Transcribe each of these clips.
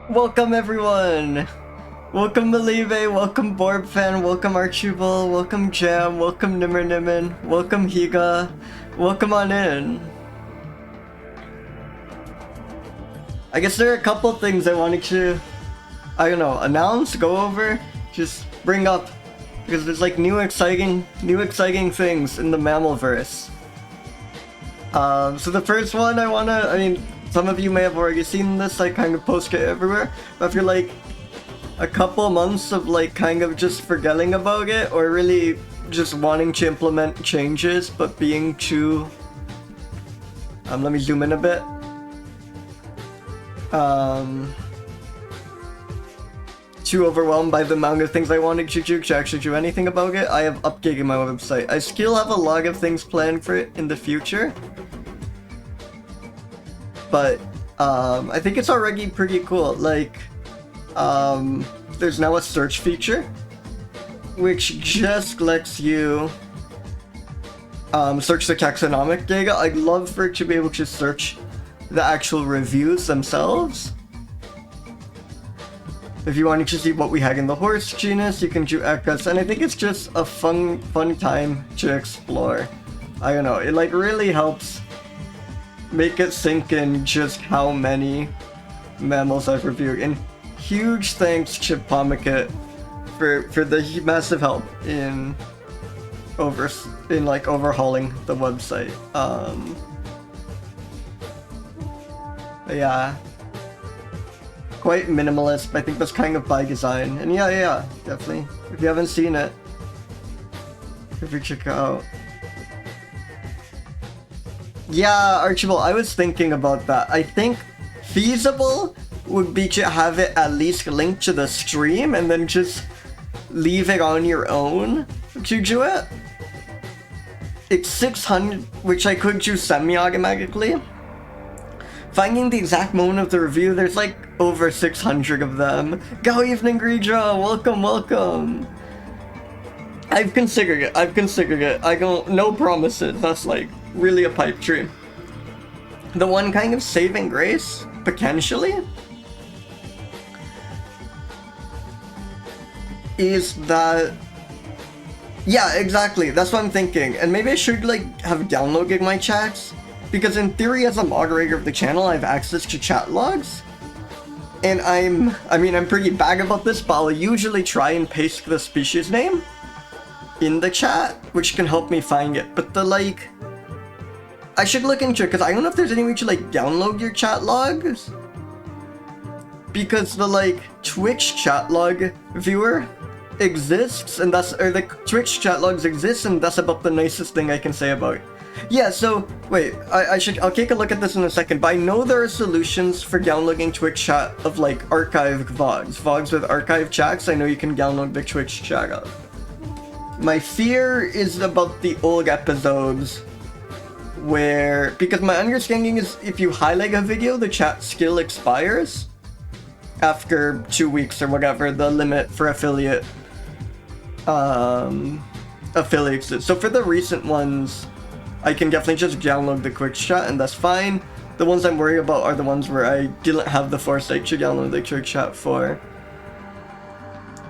Welcome everyone! Welcome Malive, welcome Borbfan, welcome Archibald, welcome Jam, welcome Nimmer, welcome Higa, welcome on in. I guess there are a couple things I wanted to, announce, go over, just bring up, because there's like new exciting things in the Mammalverse. So the first one some of you may have already seen this, I kind of post it everywhere, but after like a couple months of like kind of just forgetting about it, or really just wanting to implement changes, but being too, let me zoom in a bit. Too overwhelmed by the amount of things I wanted to do to actually do anything about it, I have updated my website. I still have a lot of things planned for it in the future, but I think it's already pretty cool. Like, there's now a search feature, which just lets you search the taxonomic data. I'd love for it to be able to search the actual reviews themselves. If you wanted to see what we had in the horse genus, you can do Echos, and I think it's just a fun time to explore. I don't know, it like really helps make it sink in just how many mammals I've reviewed. And huge thanks to Pomikit for the massive help in overhauling the website. Yeah, quite minimalist, but I think that's kind of by design. And yeah, definitely. If you haven't seen it, if you check it out. Yeah, Archibald, I was thinking about that. I think feasible would be to have it at least linked to the stream and then just leave it on your own to do it. It's 600, which I could do semi-automatically. Finding the exact moment of the review, there's like over 600 of them. Go evening, Greedra! Welcome! I've considered it. I don't, no promises. That's like really a pipe dream. The one kind of saving grace, potentially, is that, yeah, exactly, that's what I'm thinking. And maybe I should like have downloaded my chats, because in theory as a moderator of the channel I have access to chat logs. And I'm pretty bad about this, but I'll usually try and paste the species name in the chat, which can help me find it. But I should look into it, because I don't know if there's any way to like download your chat logs, because the Twitch chat log viewer exists, and the Twitch chat logs exist, and that's about the nicest thing I can say about it. Yeah, so wait, I'll take a look at this in a second, but I know there are solutions for downloading Twitch chat of archived VODs with archived chats. I know you can download the Twitch chat of. My fear is about the old episodes where, because my understanding is if you highlight a video, the chat skill expires after 2 weeks or whatever the limit for affiliates is. So for the recent ones, I can definitely just download the quick chat and that's fine. The ones I'm worried about are the ones where I didn't have the foresight to download the quick chat for.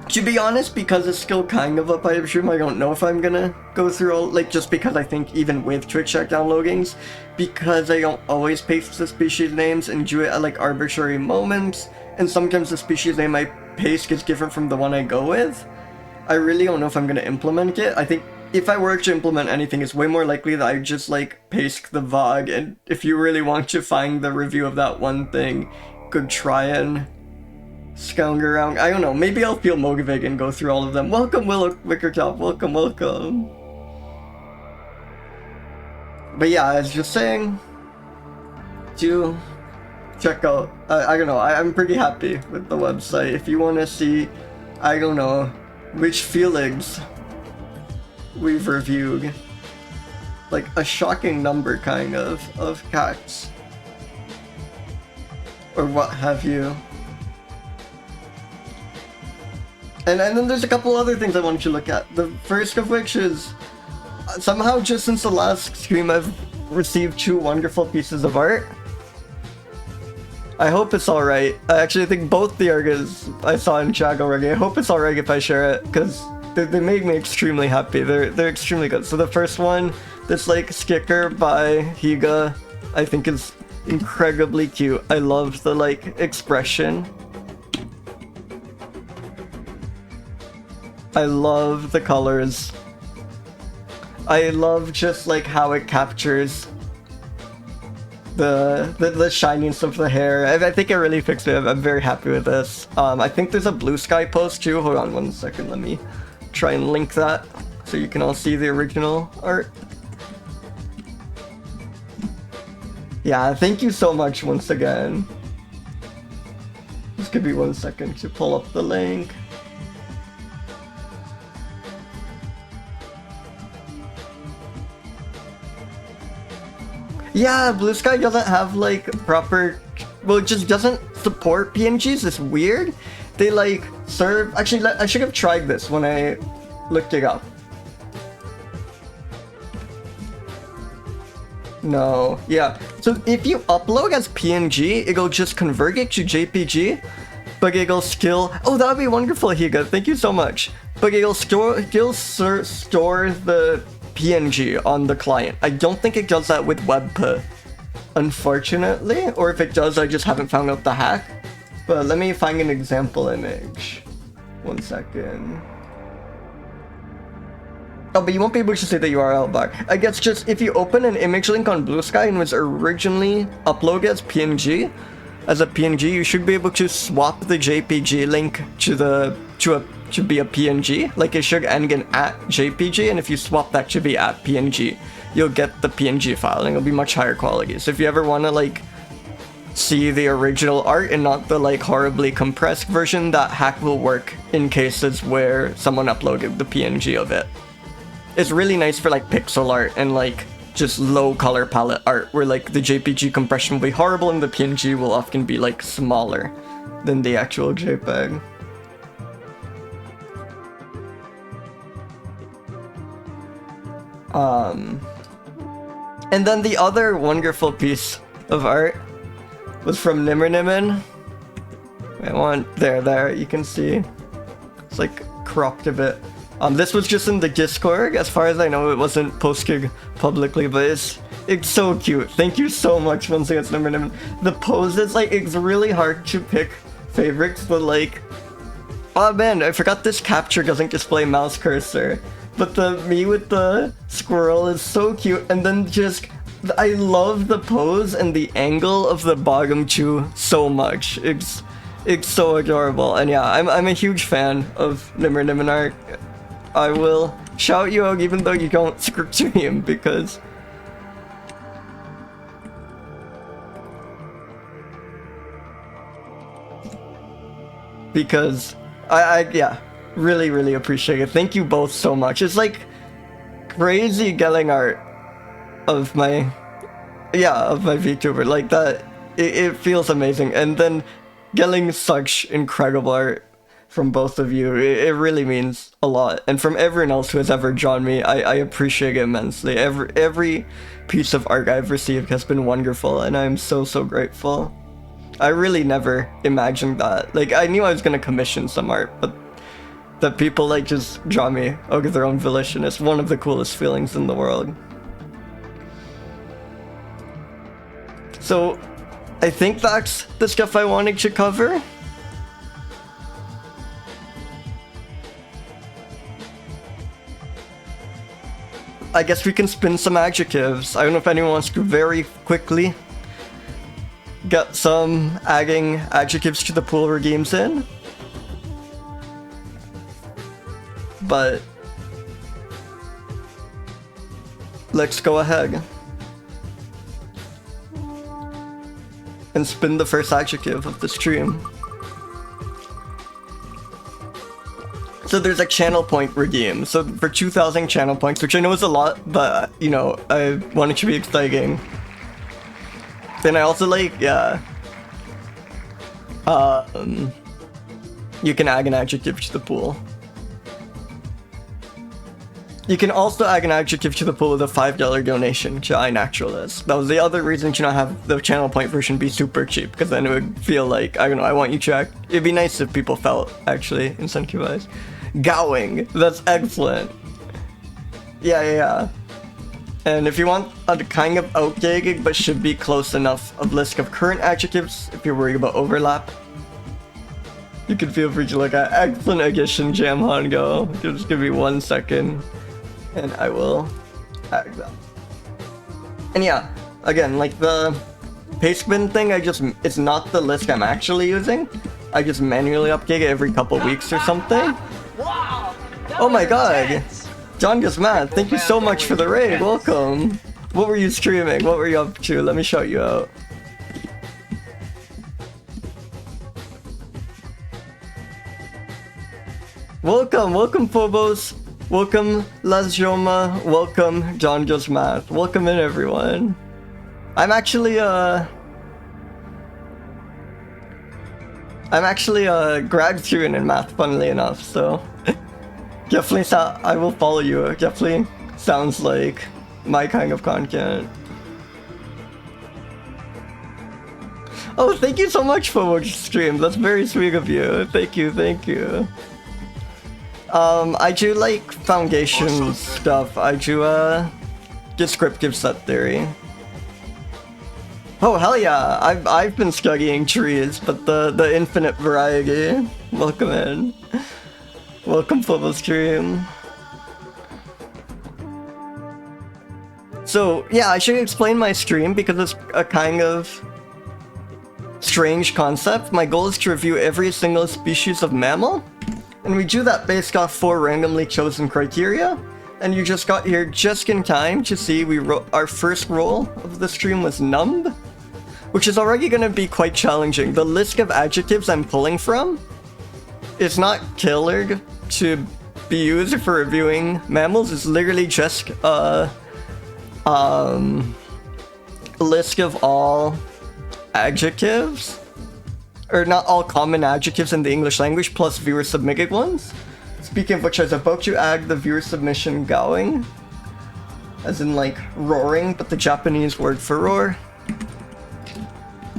To be honest, because it's still kind of a pipe dream, I don't know if I'm gonna go through all, just because I think even with Twitch chat downloadings, because I don't always paste the species names and do it at arbitrary moments, and sometimes the species name I paste is different from the one I go with, I really don't know if I'm gonna implement it. I think if I were to implement anything, it's way more likely that I just paste the VOD, and if you really want to find the review of that one thing, could try and scound around. I don't know, maybe I'll feel motivated and go through all of them. Welcome Wickertop, welcome. But yeah, I was just saying to check out, I don't know, I'm pretty happy with the website. If you want to see, I don't know, which feelings we've reviewed, a shocking number kind of cats, or what have you. And then there's a couple other things I wanted to look at. The first of which is, somehow just since the last stream I've received 2 wonderful pieces of art. I hope it's alright. I actually think both the Argas I saw in chat already. I hope it's alright if I share it, because they make me extremely happy. They're extremely good. So the first one, this like sticker by Higa, I think is incredibly cute. I love the like expression. I love the colors. I love just like how it captures the shininess of the hair. I think it really fixed it. I'm very happy with this. I think there's a blue sky post too. Hold on 1 second. Let me try and link that so you can all see the original art. Yeah, thank you so much once again. Just give me 1 second to pull up the link. Yeah, Blue Sky doesn't have like proper, well, it just doesn't support PNGs. It's weird. They like serve, actually I should have tried this when I looked it up. No, yeah. So if you upload as PNG, it'll just convert it to JPG, but it'll still, oh, that would be wonderful, Higa. Thank you so much. But it'll store the PNG on the client. I don't think it does that with WebP, unfortunately, or if it does, I just haven't found out the hack. But let me find an example image. 1 second. Oh, but you won't be able to see the URL bar. I guess just if you open an image link on Blue Sky and was originally uploaded as PNG, you should be able to swap the JPG link to be a PNG, like it should end in @JPG, and if you swap that to be @PNG, you'll get the PNG file and it'll be much higher quality. So if you ever want to like see the original art and not the like horribly compressed version, that hack will work in cases where someone uploaded the PNG of it. It's really nice for like pixel art and like just low color palette art where like the JPG compression will be horrible and the PNG will often be like smaller than the actual JPEG. And then the other wonderful piece of art was from Nimmernimen. There, you can see. It's like cropped a bit. This was just in the Discord. As far as I know, it wasn't posted publicly, but it's so cute. Thank you so much once again, Nimmernimen. The poses, like, it's really hard to pick favorites, but like, oh man, I forgot this capture doesn't display mouse cursor. But the me with the squirrel is so cute, and then just, I love the pose and the angle of the bottom two so much. It's so adorable, and yeah, I'm a huge fan of Nimmernimen art. I will shout you out even though you don't stream, because I yeah, really appreciate it. Thank you both so much. It's like crazy getting art of my VTuber like that. It feels amazing, and then getting such incredible art from both of you, it really means a lot. And from everyone else who has ever drawn me, I appreciate it immensely. Every piece of art I've received has been wonderful, and I'm so grateful. I really never imagined that. Like, I knew I was gonna commission some art, but that people like just draw me out of their own volition is one of the coolest feelings in the world. So I think that's the stuff I wanted to cover. I guess we can spin some adjectives. I don't know if anyone wants to very quickly get some adding adjectives to the pool redeems in. But let's go ahead and spin the first adjective of the stream. So there's a channel point redeem. So for 2,000 channel points, which I know is a lot, but you know, I want it to be exciting. Then I also like, yeah. You can add an adjective to the pool. You can also add an adjective to the pool with a $5 donation to iNaturalist. That was the other reason to not have the channel point version be super cheap, because then it would feel like, I don't know, I want you checked. It'd be nice if people felt, actually, incentivized. Gowing, that's excellent. Yeah. And if you want a kind of outdated but should be close enough of list of current adjectives, if you're worried about overlap, you can feel free to look at excellent addition, Jam Hongo. Just give me 1 second. And I will add that. And yeah, again, like the pastebin thing, it's not the list I'm actually using. I just manually update it every couple weeks or something. Wow! Oh my god! John Just Matt, thank you so much for the raid, welcome! What were you streaming? What were you up to? Let me shout you out. Welcome Phobos! Welcome Lazjoma, welcome John Just Math, welcome in everyone. I'm actually a grad student in math, funnily enough, so definitely I will follow you. It definitely sounds like my kind of content. Oh, thank you so much for watching stream. That's very sweet of you. Thank you. I do like foundation stuff. I do descriptive set theory. Oh hell yeah! I've been studying trees, but the infinite variety. Welcome in. Welcome for the stream. So yeah, I should explain my stream because it's a kind of strange concept. My goal is to review every single species of mammal. And we do that based off 4 randomly chosen criteria. And you just got here just in time to see our first roll of the stream was numb, which is already going to be quite challenging. The list of adjectives I'm pulling from is not tailored to be used for reviewing mammals. It's literally just a list of all adjectives. Or not all common adjectives in the English language, plus viewer submitted ones. Speaking of which, I was about to add the viewer submission gowing, as in like roaring, but the Japanese word for roar,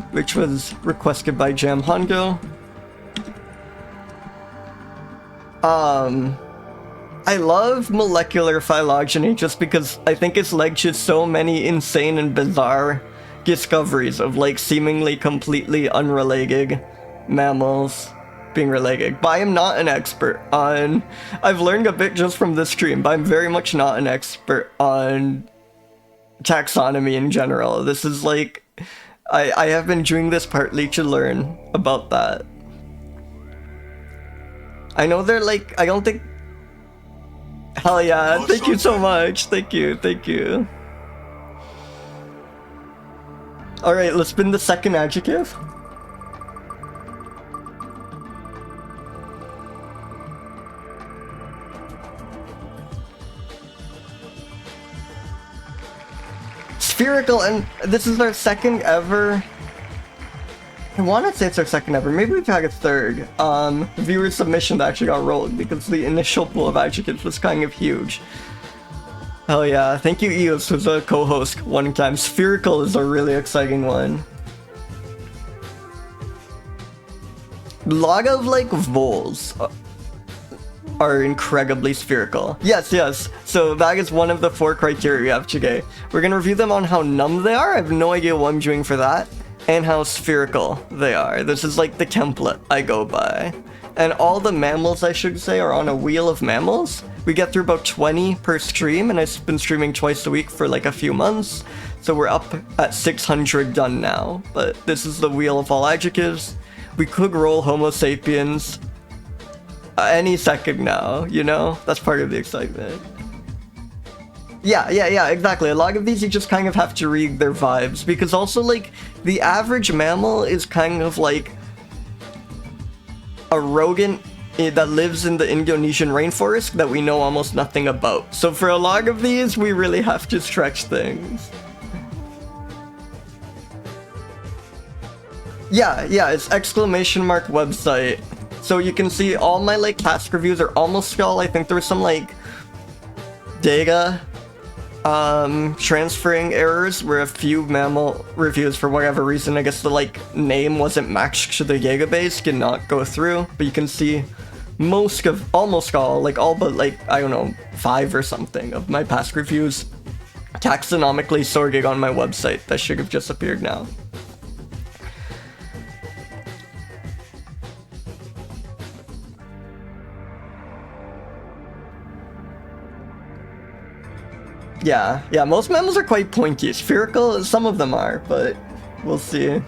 which was requested by Jam Hondo. I love molecular phylogeny just because I think it's led to so many insane and bizarre discoveries of like seemingly completely unrelated mammals being related. But I am not an expert on... I've learned a bit just from this stream, but I'm very much not an expert on taxonomy in general. This is like... I have been doing this partly to learn about that. I know they're like... I don't think... Hell yeah, thank you so much. Thank you. Alright, let's spin the second adjective. Spherical, and this is our second ever... I want to say it's our second ever, maybe we've had a third, viewer submission that actually got rolled because the initial pool of adjectives was kind of huge. Hell yeah, thank you Eos, who's a co-host one time. Spherical is a really exciting one. A lot of like voles are incredibly spherical. Yes, so that is one of the 4 criteria we have today. We're gonna review them on how numb they are, I have no idea what I'm doing for that, and how spherical they are. This is like the template I go by. And all the mammals, I should say, are on a wheel of mammals. We get through about 20 per stream, and I've been streaming twice a week for like a few months. So we're up at 600 done now. But this is the wheel of all adjectives. We could roll Homo sapiens any second now, you know? That's part of the excitement. Yeah, exactly. A lot of these you just kind of have to read their vibes, because also like the average mammal is kind of like a rodent that lives in the Indonesian rainforest that we know almost nothing about. So for a lot of these, we really have to stretch things. Yeah, it's exclamation mark website. So you can see all my like past reviews are almost skull. I think there was some like data transferring errors where a few mammal reviews, for whatever reason, I guess the like name wasn't matched to the database, did not go through. But you can see almost all, like all but like, I don't know, 5 or something of my past reviews taxonomically sorted on my website. That should have just appeared now. Yeah, most mammals are quite pointy. Spherical, some of them are, but we'll see.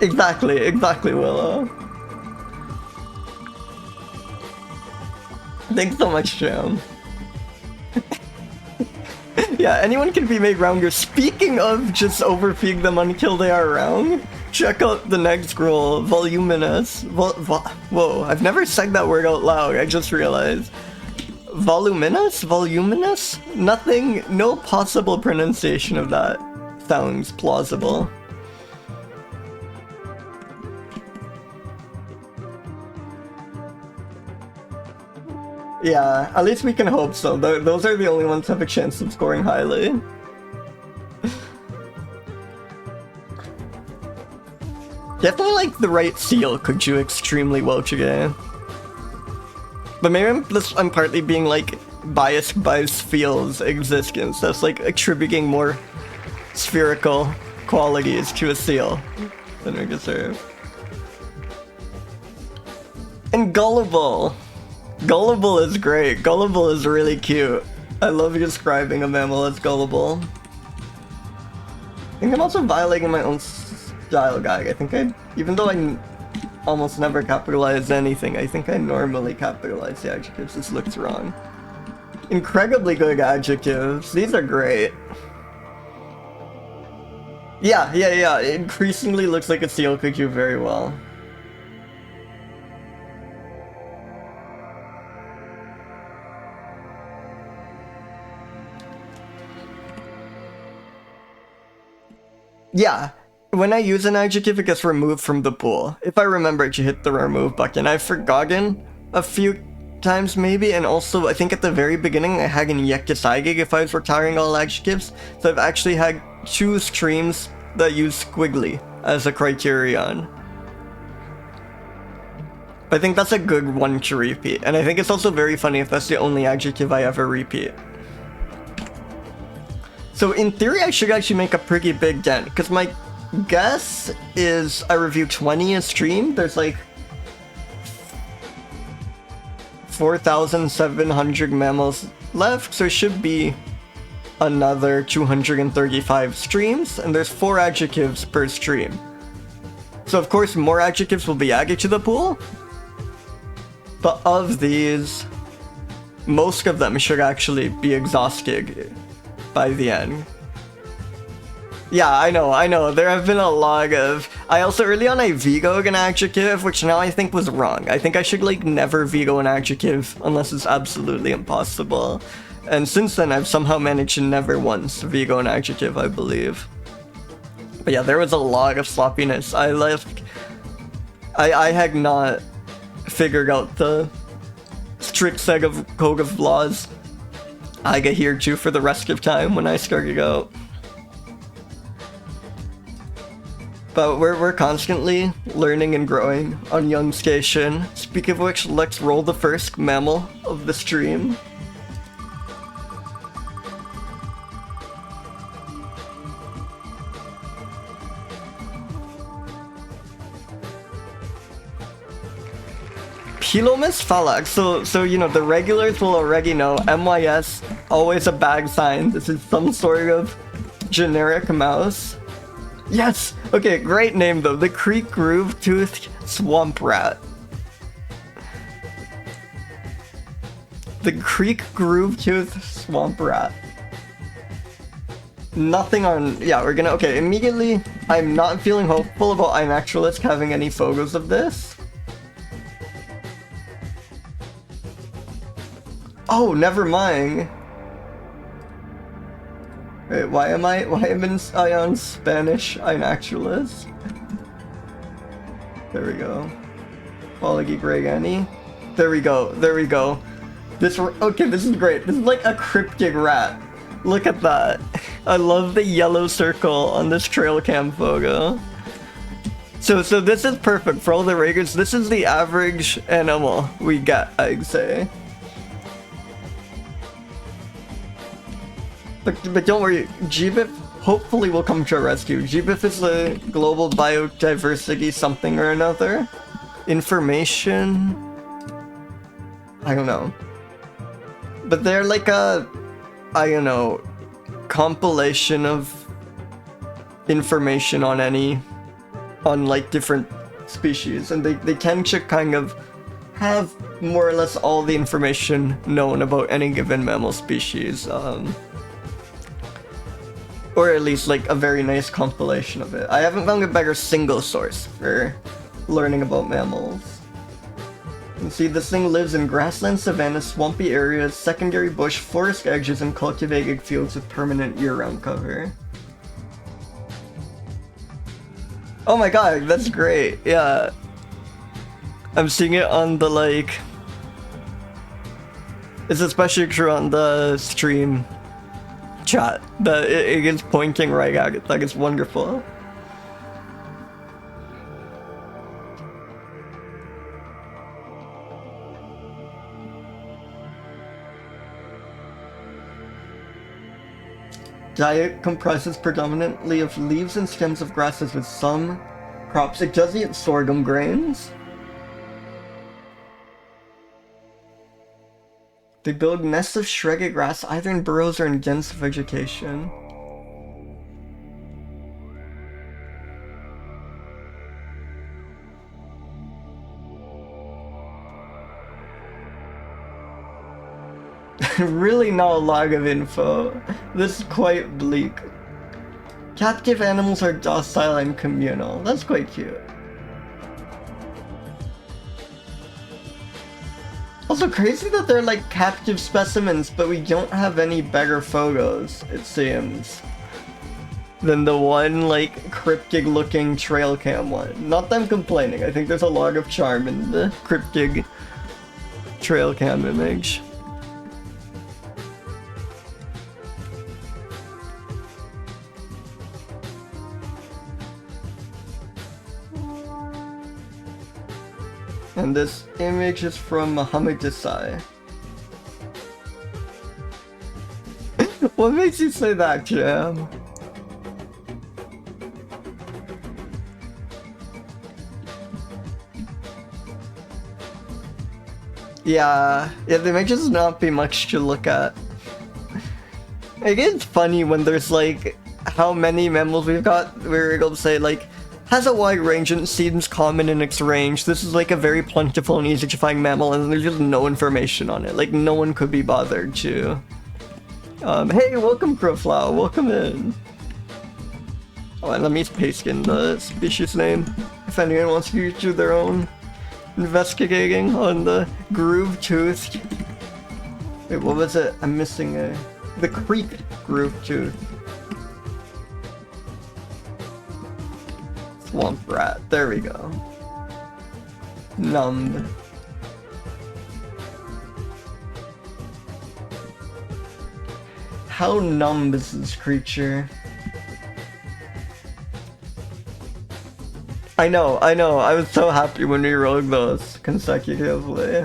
Exactly, Willow. Thanks so much, Jam. Yeah, anyone can be made rounder. Speaking of just overfeeding them until they are round, check out the next scroll, voluminous. Whoa, I've never said that word out loud, I just realized. Voluminous? Voluminous? Nothing, no possible pronunciation of that sounds plausible. Yeah, at least we can hope so. Those are the only ones that have a chance of scoring highly. Definitely like the right seal could do extremely well today. But maybe I'm partly being like biased by Spheel's existence. That's like attributing more spherical qualities to a seal than we deserve. And gullible. Gullible is great. Gullible is really cute. I love describing a mammal as gullible. I think I'm also violating my own style guide. I think even though I almost never capitalize anything, I think I normally capitalize the adjectives. This looks wrong. Incredibly good adjectives. These are great. Yeah. It increasingly looks like a seal could do very well. Yeah, when I use an adjective, it gets removed from the pool. If I remember to hit the remove button. I've forgotten a few times maybe, and also I think at the very beginning I hadn't yet decided if I was retiring all adjectives, so I've actually had 2 streams that use squiggly as a criterion. But I think that's a good one to repeat, and I think it's also very funny if that's the only adjective I ever repeat. So in theory, I should actually make a pretty big dent, because my guess is I review 20 a stream. There's like 4,700 mammals left, so it should be another 235 streams, and there's 4 adjectives per stream. So of course more adjectives will be added to the pool, but of these, most of them should actually be exhausted by the end. Yeah, I know, there have been a lot of... I also, early on I vetoed an adjective, which now I think was wrong. I think I should like never veto an adjective unless it's absolutely impossible. And since then I've somehow managed to never once veto an adjective, I believe. But yeah, there was a lot of sloppiness. I had not figured out the strict set of code of laws I adhere to for the rest of time when I started out. But we're constantly learning and growing on Young Station. Speaking of which, let's roll the first mammal of the stream. Pelomys fallax. So you know, the regulars will already know MYS, always a bag sign. This is some sort of generic mouse. Yes! Okay, great name though. The creek groove-toothed swamp rat. The creek groove-toothed swamp rat. Nothing on... Yeah, we're gonna... Okay, immediately, I'm not feeling hopeful about iNaturalist having any photos of this. Oh, never mind. Wait, why am I on Spanish? iNaturalist? There we go. Polygigregani. There we go, there we go. Okay, this is great. This is like a cryptic rat. Look at that. I love the yellow circle on this trail cam photo. So this is perfect for all the raiders. This is the average animal we get, I'd say. But don't worry, GBIF hopefully will come to our rescue. GBIF is the global biodiversity something or another. Information... I don't know. But they're like a... I don't know... compilation of information on like different species, and they tend to kind of have more or less all the information known about any given mammal species, or at least like a very nice compilation of it. I haven't found a better single source for learning about mammals. You can see this thing lives in grassland, savanna, swampy areas, secondary bush, forest edges, and cultivated fields with permanent year-round cover. Oh my god, that's great, yeah. I'm seeing it on the, like... It's especially true on the stream chat, that it is pointing right at it, like it's wonderful. Diet comprises predominantly of leaves and stems of grasses with some crops. It does eat sorghum grains. They build nests of shredded grass either in burrows or in dense vegetation. Really not a lot of info. This is quite bleak. Captive animals are docile and communal. That's quite cute. Also crazy that they're like captive specimens, but we don't have any better photos, it seems, than the one like cryptic looking trail cam one. Not that I'm complaining, I think there's a lot of charm in the cryptic trail cam image. And this image is from Mohamedisai. What makes you say that, Jam? Yeah, the images does not be much to look at. It is funny when there's like how many mammals we've got, we're able to say like, has a wide range and seems common in its range. This is like a very plentiful and easy to find mammal, and there's just no information on it. Like, no one could be bothered to. Hey, welcome Crowflower, welcome in. Oh, and let me paste in the species name, if anyone wants to do their own investigating on the groove tooth. Wait, what was it? I'm missing the creek groove tooth. Swamp rat, there we go. Numb. How numb is this creature? I know, I was so happy when we rolled those consecutively.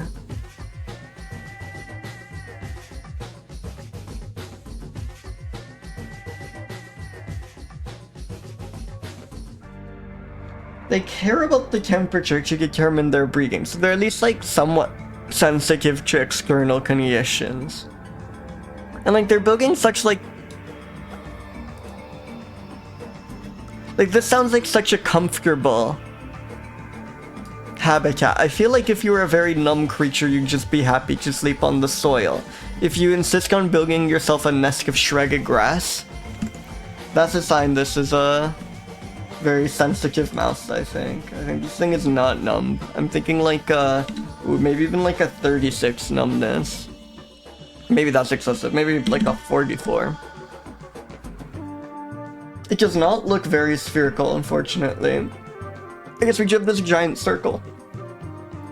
They care about the temperature to determine their breeding, so they're at least like somewhat sensitive to external conditions. And like they're building such like this sounds like such a comfortable habitat. I feel like if you were a very numb creature, you'd just be happy to sleep on the soil. If you insist on building yourself a nest of shredded grass, that's a sign this is a very sensitive mouse, I think. I think this thing is not numb. I'm thinking like maybe even like a 36 numbness. Maybe that's excessive. Maybe like a 44. It does not look very spherical, unfortunately. I guess we have this giant circle.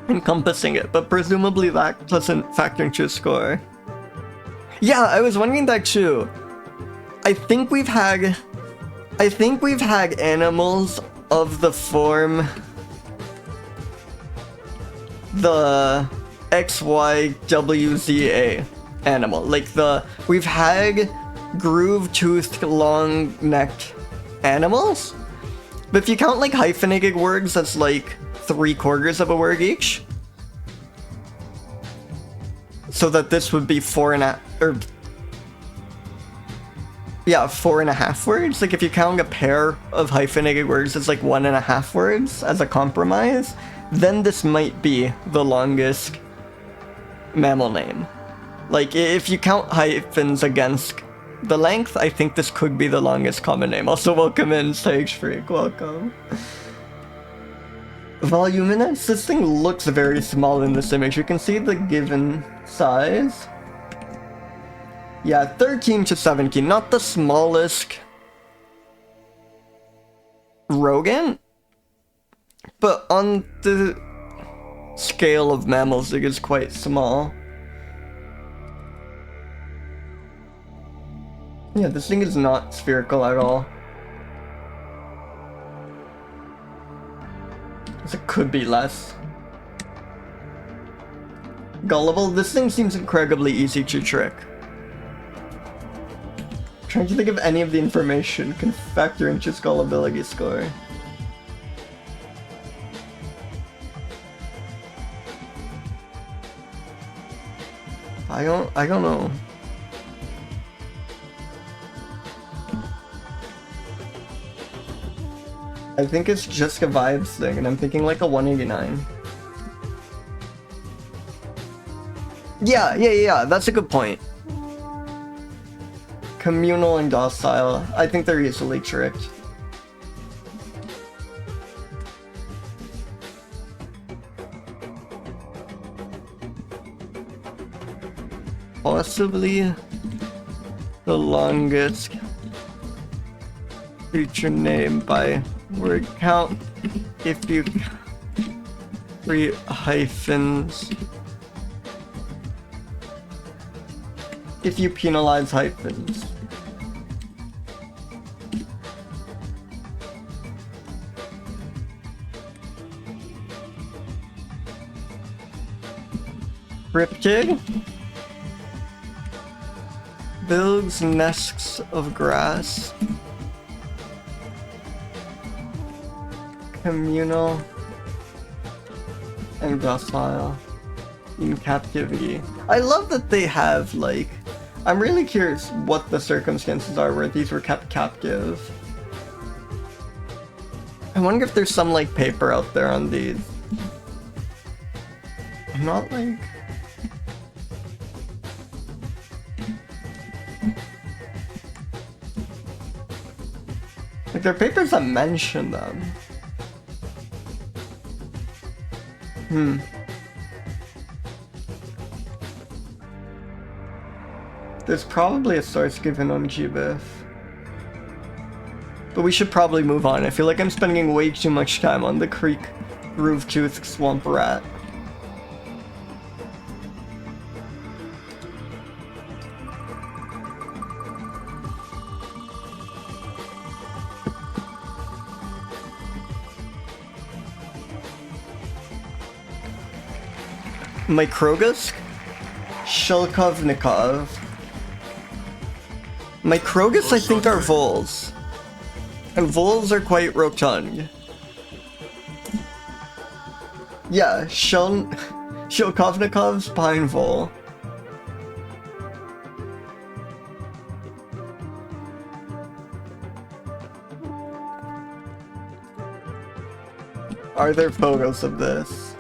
encompassing it, but presumably that doesn't factor into a score. Yeah, I was wondering that too. I think we've had animals of the form the XYWZA animal. Like we've had groove-toothed, long-necked animals, but if you count like hyphenated words, that's like 3/4 of a word each. So that this would be 4.5 words. Like if you count a pair of hyphenated words as like 1.5 words as a compromise, then this might be the longest mammal name. Like if you count hyphens against the length, I think this could be the longest common name. Also, welcome in, Sage Freak, welcome. Voluminous, this thing looks very small in this image. You can see the given size. Yeah, 13 to 17, not the smallest rodent, but on the scale of mammals, it is quite small. Yeah, this thing is not spherical at all. It could be less. Gullible, this thing seems incredibly easy to trick. Trying to think if any of the information can factor into its gullibility score. I don't know. I think it's just a vibes thing, and I'm thinking like a 189. Yeah, that's a good point. Communal and docile. I think they're easily tricked. Possibly the longest creature name by word count if you 3 hyphens. If you penalize hyphens. Cryptid builds nests of grass. Communal and docile in captivity. I love that they have like, I'm really curious what the circumstances are where these were kept captive. I wonder if there's some like paper out there on these. I'm not like... Like, there are papers that mention them. There's probably a source given on GBIF. But we should probably move on. I feel like I'm spending way too much time on the creek groove-toothed swamp rat. Microtus? Schelkovnikovi. Microtus, I think, are voles. And voles are quite rotund. Yeah, Schelkovnikov's pine vole. Are there photos of this?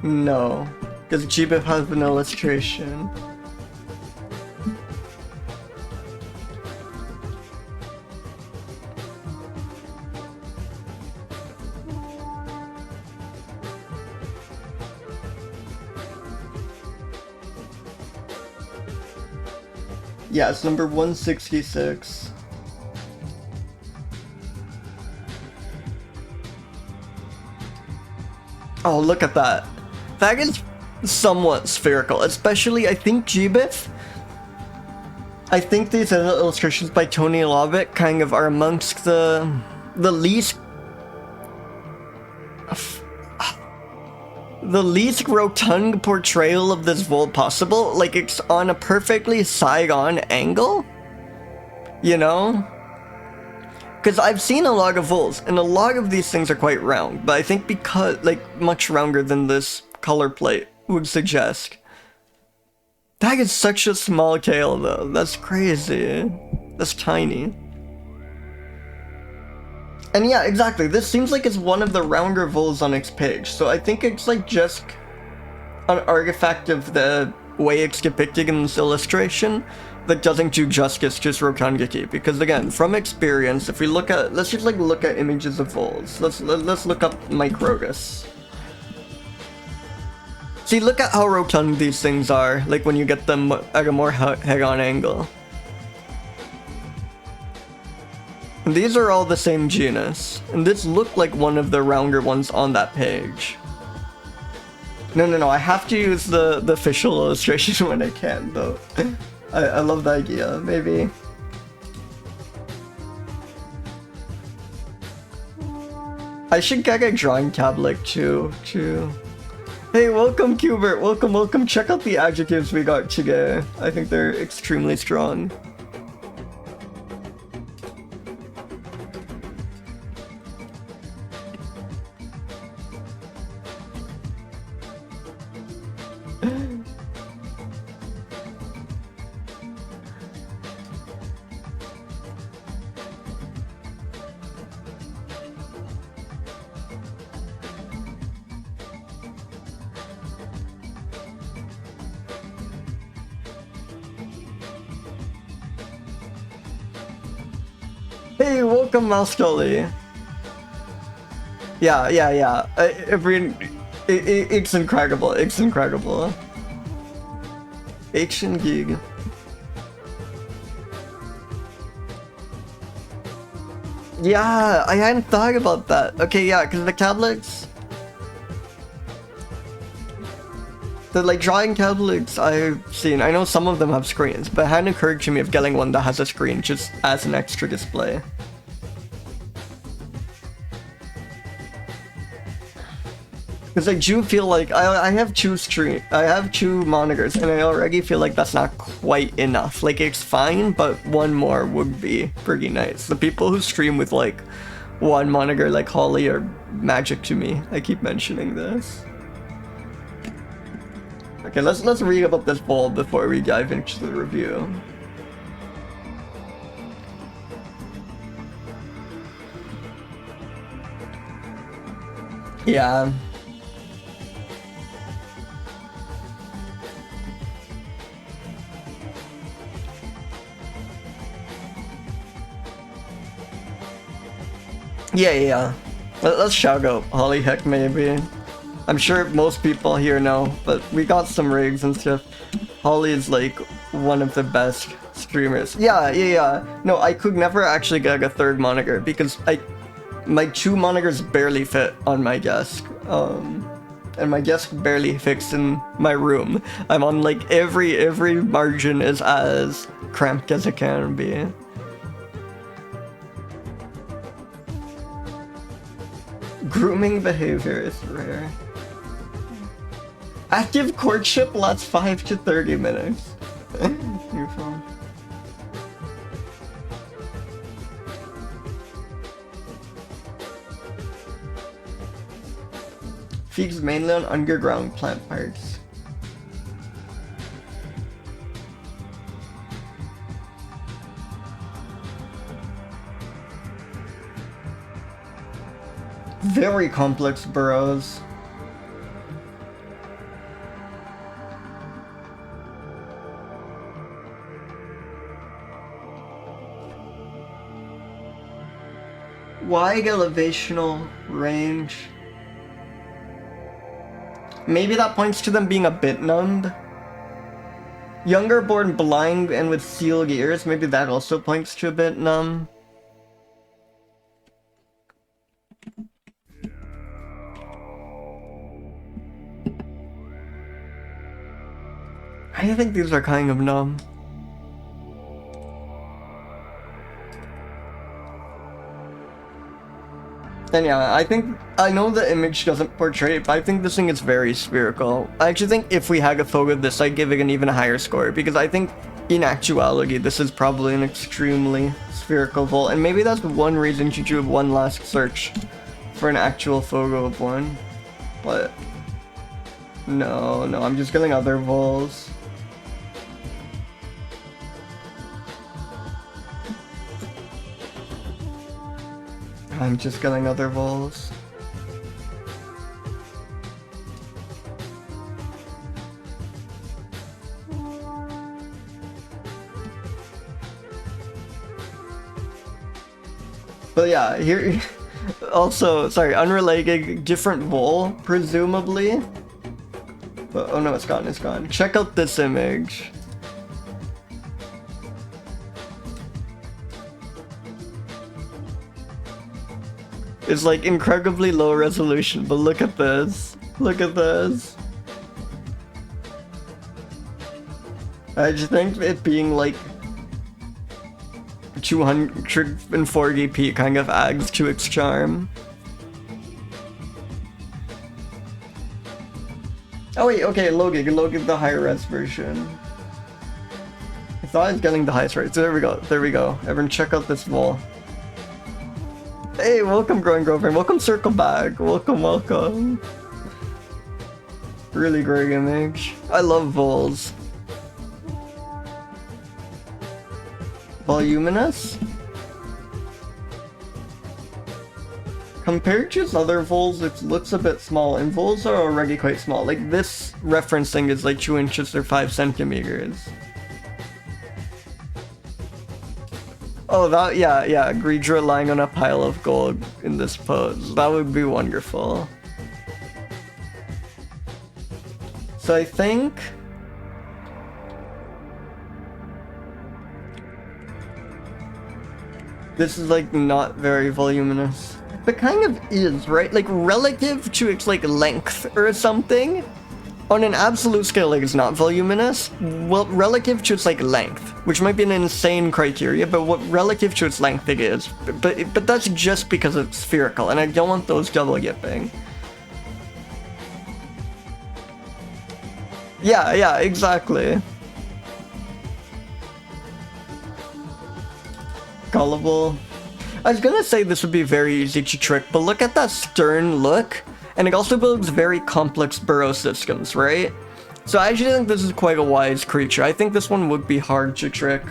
No, because GBIF has an illustration. Yeah, it's number 166. Oh, look at that. That is somewhat spherical, especially I think Gbif. I think these illustrations by Tony Lovick kind of are amongst the least rotund portrayal of this vole possible. Like, it's on a perfectly Saigon angle, you know? Because I've seen a lot of voles, and a lot of these things are quite round, but I think because, like, much rounder than this color plate would suggest. That is such a small tail, though. That's crazy. That's tiny. And yeah, exactly. This seems like it's one of the rounder voles on its page, so I think it's like just an artifact of the way it's depicted in this illustration that doesn't do justice to its rotundity. Because again, from experience, if we look at, let's just like look at images of voles. Let's look up Microtus. See, look at how rotund these things are, like when you get them at a more head-on angle. And these are all the same genus, and this looked like one of the rounder ones on that page. No, I have to use the official illustration when I can, though. I love the idea, maybe. I should get a drawing tablet too. Hey, welcome Cubert, welcome. Check out the adjectives we got today. I think they're extremely strong. Hey, welcome Mouse Dolly. Yeah. It's incredible. Action gig. Yeah, I hadn't thought about that. Okay, yeah, because the tablets, the like drawing tablets I've seen, I know some of them have screens, but it hadn't occurred to me of getting one that has a screen just as an extra display. Because I do feel like I have two monitors, and I already feel like that's not quite enough. Like, it's fine, but one more would be pretty nice. The people who stream with like one monitor like Holly are magic to me. I keep mentioning this. Okay, let's read about this ball before we dive into the review. Yeah. Yeah. Let's shout out Holly Heck maybe. I'm sure most people here know, but we got some rigs and stuff. Holly is like one of the best streamers. Yeah. No, I could never actually get a third monitor because my two monitors barely fit on my desk. And my desk barely fits in my room. I'm on like every margin is as cramped as it can be. Grooming behavior is rare. Active courtship lasts 5 to 30 minutes. Your phone. Feeds mainly on underground plant parts. Very complex burrows. Wide elevational range. Maybe that points to them being a bit numbed. Younger born blind and with sealed ears, maybe that also points to a bit numb. I think these are kind of numb. And yeah, I know the image doesn't portray it, but I think this thing is very spherical. I actually think if we had a photo of this, I'd give it an even higher score, because I think in actuality, this is probably an extremely spherical vole, and maybe that's one reason you do one last search for an actual photo of one. But no, I'm just getting other voles. I'm just getting other voles. But yeah, here also, sorry, unrelated, different vole, presumably. But oh no, it's gone. Check out this image. It's like incredibly low resolution, but look at this. Look at this. I just think it being like 240p kind of adds to its charm. Oh wait, okay, Logan the higher res version. I thought I was getting the highest rate, so there we go. Everyone check out this vole. Hey, welcome Growing Girlfriend, welcome Circle Back, welcome. Really great image. I love voles. Voluminous? Compared to its other voles, it looks a bit small, and voles are already quite small. Like this referencing is like 2 inches or 5 centimeters. Oh, that, yeah, Greedra lying on a pile of gold in this pose. That would be wonderful. So I think... this is like not very voluminous. But kind of is, right? Like relative to its like length or something. On an absolute scale, like it's not voluminous. Well, relative to its like length, which might be an insane criteria, but what relative to its length it is. But that's just because it's spherical, and I don't want those double yipping. Yeah, exactly. Gullible. I was gonna say this would be very easy to trick, but look at that stern look. And it also builds very complex burrow systems, right? So I actually think this is quite a wise creature. I think this one would be hard to trick.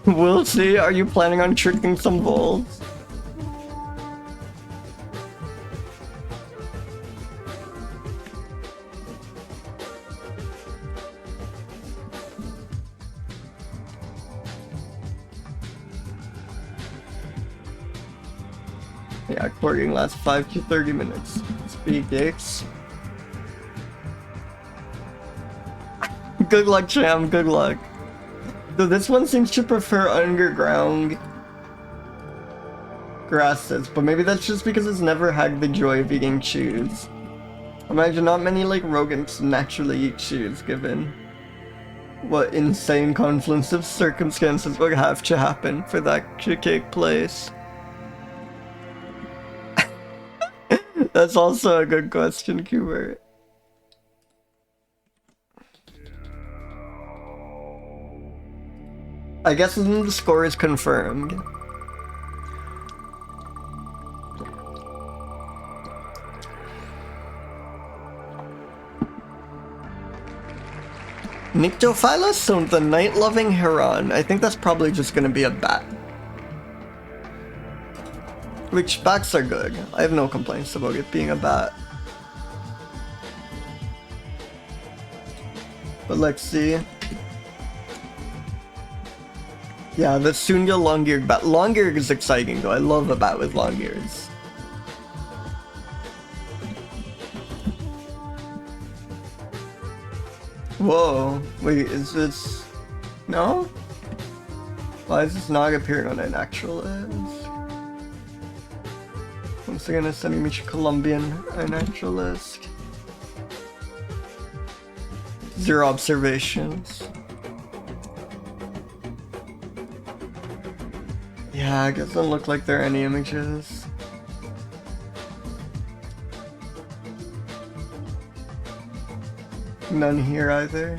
We'll see. Are you planning on tricking some voles? Yeah, recording lasts 5 to 30 minutes. Speed dicks. Good luck, Cham, good luck. So this one seems to prefer underground grasses, but maybe that's just because it's never had the joy of eating chews. Imagine not many like rodents naturally eat chews, given what insane confluence of circumstances would have to happen for that to take place. That's also a good question, Kubert. I guess the score is confirmed. Nyctophilus, so the night-loving heran. I think that's probably just gonna be a bat. Which bats are good. I have no complaints about it being a bat. But let's see. Yeah, the Sunya long-eared bat. Long-eared is exciting though. I love a bat with long ears. Whoa, wait, is this... No? Why is this not appearing on a naturalist? Once again, it's sending me to Colombian naturalist. 0 observations. Yeah, it doesn't look like there are any images. None here either.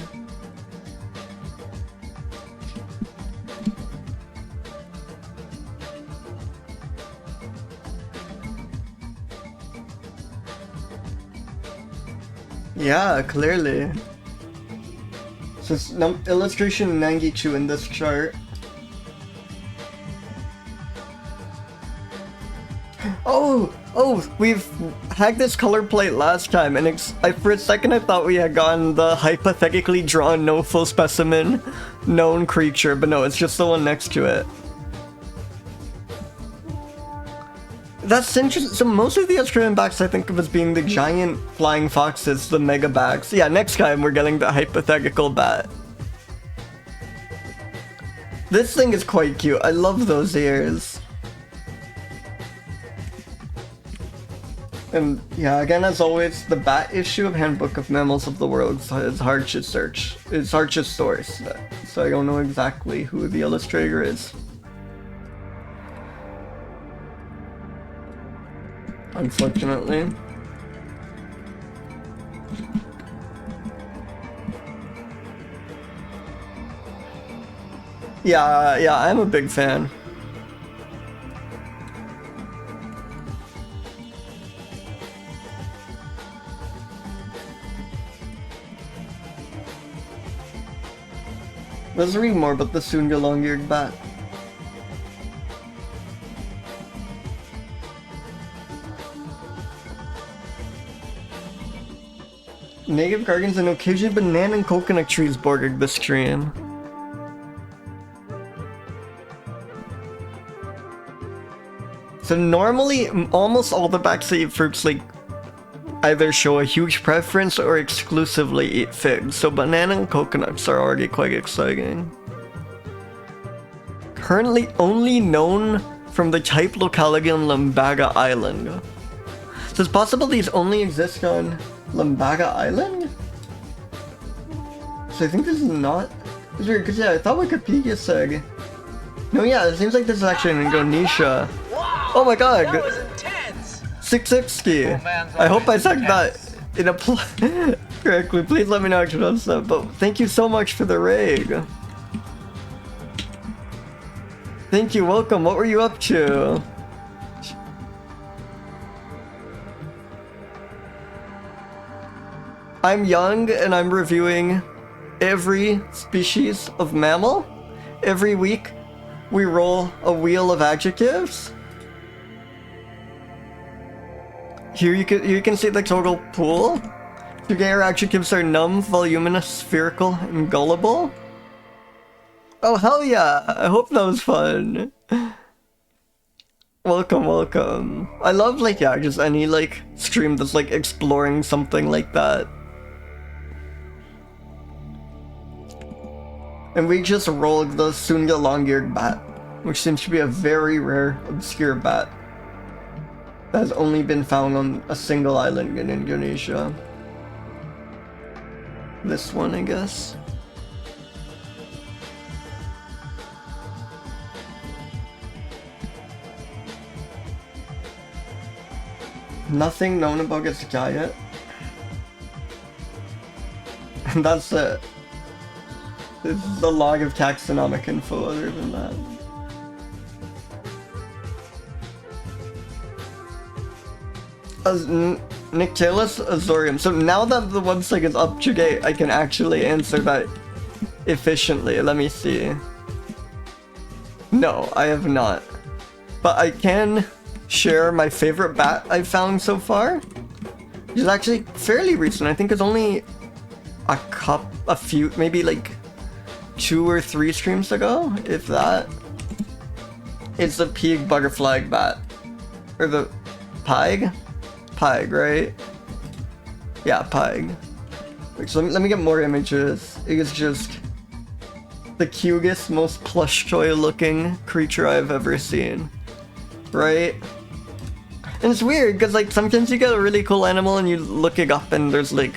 Yeah, clearly. So it's illustration 92 in this chart. Oh, we've hacked this color plate last time, and for a second I thought we had gotten the hypothetically drawn no full specimen known creature, but no, it's just the one next to it. That's interesting. So most of the Australian backs I think of as being the giant flying foxes, the mega backs. Yeah, next time we're getting the hypothetical bat. This thing is quite cute. I love those ears. And yeah, again, as always, the bat issue of Handbook of Mammals of the World is hard to search. It's hard to source, so I don't know exactly who the illustrator is. Unfortunately. Yeah, I'm a big fan. Let's read more about the Sunga long-eared bat. Native gardens and occasionally banana and coconut trees bordered the stream. So normally, almost all the backs that eat fruits like either show a huge preference or exclusively eat figs, so banana and coconuts are already quite exciting. Currently only known from the type locality on Lambaga Island. So it's possible these only exist on Lambaga Island? So I think this is not... It's weird, because yeah, I thought Wikipedia said... No, yeah, it seems like this is actually in Indonesia. Wow, oh my god! That was intense! 660! I hope I said that in a correctly. Please let me know if you noticed that, but thank you so much for the raid. Thank you, welcome. What were you up to? I'm young and I'm reviewing every species of mammal. Every week we roll a wheel of adjectives. Here you can see the total pool. Today our adjectives are numb, voluminous, spherical, and gullible. Oh hell yeah! I hope that was fun. Welcome, welcome. I love like, yeah, just any like stream that's like exploring something like that. And we just rolled the Sunga long-eared bat, which seems to be a very rare, obscure bat that has only been found on a single island in Indonesia. This one, I guess. Nothing known about its diet. And that's it. This is the log of taxonomic info other than that. Nyctophilus azorium. So now that the website is up to date, I can actually answer that efficiently. Let me see. No, I have not. But I can share my favorite bat I've found so far. Which is actually fairly recent. I think it's only a few, maybe like 2 or 3 streams ago, if that. It's the pig butterfly bat. Or the pig? Pig, right? Yeah, pig. So let me get more images. It is just the cutest, most plush toy looking creature I've ever seen. Right? And it's weird, because like sometimes you get a really cool animal and you look it up and there's like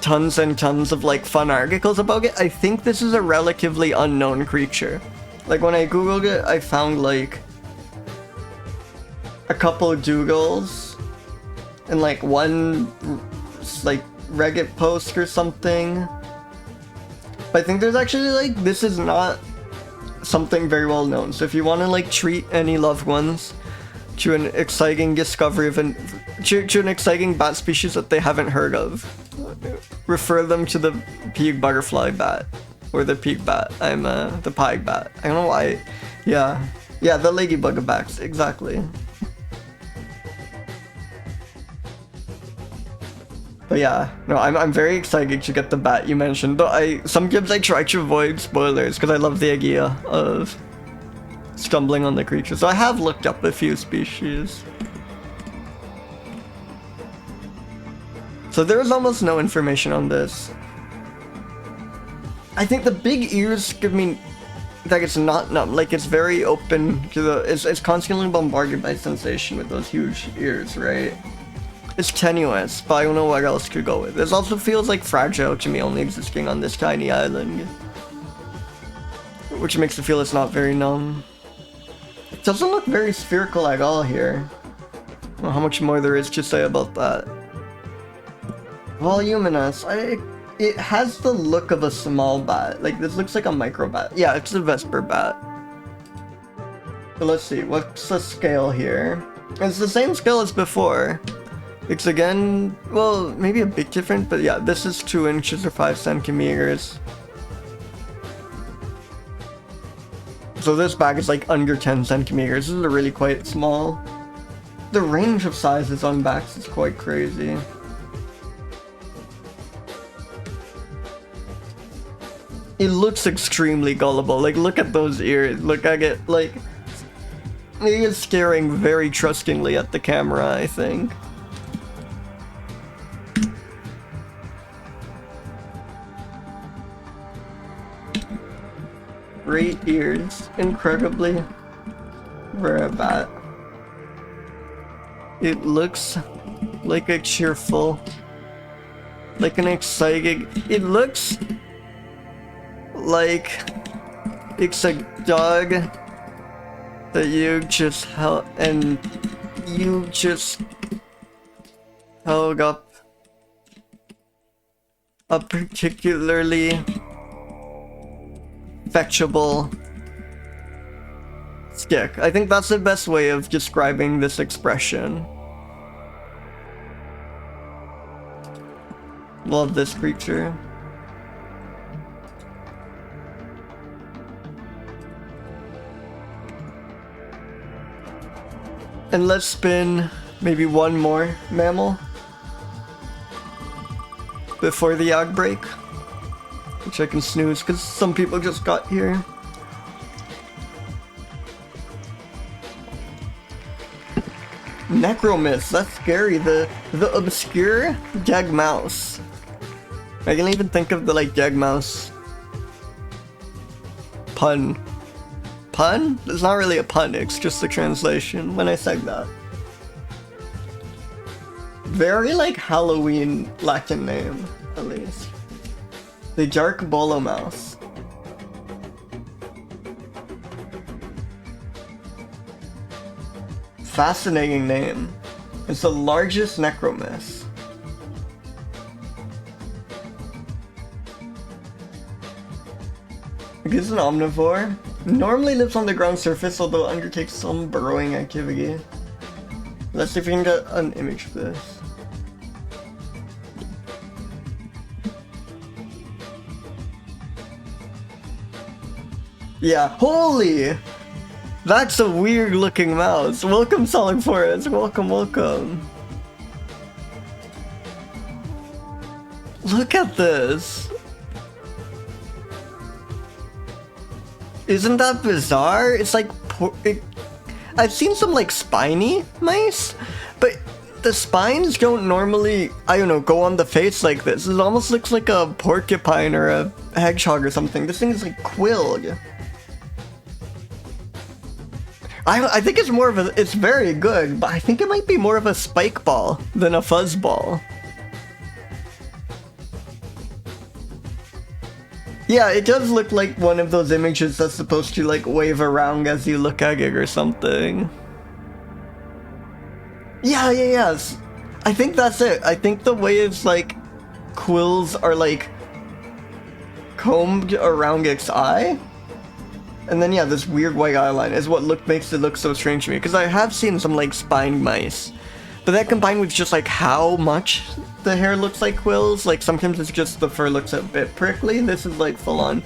tons and tons of like fun articles about it. I think this is a relatively unknown creature. Like when I googled it, I found like a couple of doodles and like one like Reddit post or something. But I think there's actually like, this is not something very well known. So if you want to like treat any loved ones to an exciting discovery of to an exciting bat species that they haven't heard of, refer them to the pig butterfly bat or the pig bat. I'm the pig bat. I don't know why. Yeah, the ladybug bats, exactly. But yeah, no, I'm very excited to get the bat you mentioned. Though sometimes I try to avoid spoilers because I love the idea of stumbling on the creature. So I have looked up a few species. So there is almost no information on this. I think the big ears give me that it's not numb. Like it's very open to the. It's constantly bombarded by sensation with those huge ears, right? It's tenuous, but I don't know what else to go with. This also feels like fragile to me, only existing on this tiny island, which makes it feel it's not very numb. It doesn't look very spherical at all here. I don't know how much more there is to say about that. Voluminous. It has the look of a small bat. Like this looks like a micro bat. Yeah, it's a Vesper bat. So let's see, what's the scale here? It's the same scale as before. It's again, well, maybe a bit different, but yeah, this is 2 inches or 5 centimeters. So this bag is like under 10 centimeters. This is really quite small. The range of sizes on backs is quite crazy. It looks extremely gullible. Like, look at those ears. Look at it, like, he is staring very trustingly at the camera, I think. Great ears, incredibly rare bat. It looks like a cheerful, like an exciting, it looks like it's a dog that you just held, and you just held up a particularly fetchable stick. I think that's the best way of describing this expression. Love this creature. And let's spin maybe one more mammal before the ad break, which I can snooze because some people just got here. Necromys, that's scary. The obscure dead mouse. I can even think of the like dead mouse pun. Pun? It's not really a pun, it's just a translation when I said that. Very like Halloween Latin name, at least. The dark bolo mouse. Fascinating name. It's the largest Necromys. It is an omnivore. Normally lives on the ground surface, although undertakes some burrowing activity. Let's see if we can get an image of this. Yeah, holy! That's a weird looking mouse. Welcome, Solid Forest. Welcome, welcome. Look at this. Isn't that bizarre? It's like, I've seen some like spiny mice, but the spines don't normally, I don't know, go on the face like this. It almost looks like a porcupine or a hedgehog or something. This thing is like quilled. I think it's more of a, it's very good, but I think it might be more of a spike ball than a fuzz ball. Yeah, it does look like one of those images that's supposed to like wave around as you look at it or something. Yeah, yes. I think that's it. I think the waves like quills are like combed around its eye. And then yeah, this weird white eyeline is what makes it look so strange to me. Because I have seen some like spined mice. But that combined with just like how much the hair looks like quills, like sometimes it's just the fur looks a bit prickly. This is like full on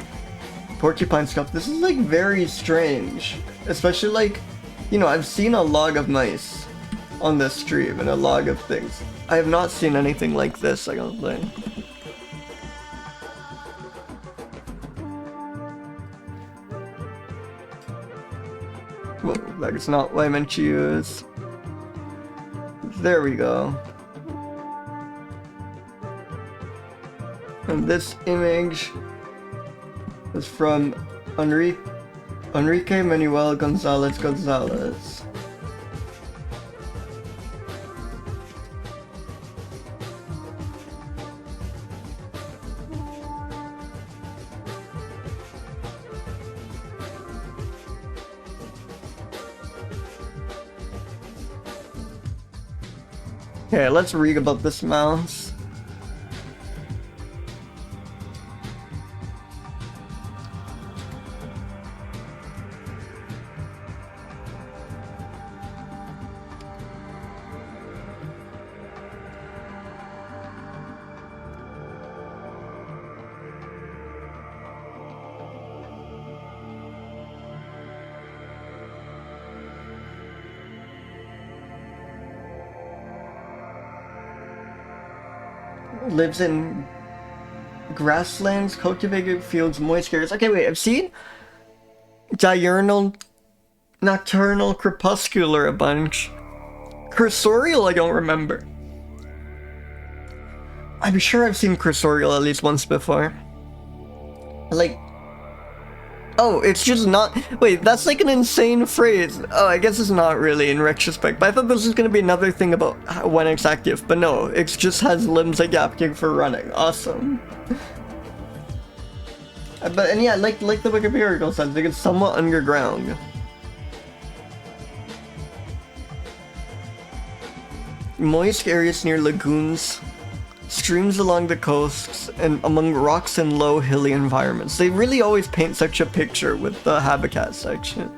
porcupine stuff. This is like very strange. Especially like, you know, I've seen a log of mice on this stream and a log of things. I have not seen anything like this, I don't think. Whoa, that is not what I meant to use. There we go. And this image is from Enrique Manuel Gonzalez. Okay, let's read about this mouse. Lives in grasslands, cultivated fields, moist areas. Okay, wait, I've seen diurnal, nocturnal, crepuscular a bunch. Cursorial, I don't remember. I'm sure I've seen cursorial at least once before. Like, oh, it's just not, wait, that's like an insane phrase. Oh, I guess it's not really in retrospect, but I thought this was going to be another thing about when it's active, but no, it just has limbs adapting for running. Awesome. And yeah, like the Wikipedia says, like it's somewhat underground. Moist areas near lagoons, streams along the coasts, and among rocks and low hilly environments. They really always paint such a picture with the habitat section.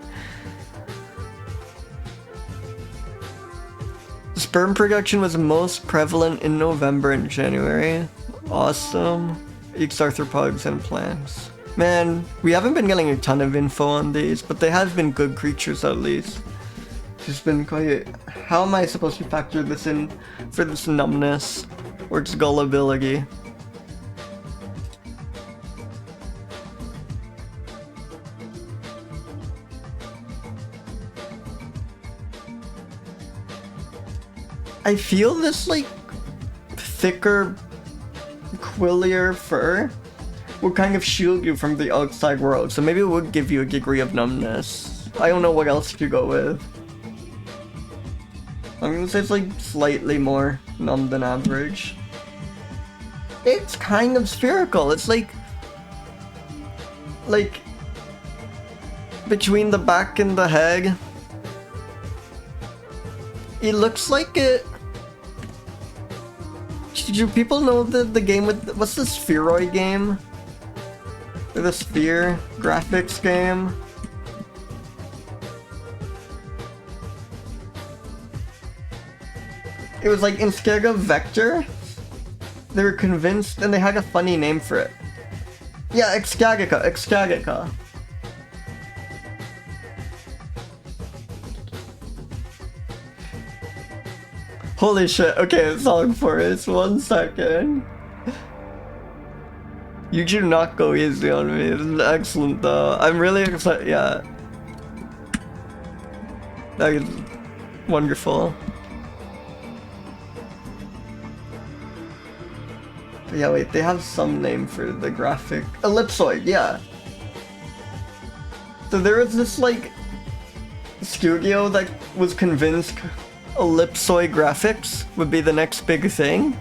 Sperm production was most prevalent in November and January. Awesome. Eats arthropods and plants. Man, we haven't been getting a ton of info on these, but they have been good creatures at least. It's just been quite... How am I supposed to factor this in for this numbness? Or its gullibility? I feel this like thicker, quillier fur will kind of shield you from the outside world, so maybe it would give you a degree of numbness. I don't know what else to go with. I'm gonna say it's like slightly more numb than average. It's kind of spherical. It's like between the back and the head. It looks like it. Do people know the game with, what's the spheroid game? Or the sphere graphics game? It was like instead of vector, they were convinced, and they had a funny name for it. Yeah, Excagica. Holy shit, okay, song for it, 1 second. You do not go easy on me, this is excellent though. I'm really excited, yeah. That is wonderful. Yeah, wait, they have some name for the graphic. Ellipsoid, yeah. So there was this, like, studio that was convinced ellipsoid graphics would be the next big thing.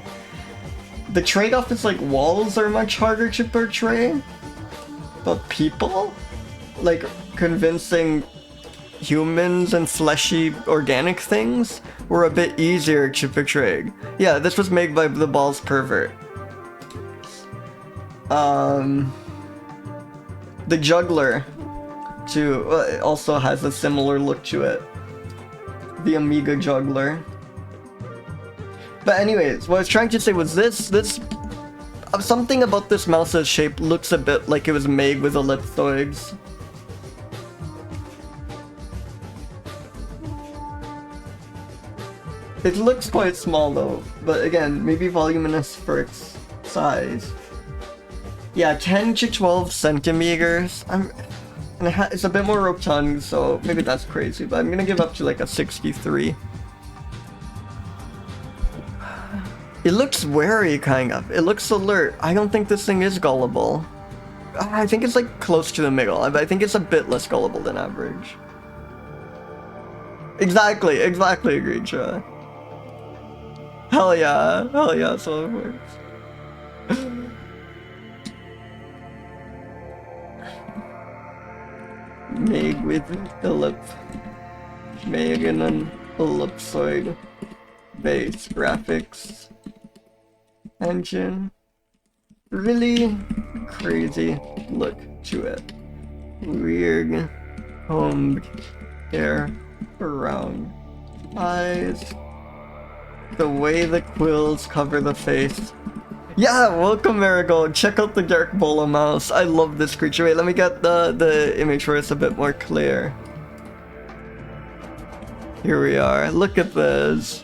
The trade-off is, like, walls are much harder to portray, but people, like, convincing humans and fleshy organic things were a bit easier to portray. Yeah, this was made by the Balls Pervert. The Juggler, too, also has a similar look to it. The Amiga Juggler. But anyways, what I was trying to say was this something about this mouse's shape looks a bit like it was made with ellipsoids. It looks quite small though, but again, maybe voluminous for its size. Yeah, 10 to 12 centimeters. It's a bit more rotund, so maybe that's crazy, but I'm gonna give up to like a 63. It looks wary, kind of. It looks alert. I don't think this thing is gullible. I think it's like close to the middle. I think it's a bit less gullible than average. Exactly, Grisha. Hell yeah, so it works. Made with made in an ellipsoid base graphics engine. Really crazy look to it. Weird combed hair around eyes. The way the quills cover the face. Yeah, welcome Marigold. Check out the dark bolo mouse. I love this creature. Wait, let me get the image where it's a bit more clear. Here we are. Look at this.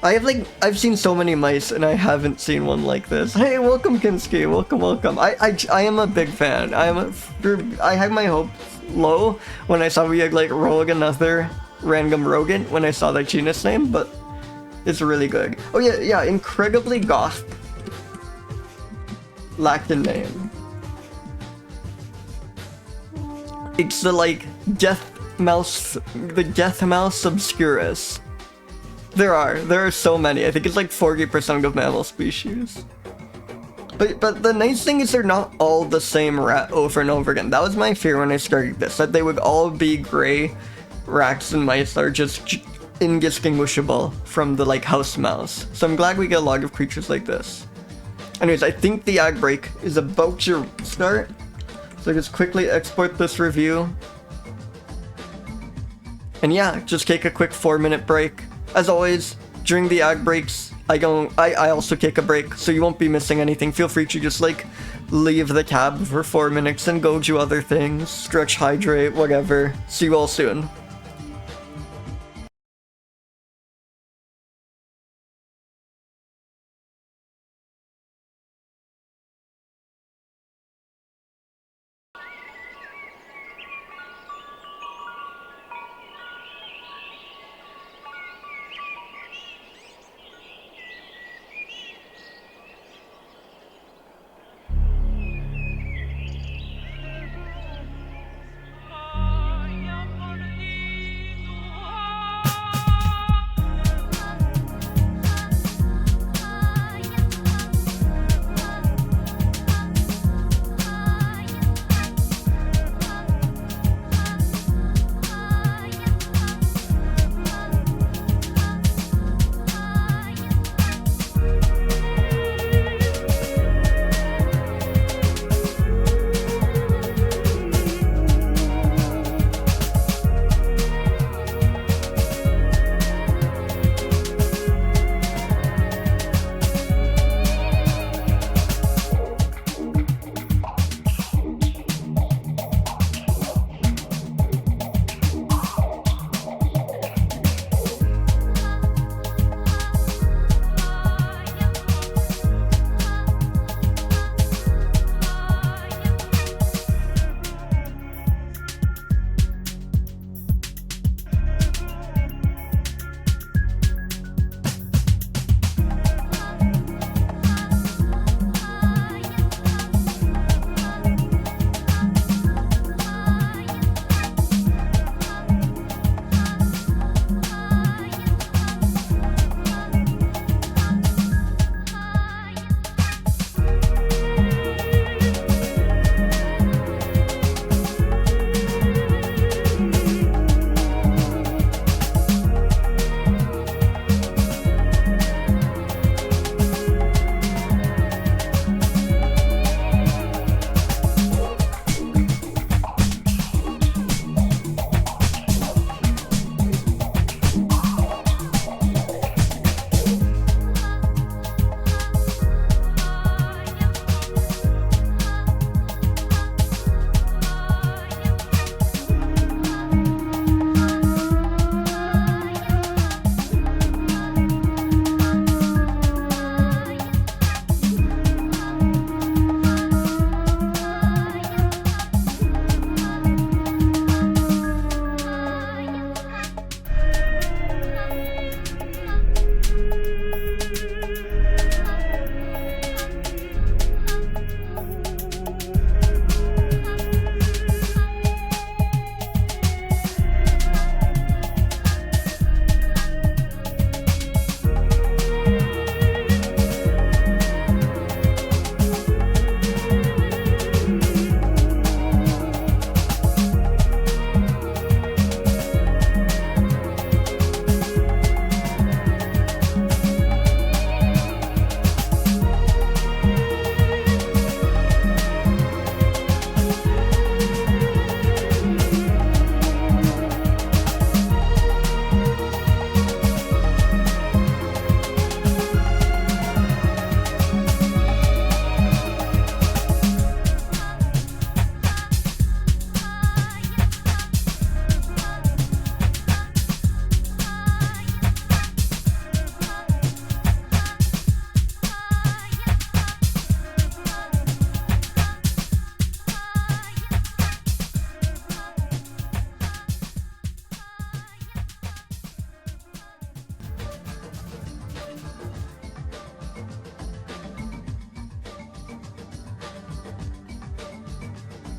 I've seen so many mice and I haven't seen one like this. Hey, welcome Kinski. Welcome. I am a big fan. I had my hopes low when I saw we had like rogue another random rodent when I saw the genus name, but it's really good. Oh yeah, incredibly goth. Lacked a name. It's the like death mouse obscurus. There are so many. I think it's like 40% of mammal species. But the nice thing is they're not all the same rat over and over again. That was my fear when I started this, that they would all be gray rats and mice that are just indistinguishable from the like house mouse. So I'm glad we get a lot of creatures like this. Anyways, I think the ag break is about to start. So just quickly export this review. And yeah, just take a quick 4-minute break. As always, during the ag breaks, I also take a break, so you won't be missing anything. Feel free to just like leave the tab for 4 minutes and go do other things, stretch, hydrate, whatever. See you all soon.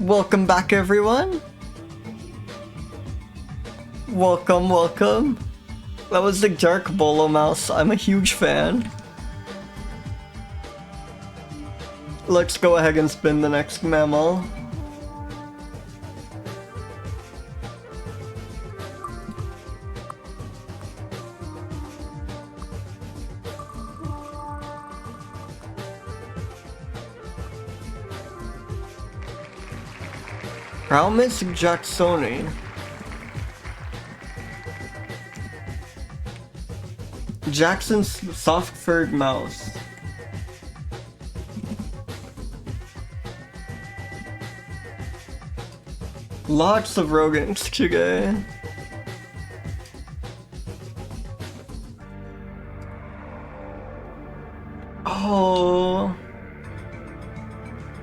Welcome back, everyone. Welcome, welcome. That was the dark bolo mouse. I'm a huge fan. Let's go ahead and spin the next mammal. Graomys jacksoni. Jackson's soft-furred mouse. Lots of rodents today. Oh.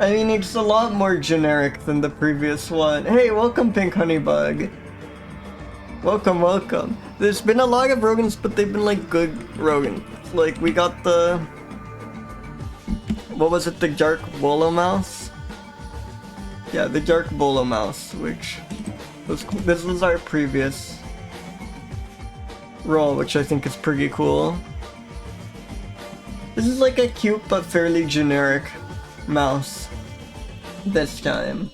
I mean, it's a lot more generic than the previous one. Hey, welcome, Pink Honeybug. Welcome, welcome. There's been a lot of rodents, but they've been, like, good rodents. Like, we got the... What was it? The dark bolo mouse? Yeah, the dark bolo mouse, which was... This was our previous roll, which I think is pretty cool. This is, like, a cute but fairly generic mouse this time.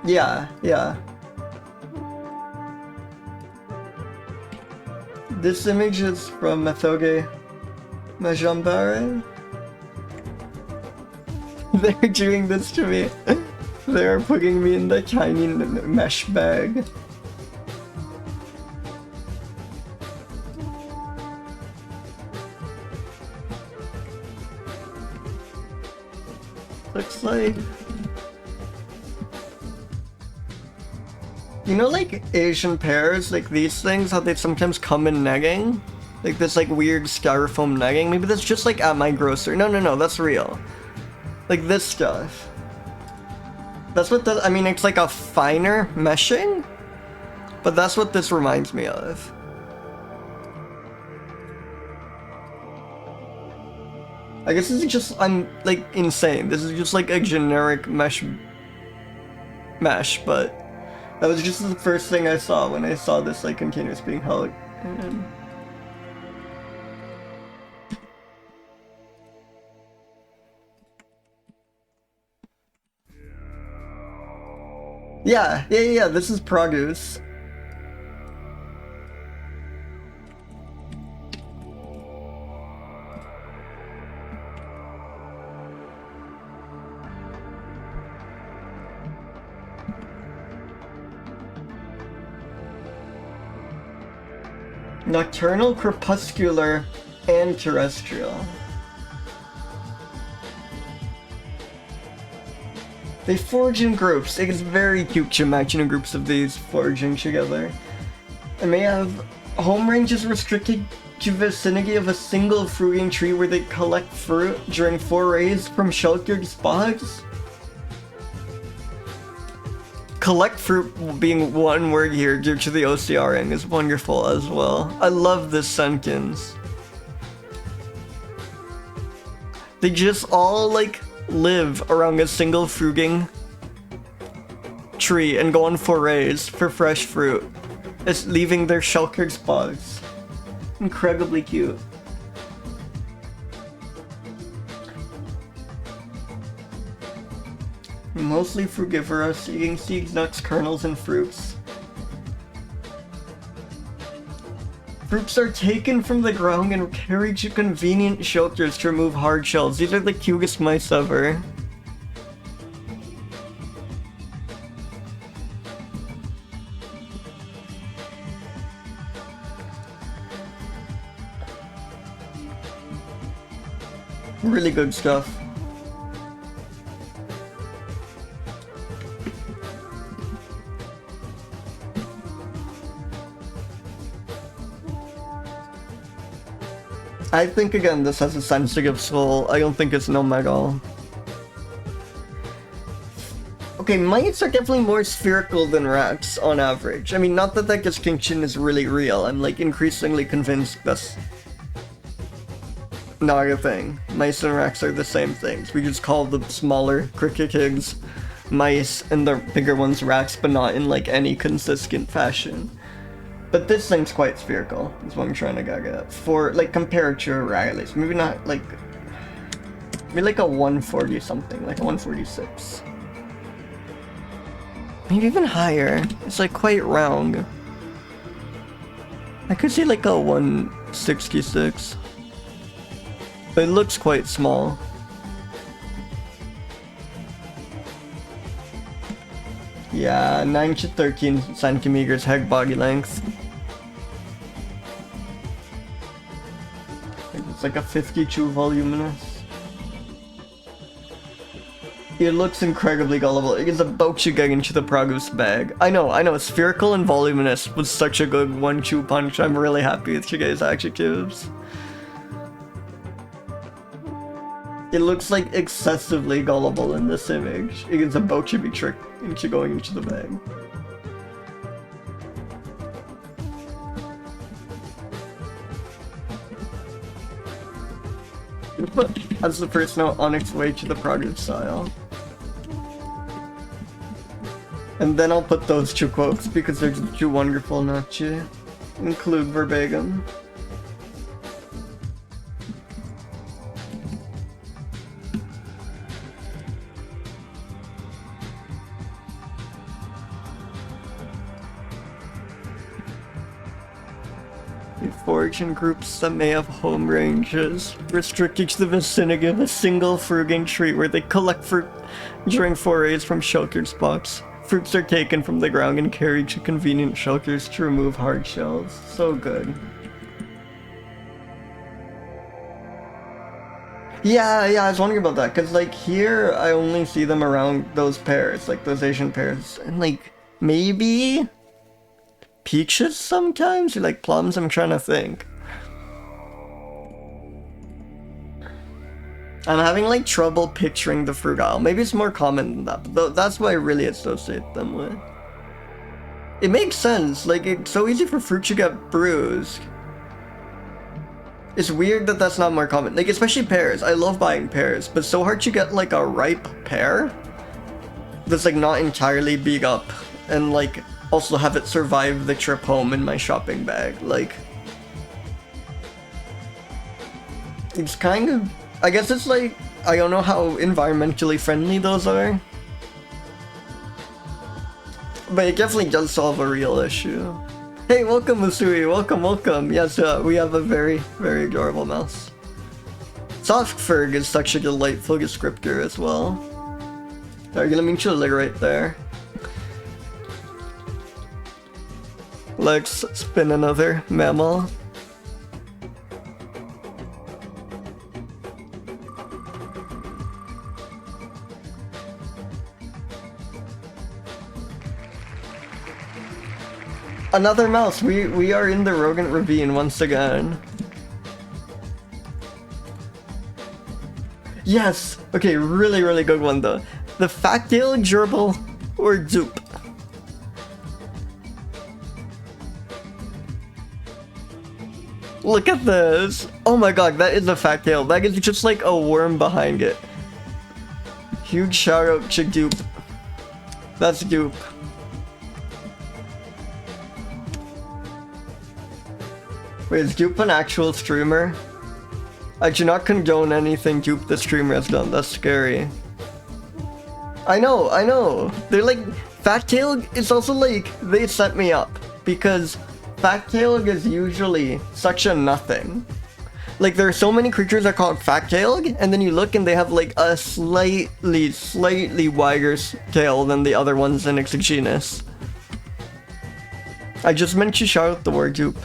Yeah, yeah. This image is from Methoge Majambare. They're doing this to me. They're putting me in the tiny mesh bag. Looks like... You know, like, Asian pears, like these things, how they sometimes come in negging? Like this, like, weird styrofoam negging? Maybe that's just, like, at my grocery. No, that's real. Like, this stuff. That's what the... I mean, it's like a finer meshing? But that's what this reminds me of. I guess this is just... I'm, like, insane. This is just, like, a generic mesh, but... That was just the first thing I saw when I saw this, like, containers being held. Yeah, this is produce. Nocturnal, crepuscular, and terrestrial. They forage in groups. It is very cute to imagine groups of these foraging together. And may have home ranges restricted to vicinity of a single fruiting tree where they collect fruit during forays from sheltered spots. Collect fruit being one word here due to the OCRing is wonderful as well. I love this sentence. They just all, like, live around a single fruiting tree and go on forays for fresh fruit. It's leaving their sheltered spots. Incredibly cute. Mostly frugivorous, eating seeds, nuts, kernels, and fruits. Fruits are taken from the ground and carried to convenient shelters to remove hard shells. These are the cutest mice ever. Really good stuff. I think, again, this has a sensitive soul. I don't think it's no metal. Okay, mites are definitely more spherical than rats on average. I mean, not that that distinction is really real. I'm like increasingly convinced that's not a thing. Mice and rats are the same things. We just call the smaller cricket pigs mice and the bigger ones rats, but not in like any consistent fashion. But this thing's quite spherical, is what I'm trying to get at. For like compared to a rat at least. Maybe not like, maybe like a 140 something, like a 146. Maybe even higher. It's like quite round. I could see like a 166. But it looks quite small. Yeah, 9 to 13 centimeters head body length. It's like a 52 voluminous. It looks incredibly gullible. It is about to get into the produce bag. I know, spherical and voluminous was such a good 1-2 punch. I'm really happy with you guys' adjectives. It looks like excessively gullible in this image. It is about to be tricked into going into the bag. As the first note on its way to the produce style. And then I'll put those two quotes because they're just too wonderful not to include verbatim. They forage in groups that may have home ranges, restricted to the vicinity of a single fruiting tree where they collect fruit during forays from sheltered spots. Fruits are taken from the ground and carried to convenient shelters to remove hard shells. So good. Yeah, I was wondering about that, because like here I only see them around those pears, like those Asian pears, and like maybe peaches sometimes, or like plums, I'm trying to think. I'm having like trouble picturing the frugale. Maybe it's more common than that, but that's what I really associate them with. It makes sense, like it's so easy for fruit to get bruised. It's weird that that's not more common, like especially pears. I love buying pears, but it's so hard to get like a ripe pear that's like not entirely beat up and like also have it survive the trip home in my shopping bag. Like, it's kind of, I guess it's like, I don't know how environmentally friendly those are, but it definitely does solve a real issue. Hey, welcome Musui, welcome. Yes, we have a very, very adorable mouse. Soft fur is such a delightful descriptor as well. Sorry, let me chill right there. Let's spin another mammal. Another mouse. We are in the rodent ravine once again. Yes. Okay, really good one though. The fat-tailed gerbil or dupe. Look at this. Oh my god, that is a fat tail. That is just like a worm behind it. Huge shout out to dupe. That's dupe. Wait, is dupe an actual streamer? I do not condone anything dupe the streamer has done. That's scary. I know. They're like, fat tail is also like, they set me up because fat-tailed is usually such a nothing. Like, there are so many creatures that are called fat-tailed, and then you look and they have like a slightly wider tail than the other ones in Antechinus. I just meant to shout out the word dupe,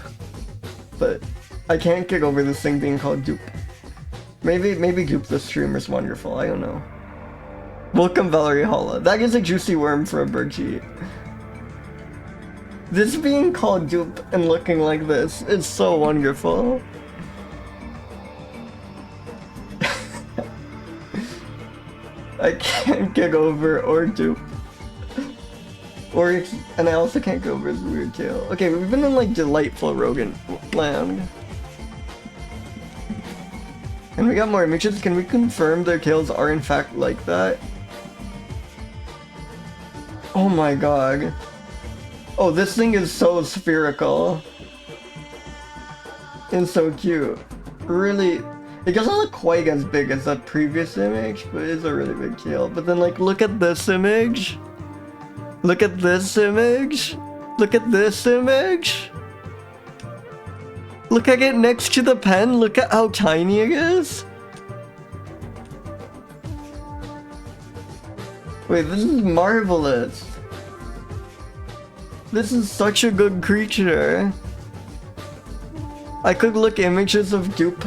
but I can't get over this thing being called dupe. Maybe dupe the streamer's wonderful, I don't know. Welcome Valerie Holla. That is a juicy worm for a bird to eat. This being called dupe and looking like this is so wonderful. I can't get over or dupe. Or it's, and I also can't go over his weird tail. Okay, we've been in like delightful rodent land. And we got more images. Can we confirm their tails are in fact like that? Oh my god. Oh, this thing is so spherical. And so cute. Really, it doesn't look quite as big as that previous image, but it's a really big tail. But then like, look at this image. Look at this image. Look at this image. Look at it next to the pen. Look at how tiny it is. Wait, this is marvelous. This is such a good creature. I could look images of dupe.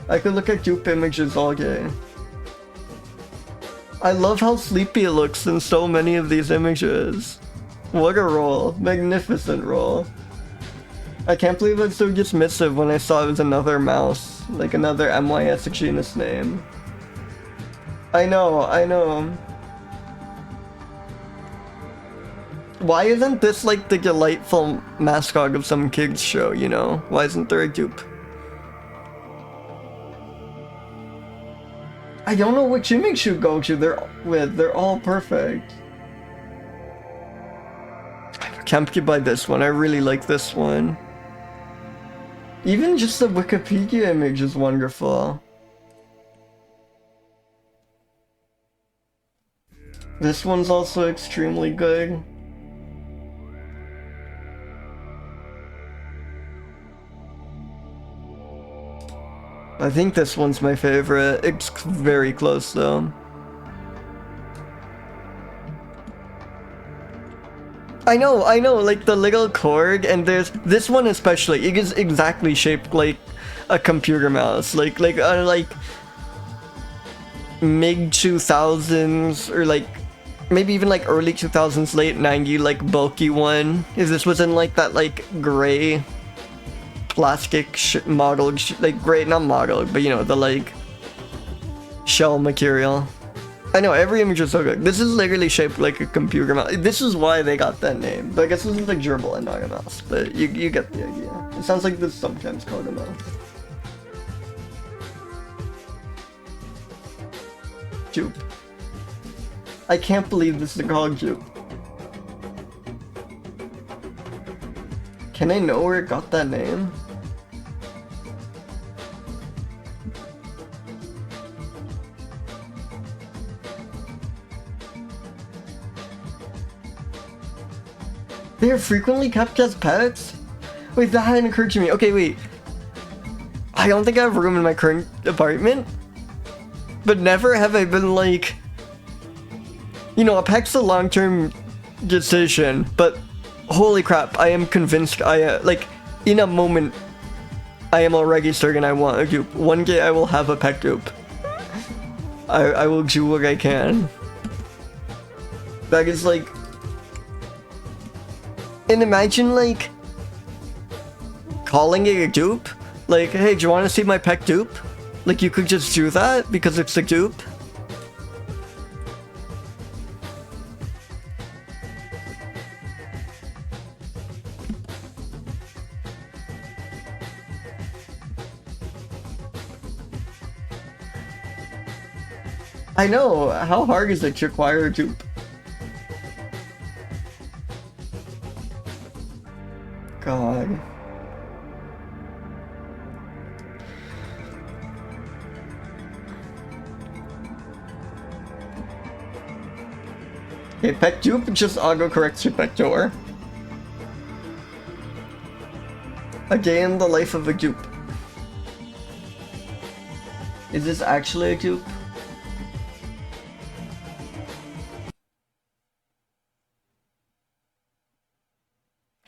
I could look at dupe images all day. I love how sleepy it looks in so many of these images. What a roll. Magnificent roll. I can't believe I was so dismissive when I saw it was another mouse. Like another Antechinus name. I know, I know. Why isn't this like the delightful mascot of some kids show, you know? Why isn't there a dupe? I don't know which image should go to they're all perfect. I can't get by this one, I really like this one. Even just the Wikipedia image is wonderful. This one's also extremely good. I think this one's my favorite. It's very close though. I know, like the little cord, and there's this one especially. It is exactly shaped like a computer mouse, like mid 2000s or like maybe even like early 2000s, late 90s, like bulky one. If this was in like that like gray plastic model, like gray, not model, but you know, the like shell material. I know, every image is so good. This is literally shaped like a computer mouse. This is why they got that name. But I guess this is like gerbil and not a mouse. But you get the idea. It sounds like this is sometimes called a mouse. Jupe. I can't believe this is called Jupe. Can I know where it got that name? They are frequently kept as pets? Wait, that hadn't occurred to me. Okay, wait. I don't think I have room in my current apartment. But never have I been like... You know, a pet's a long-term decision, but holy crap, I am convinced like, in a moment, I am already certain I want a dupe. One day I will have a pet dupe. I will do what I can. That is like... And imagine like calling it a dupe. Like, hey, do you want to see my pet dupe? Like, you could just do that because it's a dupe. I know, how hard is it to acquire a dupe? God. Okay, pet dupe just autocorrects your pet door. A day in the life of a dupe. Is this actually a dupe?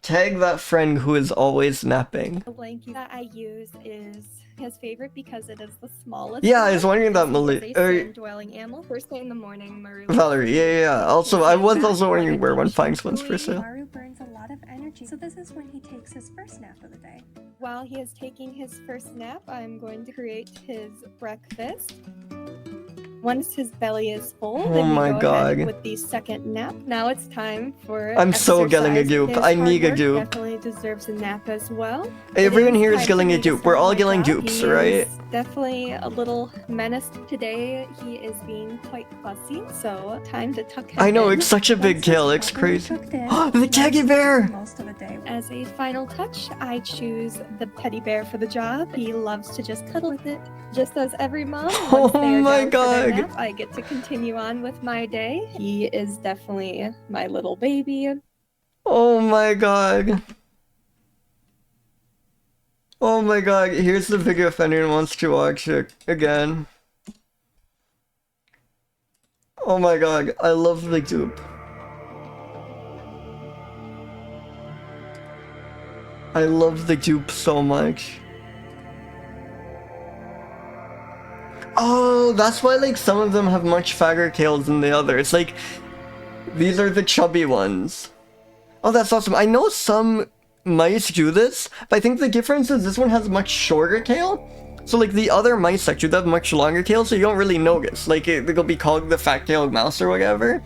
Tag that friend who is always napping. The blanket that I use is his favorite because it is the smallest. Yeah, I was wondering that, Dwelling animal. First thing in the morning, Maru. Valerie, yeah. Also, I was also wondering where one finds ones for sale. Maru burns a lot of energy, so this is when he takes his first nap of the day. While he is taking his first nap, I'm going to create his breakfast. Once his belly is full, Oh then we my go God. ahead with the second nap. Now it's time for I'm so getting a exercise. dupe. His I need a hard work dupe. Definitely deserves a nap as well. Everyone It here is time getting for a me to dupe. We're start all my getting job. dupes, He right? is definitely a little menaced today. He is being quite fussy, so time to tuck him I know, in. it's such a big Once he's tail. It's properly crazy. tucked in, The Mops teddy uses bear! Most of the day. As a final touch, I choose the teddy bear for the job. He loves to just cuddle with it. Just as every mom, once Oh they are my down for their God. nap, I get to continue on with my day. He is definitely my little baby. Oh my God. Oh my God. Here's the video if anyone wants to watch it again. Oh my God. I love the dupe. I love the dupe so much. Oh, that's why like some of them have much fatter tails than the others. Like, these are the chubby ones. Oh, that's awesome. I know some mice do this, but I think the difference is this one has a much shorter tail. So like the other mice actually have much longer tails, so you don't really notice. Like it'll be called the fat-tailed mouse or whatever.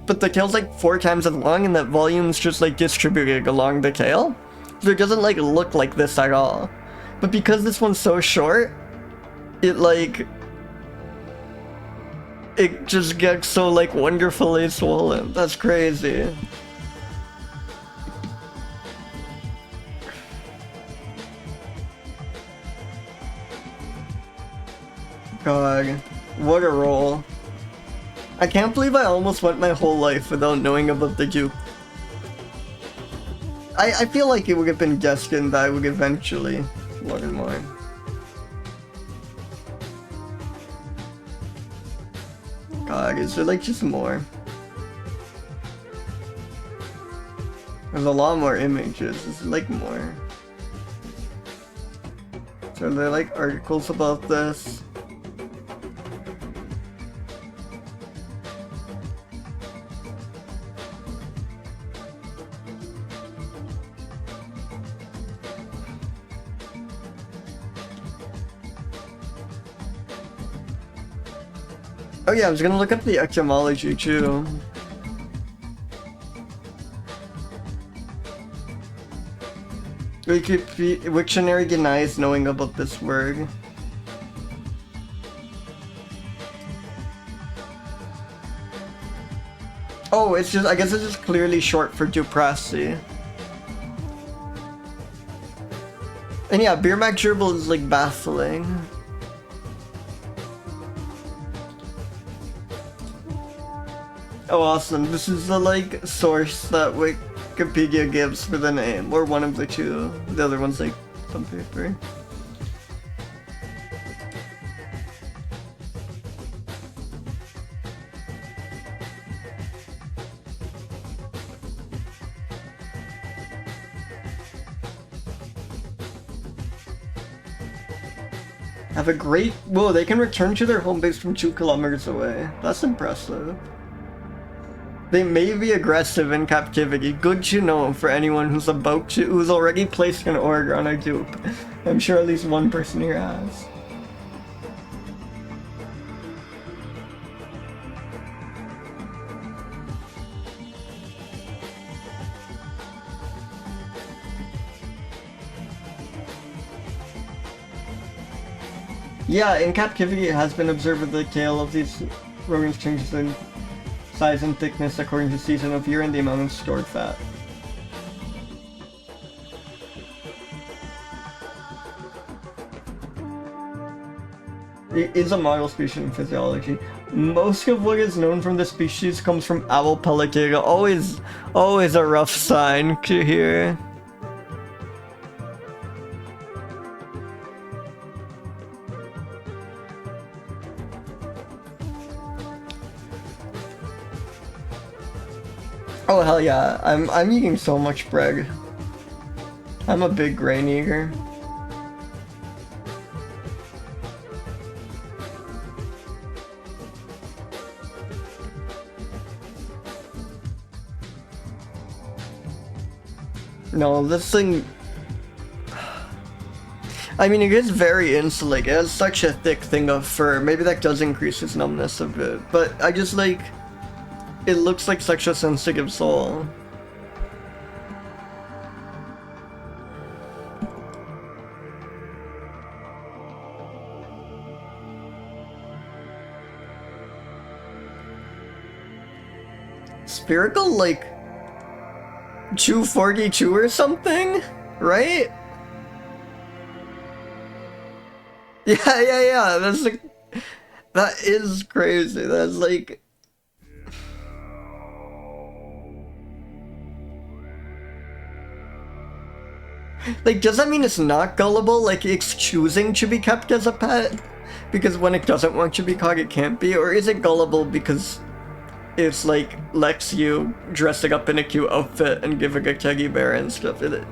But the tail's like 4 times as long and that volume's just like distributed along the tail. So it doesn't like look like this at all. But because this one's so short, it like... it just gets so like wonderfully swollen. That's crazy. God, what a roll. I can't believe I almost went my whole life without knowing about the dupe. I feel like it would have been destined that I would eventually learn more. God, is there like just more? There's a lot more images. Is there like more? So are there like articles about this? Oh yeah, I was gonna look up the etymology too. Wiktionary denies knowing about this word. Oh, it's just, I guess it's just clearly short for duprasi. And yeah, Beermac gerbil is like baffling. Oh awesome, this is the like source that Wikipedia gives for the name, or one of the two. The other one's like some paper. Have a great... Whoa, they can return to their home base from 2 kilometers away. That's impressive. They may be aggressive in captivity. Good to know for anyone who's who's already placed an order on a dupe. I'm sure at least one person here has. Yeah, in captivity it has been observed that the tail of these rodents changes in size and thickness according to season of year and the amount of stored fat. It is a model species in physiology. Most of what is known from the species comes from owl pellet data. Always a rough sign to hear. Oh hell yeah, I'm eating so much bread. I'm a big grain eater. No, this thing... I mean, it is very insulated. It has such a thick thing of fur. Maybe that does increase its numbness a bit. But I just like... It looks like such a sensitive soul. Spherical, like... Chew 42 or something? Right? Yeah, that's like... That is crazy, that's like... Like, does that mean it's not gullible? Like, it's choosing to be kept as a pet? Because when it doesn't want to be caught, it can't be? Or is it gullible because it's like, lets you dressing up in a cute outfit and giving a teddy bear and stuff in it?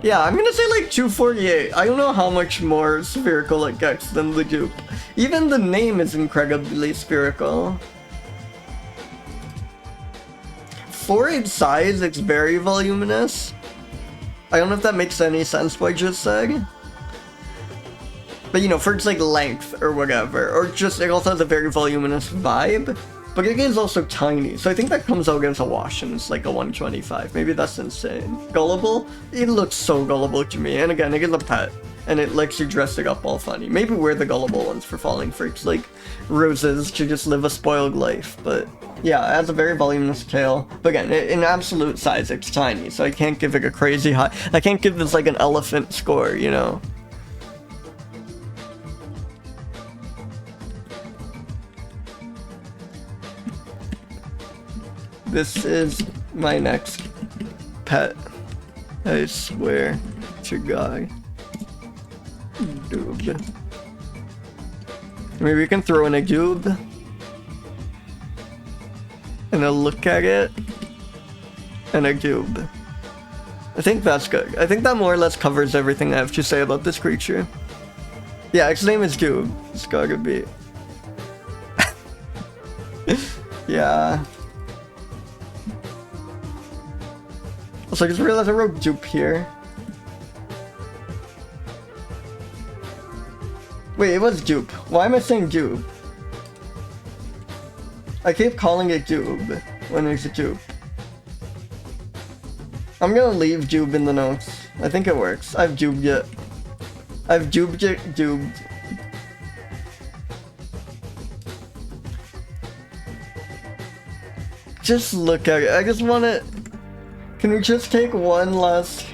Yeah, I'm gonna say like 248. I don't know how much more spherical it gets than the dupe. Even the name is incredibly spherical. For its size, it's very voluminous. I don't know if that makes any sense what I just said. But you know, for its like length or whatever, or just it also has a very voluminous vibe. But it is also tiny, so I think that comes out as a wash and it's like a 125. Maybe that's insane. Gullible? It looks so gullible to me. And again, it is a pet. And it lets you dress it up all funny. Maybe we're the gullible ones for falling for its like roses to just live a spoiled life. But yeah, it has a very voluminous tail. But again, in absolute size, it's tiny. So I can't give it a crazy high. I can't give this like an elephant score, you know? This is my next pet. I swear to God. Dude. Maybe we can throw in a cube. And a look at it. And a cube. I think that's good. I think that more or less covers everything I have to say about this creature. Yeah, its name is Cube. It's gotta be. Yeah. Also, I just realized I wrote dupe here. Wait, it was dupe. Why am I saying dupe? I keep calling it dupe when it's a dupe. I'm gonna leave dupe in the notes. I think it works. I've duped it. I've duped it, duped. Just look at it. I just want it. Can we just take one last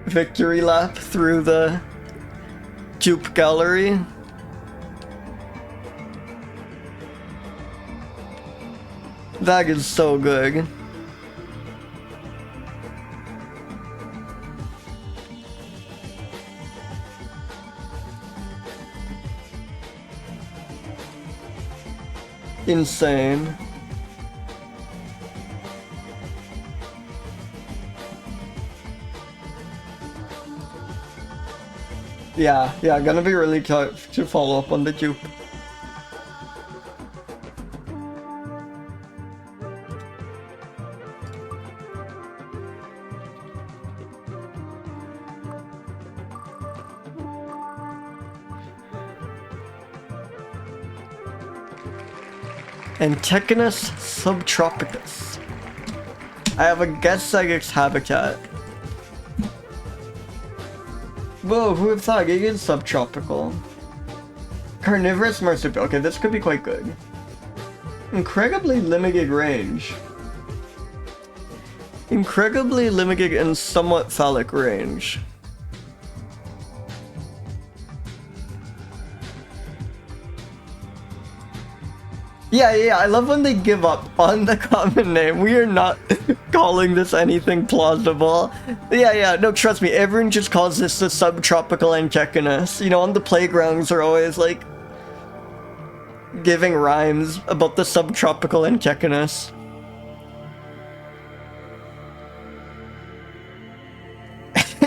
victory lap through the dupe gallery? That is so good. Insane. Yeah, gonna be really tough to follow up on the dupe. Antechinus subtropicus. I have a guess that it's habitat. Whoa, who would have thought? It is subtropical. Carnivorous marsupial. Okay, this could be quite good. Incredibly limited range. Incredibly limited and somewhat phallic range. Yeah, I love when they give up on the common name. We are not calling this anything plausible. Yeah, no, trust me, everyone just calls this the subtropical Antechinus. You know, on the playgrounds are always, like, giving rhymes about the subtropical Antechinus.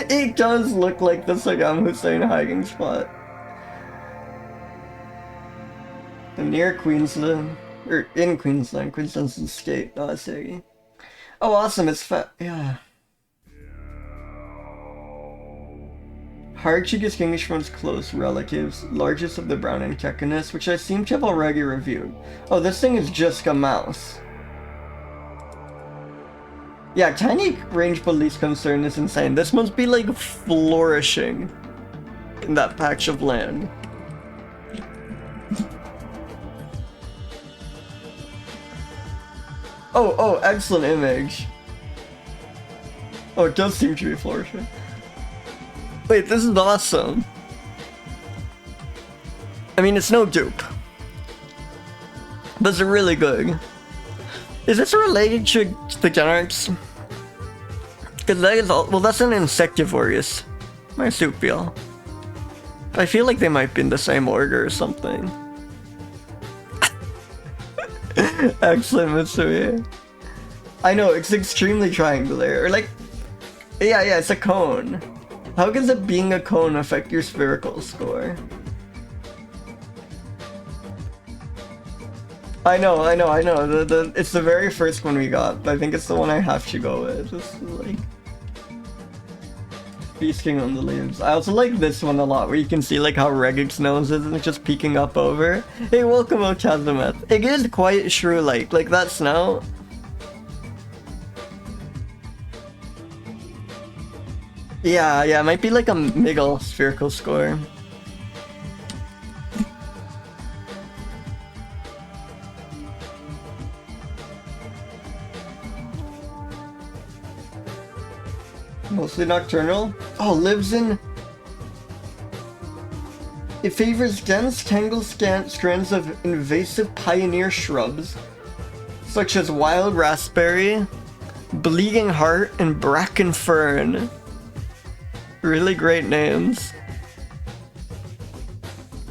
It does look like the Saddam Hussein hiding spot. Near Queensland, or in Queensland. Queensland's the state, not a city. Oh, awesome! It's yeah. hard cheek is distinguished from its close relatives, largest of the brown Antechinus, which I seem to have already reviewed. Oh, this thing is just a mouse. Yeah, tiny range but least concern is insane. This must be like flourishing in that patch of land. Oh, excellent image. Oh, it does seem to be flourishing. Wait, this is awesome. I mean, it's no dupe. But it's really good. Is this related to the generics? Because that is all. Well, that's an insectivorous marsupial. I feel like they might be in the same order or something. Excellent, Mitsui. I know, it's extremely triangular. Or like, yeah, it's a cone. How does it being a cone affect your spherical score? I know. It's the very first one we got, but I think it's the one I have to go with. Just like feasting on the leaves. I also like this one a lot, where you can see like how Regic's nose is and it's just peeking up over. Hey, welcome out, Chazameth. It is quite shrew-like, like that snout. Yeah, it might be like a Miggle spherical score. Mostly nocturnal. Oh, lives in... It favors dense, tangled strands of invasive pioneer shrubs, such as wild raspberry, bleeding heart, and bracken fern. Really great names.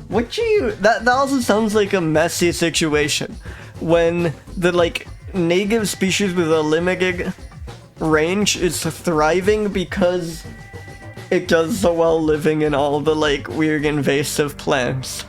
What do you... That also sounds like a messy situation. When the, like, native species with a limited range is thriving because it does so well living in all the, like, weird invasive plants.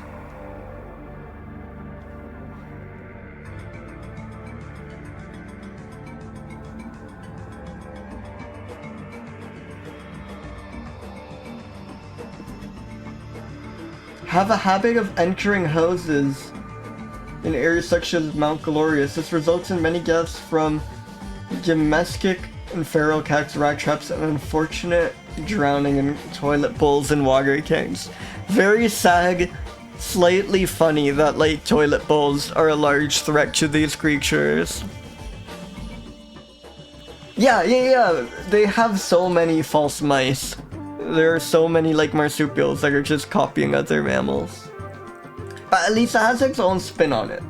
Have a habit of entering houses in areas such as Mount Glorious. This results in many deaths from domestic and feral cats, rat traps, and unfortunate drowning in toilet bowls and water tanks. Very sad, slightly funny that, like, toilet bowls are a large threat to these creatures. Yeah, they have so many false mice. There are so many, like, marsupials that are just copying other mammals. But at least it has its own spin on it.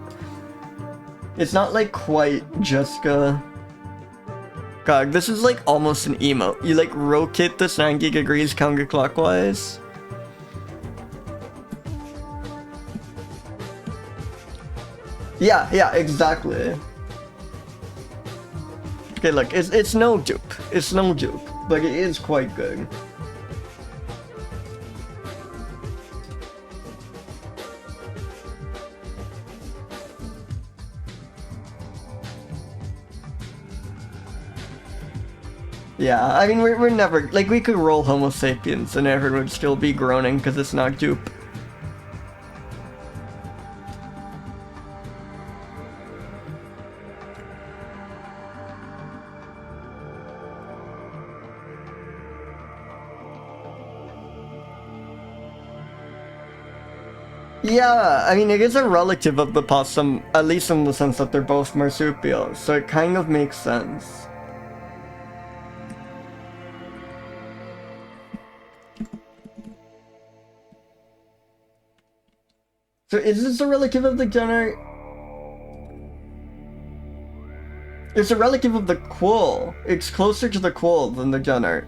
It's not, like, quite just a... God, this is, like, almost an emote. You, like, rotate this 90 degrees counterclockwise. Yeah, exactly. Okay, look, it's no dupe. It's no dupe. But it is quite good. Yeah, I mean, we're never... Like, we could roll Homo sapiens and everyone would still be groaning because it's not dupe. Yeah, I mean, it is a relative of the possum, at least in the sense that they're both marsupials, so it kind of makes sense. So is this a relative of the genera? It's a relative of the quoll. It's closer to the quoll than the genera.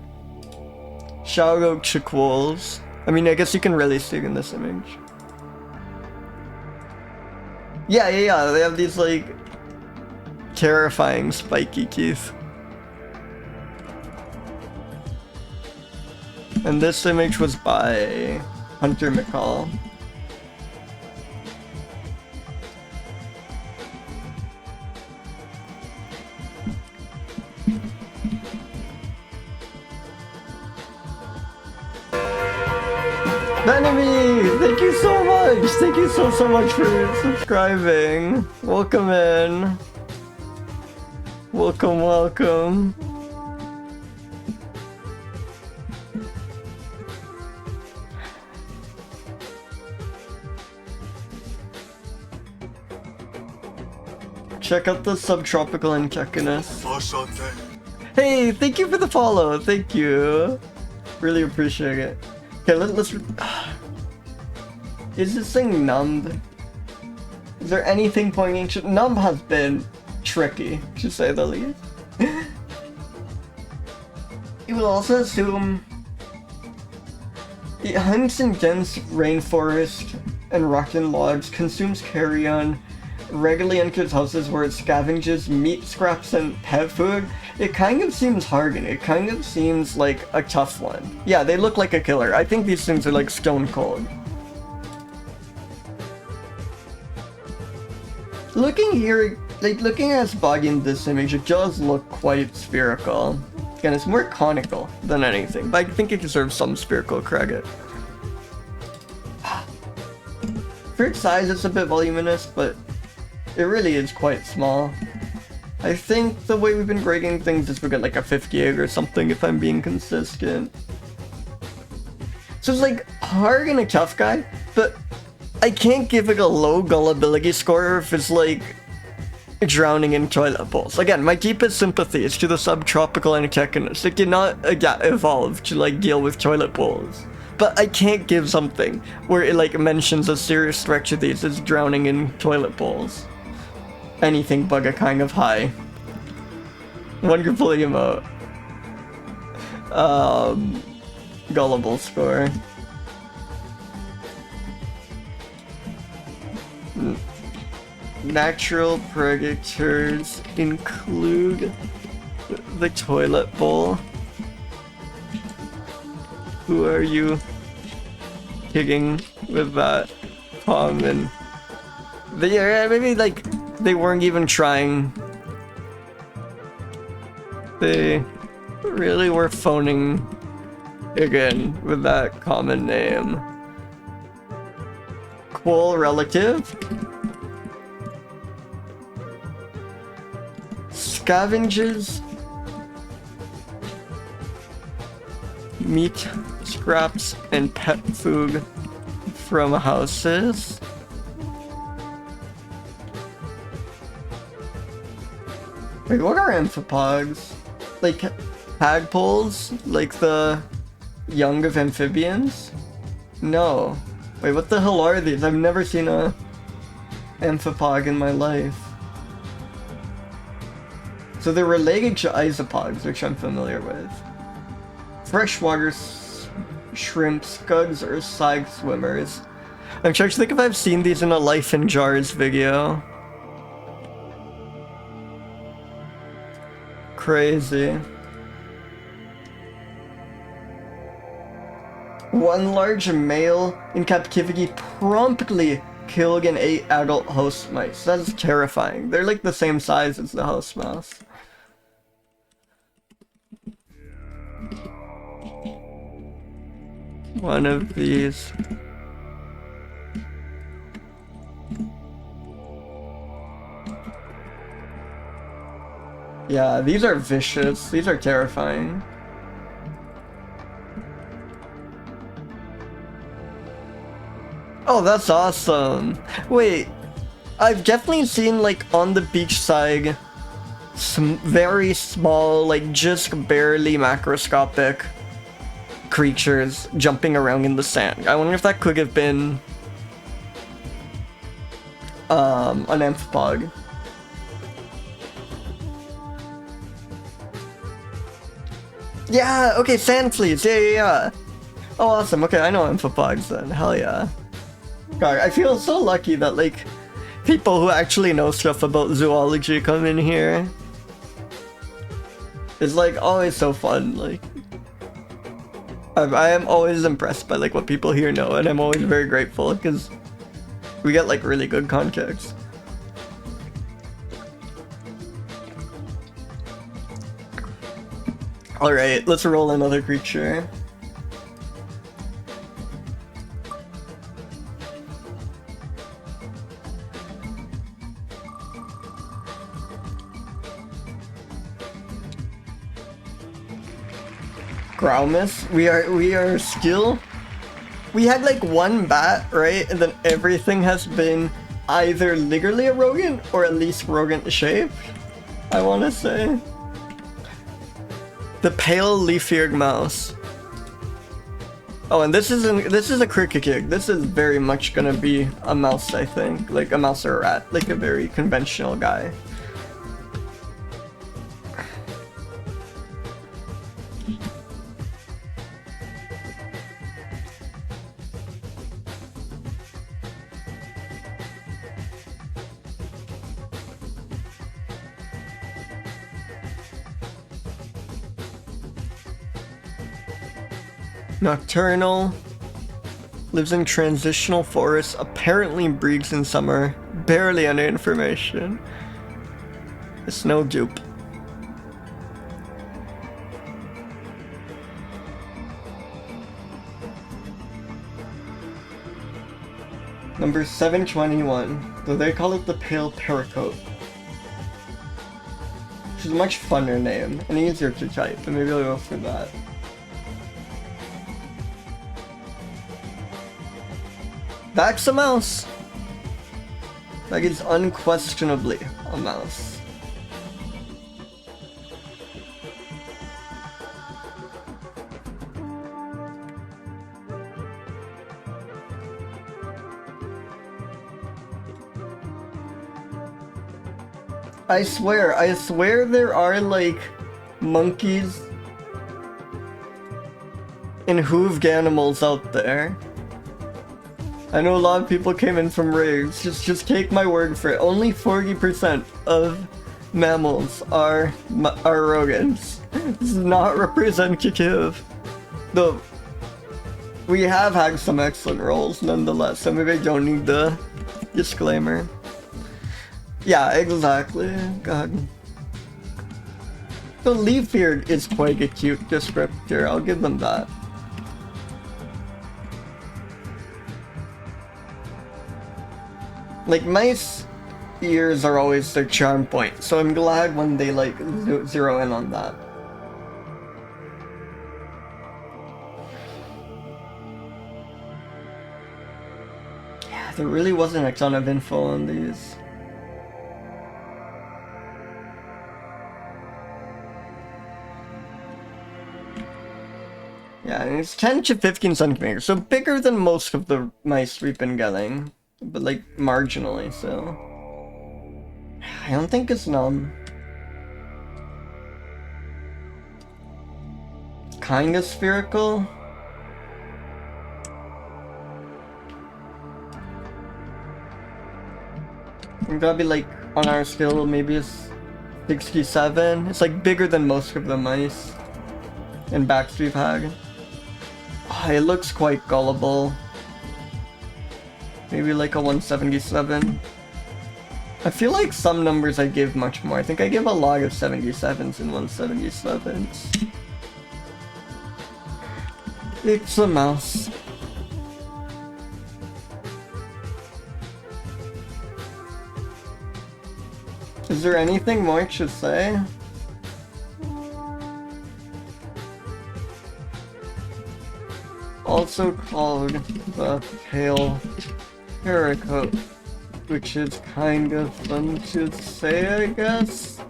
Shout out to quolls. I mean, I guess you can really see it in this image. Yeah, they have these, like, terrifying spiky teeth. And this image was by Hunter McCall. Enemy! Thank you so much! Thank you so much for subscribing. Welcome in. Welcome. Check out the subtropical Antechinus. Hey, thank you for the follow. Thank you. Really appreciate it. Okay, let's. Is this thing numbed? Is there anything pointing to numb? Has been tricky, to say the least. You will also assume it hunts in dense rainforest and rotten logs, consumes carrion, regularly enters houses where it scavenges meat scraps and pet food. It kind of seems hardened. It kind of seems like a tough one. Yeah, they look like a killer. I think these things are like stone cold. Looking here, like looking at its body in this image, it does look quite spherical. Again, it's more conical than anything, but I think it deserves some spherical credit. For its size, it's a bit voluminous, but it really is quite small. I think the way we've been grading things is we get like a 58 or something if I'm being consistent. So it's like hard and a tough guy, but I can't give it a low gullibility score if it's like drowning in toilet bowls. Again, my deepest sympathy is to the subtropical Antechinus. It did not evolve to like deal with toilet bowls. But I can't give something where it like mentions a serious threat to these as drowning in toilet bowls. Anything but a kind of high. Wonderful emote. Gullible score. Natural predators include the toilet bowl. Who are you kidding with that comment? Maybe like they weren't even trying. They really were phoning again with that common name. Quoll relative. Scavenges meat scraps and pet food from houses. Wait, what are amphipods? Like tadpoles? Like the young of amphibians? No. Wait, what the hell are these? I've never seen a amphipod in my life. So they're related to isopods, which I'm familiar with. Freshwater shrimp, scuds, or side swimmers. I'm trying to think if I've seen these in a Life in Jars video. Crazy. One large male in captivity promptly killed and ate adult host mice. That's terrifying. They're like the same size as the host mouse. One of these. Yeah, these are vicious. These are terrifying. Oh, that's awesome. Wait, I've definitely seen like on the beach side some very small, like just barely macroscopic creatures jumping around in the sand. I wonder if that could have been an amphipod. Yeah, okay, sand fleas, yeah. Oh, awesome, okay, I know amphipods then, hell yeah. God, I feel so lucky that, like, people who actually know stuff about zoology come in here. It's, like, always so fun, like. I am always impressed by, like, what people here know, and I'm always very grateful, because we get, like, really good context. Alright, let's roll another creature. Graomys. We are still. We had like one bat, right? And then everything has been either literally a rodent or at least rodent shape, I want to say. The pale leaf-eared mouse. Oh, and this is a cricket gig. This is very much gonna be a mouse, I think. Like a mouse or a rat. Like a very conventional guy. Nocturnal, lives in transitional forests, apparently breeds in summer, barely any information. It's no dupe. Number 721, though they call it the pale paracoat. Which is a much funner name, and easier to type, and maybe I'll go for that. That's a mouse! That is unquestionably a mouse. I swear there are like monkeys and hooved animals out there. I know a lot of people came in from rigs. Just take my word for it. Only 40% of mammals are rodents. This is not representative. Though we have had some excellent rolls nonetheless, so maybe I don't need the disclaimer. Yeah, exactly. God. The leaf-eared is quite a cute descriptor. I'll give them that. Like, mice ears are always their charm point, so I'm glad when they like zero in on that. Yeah, there really wasn't a ton of info on these. Yeah, and it's 10 to 15 centimeters, so bigger than most of the mice we've been getting. But like marginally, so I don't think it's numb. Kinda spherical. We gotta be like on our scale, maybe it's 67. It's like bigger than most of the mice and backs we've had. Oh, it looks quite gullible. Maybe like a 177. I feel like some numbers I give much more. I think I give a lot of 77s and 177s. It's a mouse. Is there anything more to say? Also called the pale paracoat, which is kind of fun to say, I guess.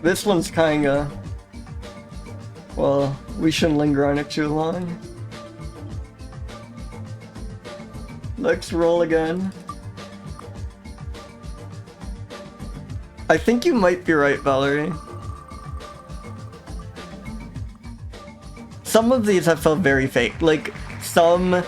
This one's kinda... well, we shouldn't linger on it too long. Let's roll again. I think you might be right, Valerie. Some of these have felt very fake, like some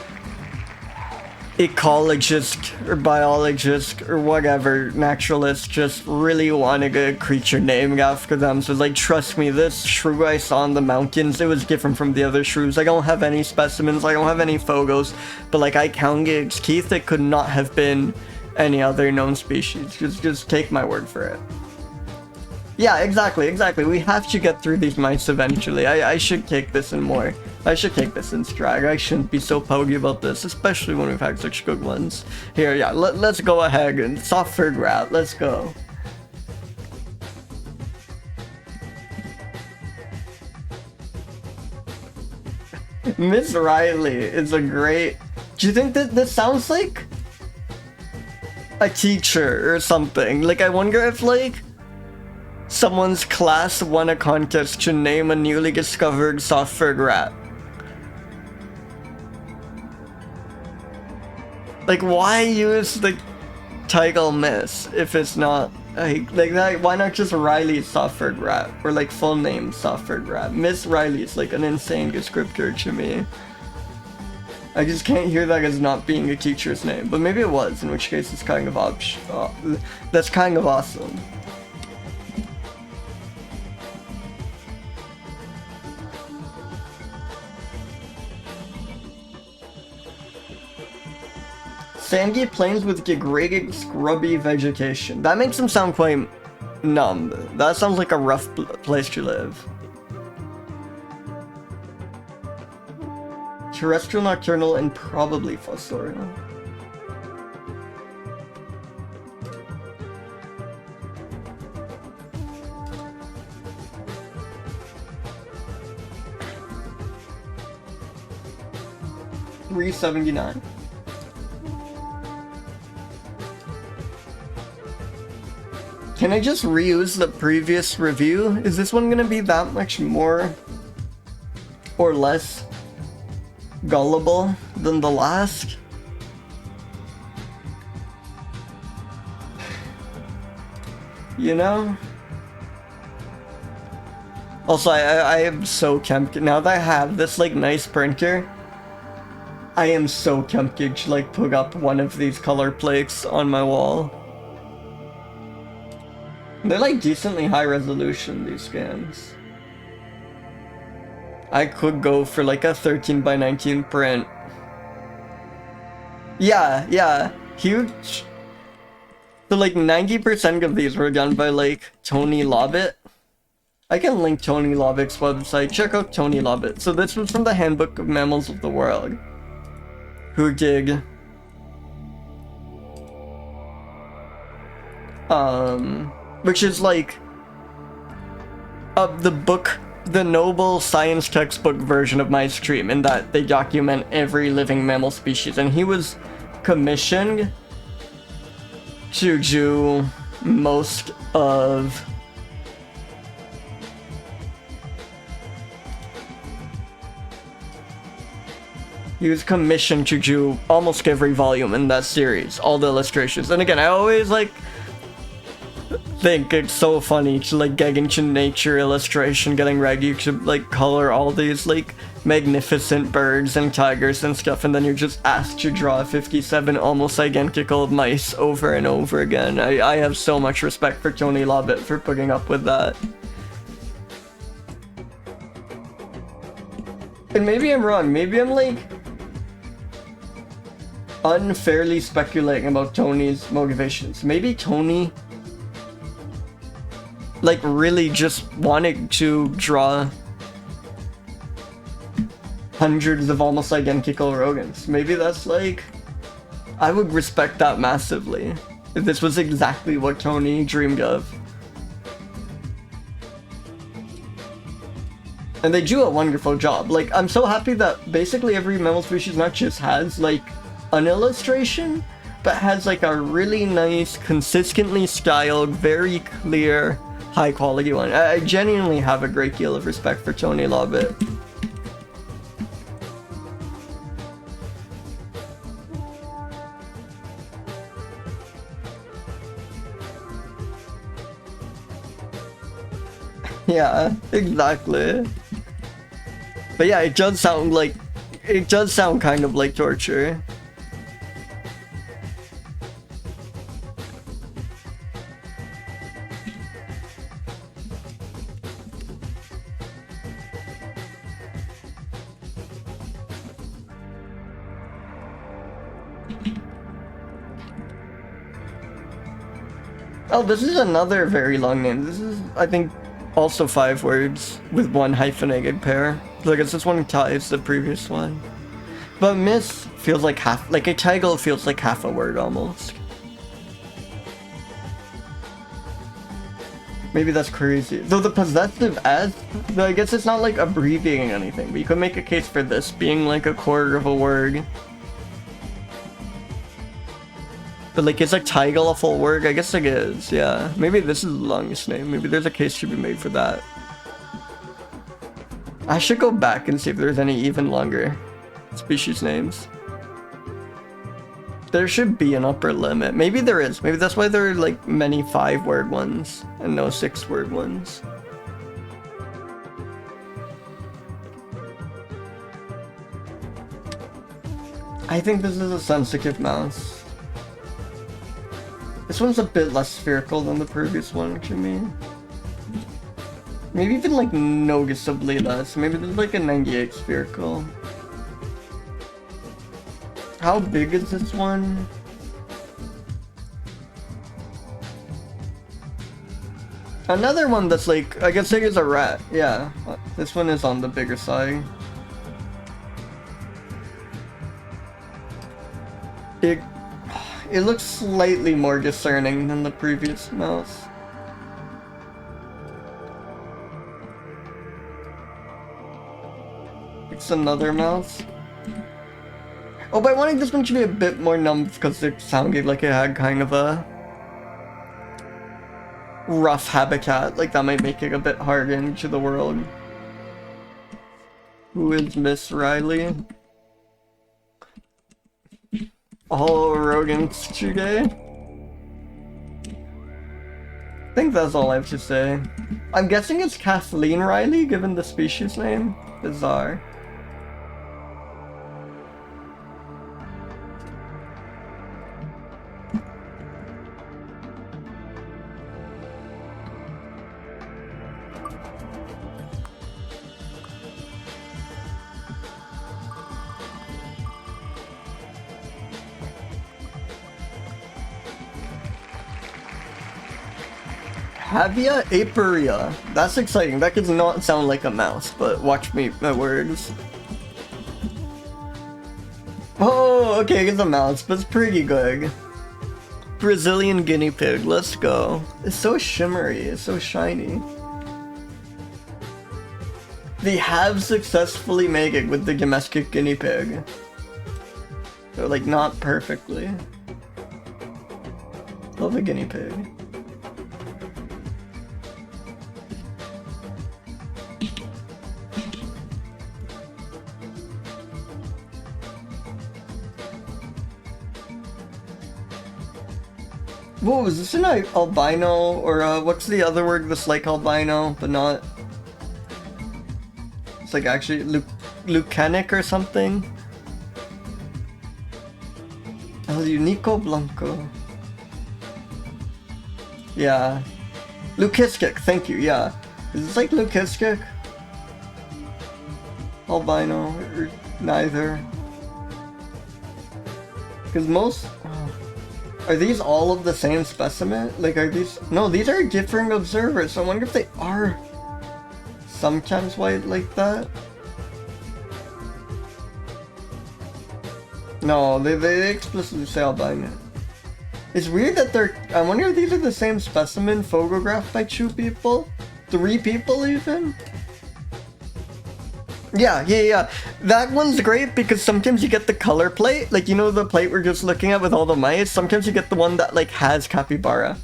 ecologist or biologist or whatever naturalist just really want to get a creature named after them. So it's like, trust me, this shrew I saw in the mountains, it was different from the other shrews. I don't have any specimens, I don't have any photos, but like I counted Keith, it could not have been any other known species. Just take my word for it. Yeah, exactly. We have to get through these mice eventually. I should take this in more. I should take this in stride. I shouldn't be so poggy about this, especially when we've had such good ones. Here, yeah, let's go ahead and soft fur rat. Let's go. Miss Riley is a great... Do you think that this sounds like a teacher or something? Like, I wonder if, like, someone's class won a contest to name a newly discovered soft-furred rat. Like, why use the title Miss if it's not like that? Why not just Riley soft-furred rat, or like full name soft-furred rat? Miss Riley is like an insane descriptor to me. I just can't hear that as not being a teacher's name, but maybe it was, in which case it's kind of that's kind of awesome. Sandy plains with degraded, scrubby vegetation. That makes them sound quite numb. That sounds like a rough place to live. Terrestrial, nocturnal, and probably fossorial. $3.79. Can I just reuse the previous review? Is this one gonna be that much more or less gullible than the last? You know? Also, I am so tempted, now that I have this like nice printer, I am so tempted to like put up one of these color plates on my wall. They're like decently high resolution, these scans. I could go for like a 13x19 print. Yeah, huge. So like 90% of these were done by like Tony Lobbit. I can link Tony Lobbitt's website. Check out Tony Lobbit. So this was from the Handbook of Mammals of the World, who did which is like the book, the noble science textbook version of my stream, in that they document every living mammal species, and he was commissioned to do most of almost every volume in that series, all the illustrations. And again, I always like think it's so funny to like get into nature illustration, getting ready to like color all these like magnificent birds and tigers and stuff, and then you're just asked to draw 57 almost identical mice over and over again. I have so much respect for Tony Lobbit for putting up with that. And maybe I'm wrong, maybe I'm like unfairly speculating about Tony's motivations. Maybe Tony like really just wanted to draw hundreds of almost identical rodents. Maybe that's like, I would respect that massively if this was exactly what Tony dreamed of. And they do a wonderful job. Like, I'm so happy that basically every mammal species not just has like an illustration, but has like a really nice, consistently styled, very clear, high quality one. I genuinely have a great deal of respect for Tony Lobbit. Yeah, exactly. But yeah, it does sound kind of like torture. Oh, this is another very long name. This is, I think, also 5 words with 1 hyphenated pair. So I guess this one ties the previous one. But Miss feels like half, like a title feels like half a word almost. Maybe that's crazy. Though the possessive S, though I guess it's not like abbreviating anything, but you could make a case for this being like a quarter of a word. But like, is a title a full word? I guess it is, yeah. Maybe this is the longest name. Maybe there's a case to be made for that. I should go back and see if there's any even longer species names. There should be an upper limit. Maybe there is. Maybe that's why there are like many 5-word ones and no 6-word ones. I think this is a sensitive mouse. This one's a bit less spherical than the previous one, to me. Maybe even like noticeably less. Maybe there's like a 98 spherical. How big is this one? Another one that's like, I guess it is a rat. Yeah, this one is on the bigger side. It looks slightly more discerning than the previous mouse. It's another mouse. Oh, but I wanted this one to be a bit more numb because it sounded like it had kind of a rough habitat. Like that might make it a bit hard into the world. Who is Miss Riley? All rodents today. I think that's all I have to say. I'm guessing it's Kathleen Riley, given the species name. Bizarre. Cavia aperea. That's exciting. That does not sound like a mouse, but watch me, my words. Oh, okay, it's a mouse, but it's pretty good. Brazilian guinea pig, let's go. It's so shimmery, it's so shiny. They have successfully made it with the domestic guinea pig. They're like not perfectly. Love a guinea pig. Whoa, is this an albino, or what's the other word that's like albino, but not? It's like actually leucanic or something? El Unico Blanco. Yeah. Leucistic, thank you, yeah. Is this like leucistic? Albino, or neither? Because most... Are these all of the same specimen? Like, are these... No, these are different observers, so I wonder if they are sometimes white like that? No, they explicitly say albino. It's weird that they're... I wonder if these are the same specimen photographed by 2 people? 3 people even? Yeah. That one's great because sometimes you get the color plate. Like, you know the plate we're just looking at with all the mice? Sometimes you get the one that, like, has capybara.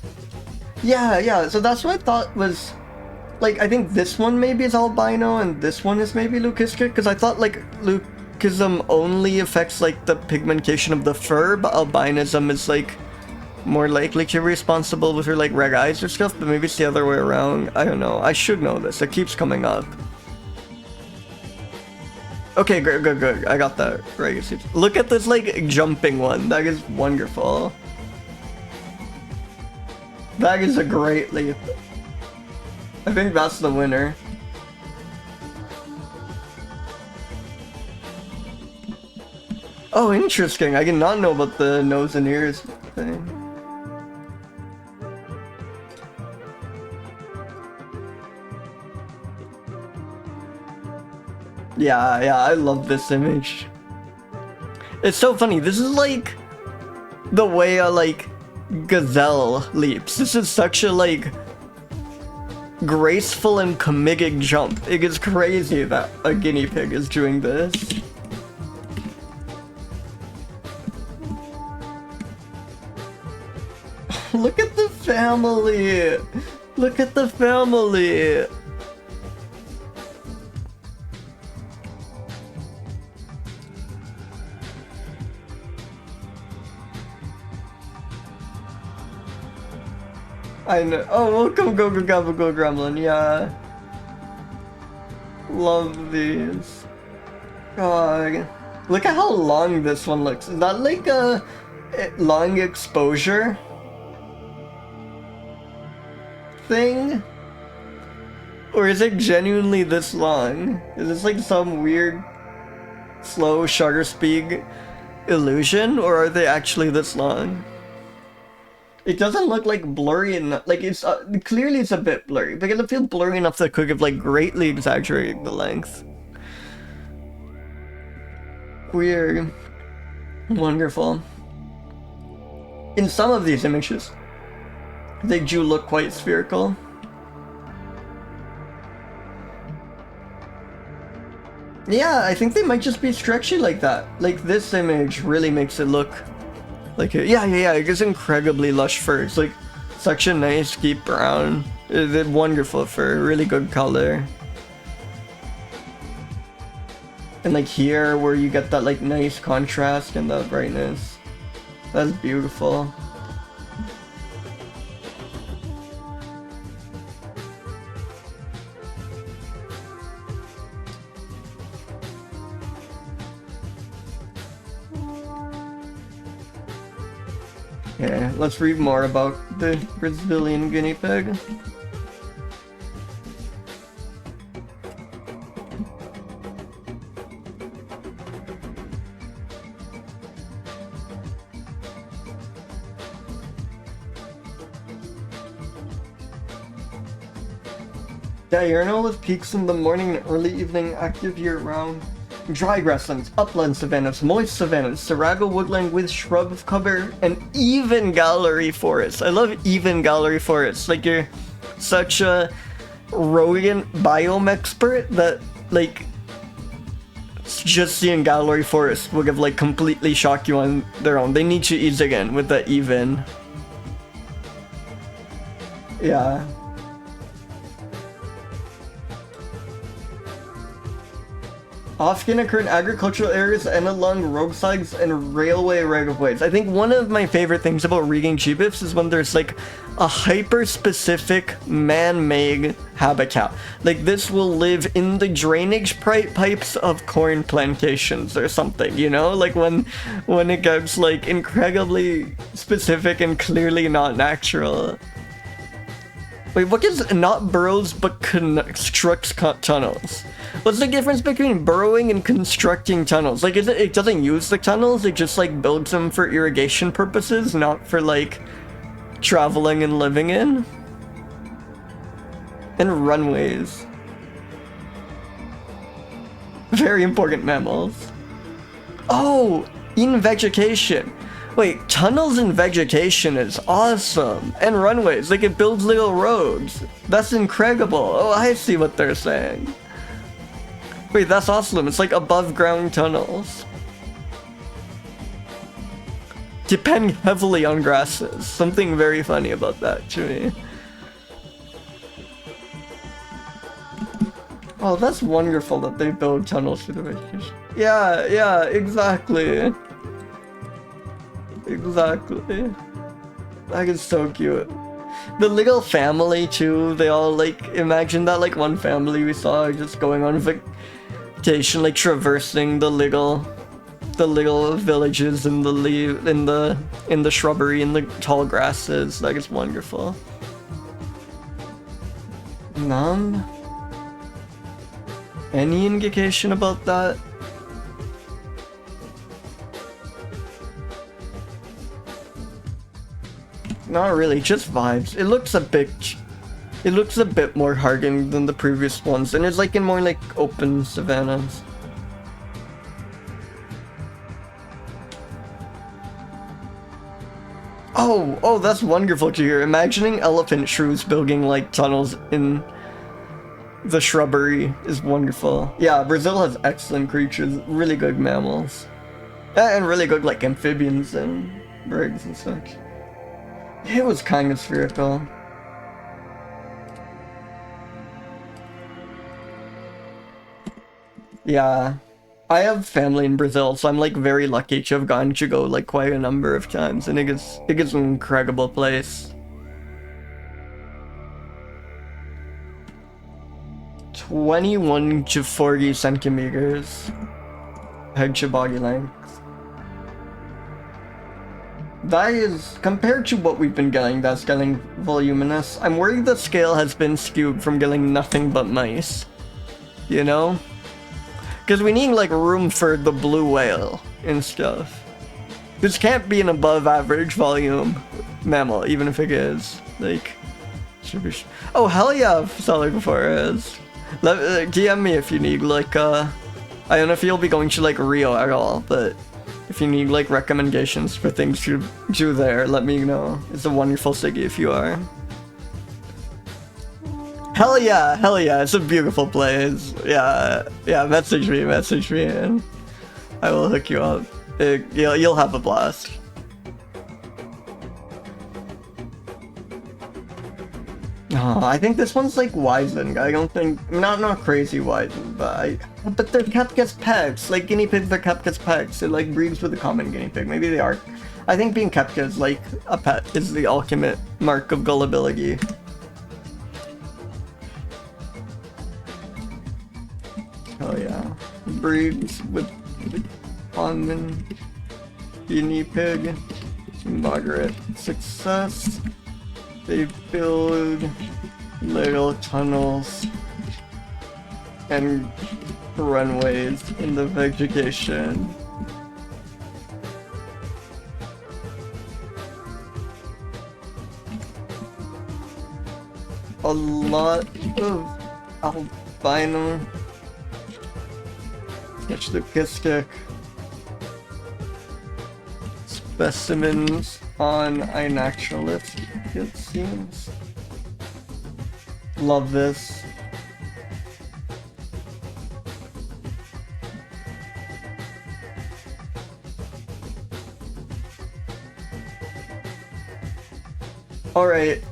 Yeah. So that's what I thought was... Like, I think this one maybe is albino and this one is maybe leucistic. Because I thought, like, leucism only affects, like, the pigmentation of the fur. But albinism is, like, more likely to be responsible with her, like, red eyes or stuff. But maybe it's the other way around. I don't know. I should know this. It keeps coming up. Okay, good. I got that right. Look at this, like, jumping one. That is wonderful. That is a great leap. I think that's the winner. Oh, interesting. I did not know about the nose and ears thing. Yeah, I love this image. It's so funny. This is like the way a, like, gazelle leaps. This is such a, like, graceful and comedic jump. It is crazy that a guinea pig is doing this. Look at the family! Look at the family! I know. Oh, welcome, go gremlin. Yeah. Love these. God. Look at how long this one looks. Is that like a long exposure thing? Or is it genuinely this long? Is this like some weird slow shutter speed illusion? Or are they actually this long? It doesn't look like blurry enough, like it's, clearly it's a bit blurry, because it feels blurry enough that it could have like greatly exaggerated the length. Weird. Wonderful. In some of these images, they do look quite spherical. Yeah, I think they might just be stretchy like that. Like this image really makes it look like it. Yeah, it's incredibly lush fur. It's like such a nice deep brown. It's wonderful fur, really good color. And like here where you get that like nice contrast and the brightness. That's beautiful. Okay, let's read more about the Brazilian guinea pig. Diurnal with peaks in the morning and early evening, active year-round. Dry grasslands, upland savannas, moist savannas, Sarago woodland with shrub cover, and even gallery forests. I love even gallery forests. Like, you're such a rodent biome expert that, like, just seeing gallery forests would have, like, completely shocked you on their own. They need to ease again with the even. Yeah. Often occur in agricultural areas and along roadsides and railway right-of-ways. I think one of my favorite things about reading GBIFs is when there's like a hyper-specific man-made habitat. Like this will live in the drainage pipes of corn plantations or something, you know? Like when it gets like incredibly specific and clearly not natural. Wait, what is not burrows but constructs tunnels? What's the difference between burrowing and constructing tunnels? Like, is it doesn't use the tunnels, it just like builds them for irrigation purposes, not for like traveling and living in? And runways. Very important mammals. Oh, in vegetation. Wait, tunnels in vegetation is awesome. And runways, like it builds little roads. That's incredible. Oh, I see what they're saying. Wait, that's awesome. It's like above ground tunnels. Depend heavily on grasses. Something very funny about that to me. Oh, that's wonderful that they build tunnels through the vegetation. Yeah, exactly. Exactly. That is so cute. The little family too, they all like, imagine that like one family we saw just going on vacation, like traversing the little villages in the shrubbery and the tall grasses. That is wonderful. None? Any indication about that? Not really, just vibes. It looks a bit more hardened than the previous ones, and it's like in more like open savannas. Oh, that's wonderful to hear. Imagining elephant shrews building like tunnels in the shrubbery is wonderful. Yeah, Brazil has excellent creatures, really good mammals. And really good like amphibians and birds and such. It was kind of spherical. Yeah. I have family in Brazil, so I'm like very lucky to have gotten to go like quite a number of times, and it is an incredible place. 21 to 40 centimeters head to body length. That is, compared to what we've been getting, that's getting voluminous. I'm worried the scale has been skewed from getting nothing but mice. You know? Because we need like room for the blue whale and stuff. This can't be an above average volume mammal, even if it is. Like, should be. Oh hell yeah, Salagophoras. DM me if you need like I don't know if you'll be going to like Rio at all, but if you need like recommendations for things to do there, let me know. It's a wonderful city if you are. Hell yeah, it's a beautiful place. Yeah, message me, and I will hook you up. You'll have a blast. Oh, I think this one's like wizened. I don't think, not crazy wizened, but they're kept as pets. Like guinea pigs, they're kept as pets. It like breeds with a common guinea pig. Maybe they are. I think being kept as like a pet is the ultimate mark of gullibility. Oh yeah, breeds with common guinea pig. Moderate success. They build little tunnels and runways in the vegetation. A lot of albino Nyctophilus specimens on iNaturalist, it seems. Love this. Alright.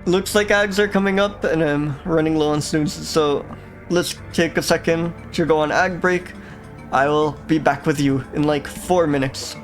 Looks like ads are coming up and I'm running low on snoozes, so let's take a second to go on ad break. I will be back with you in like 4 minutes.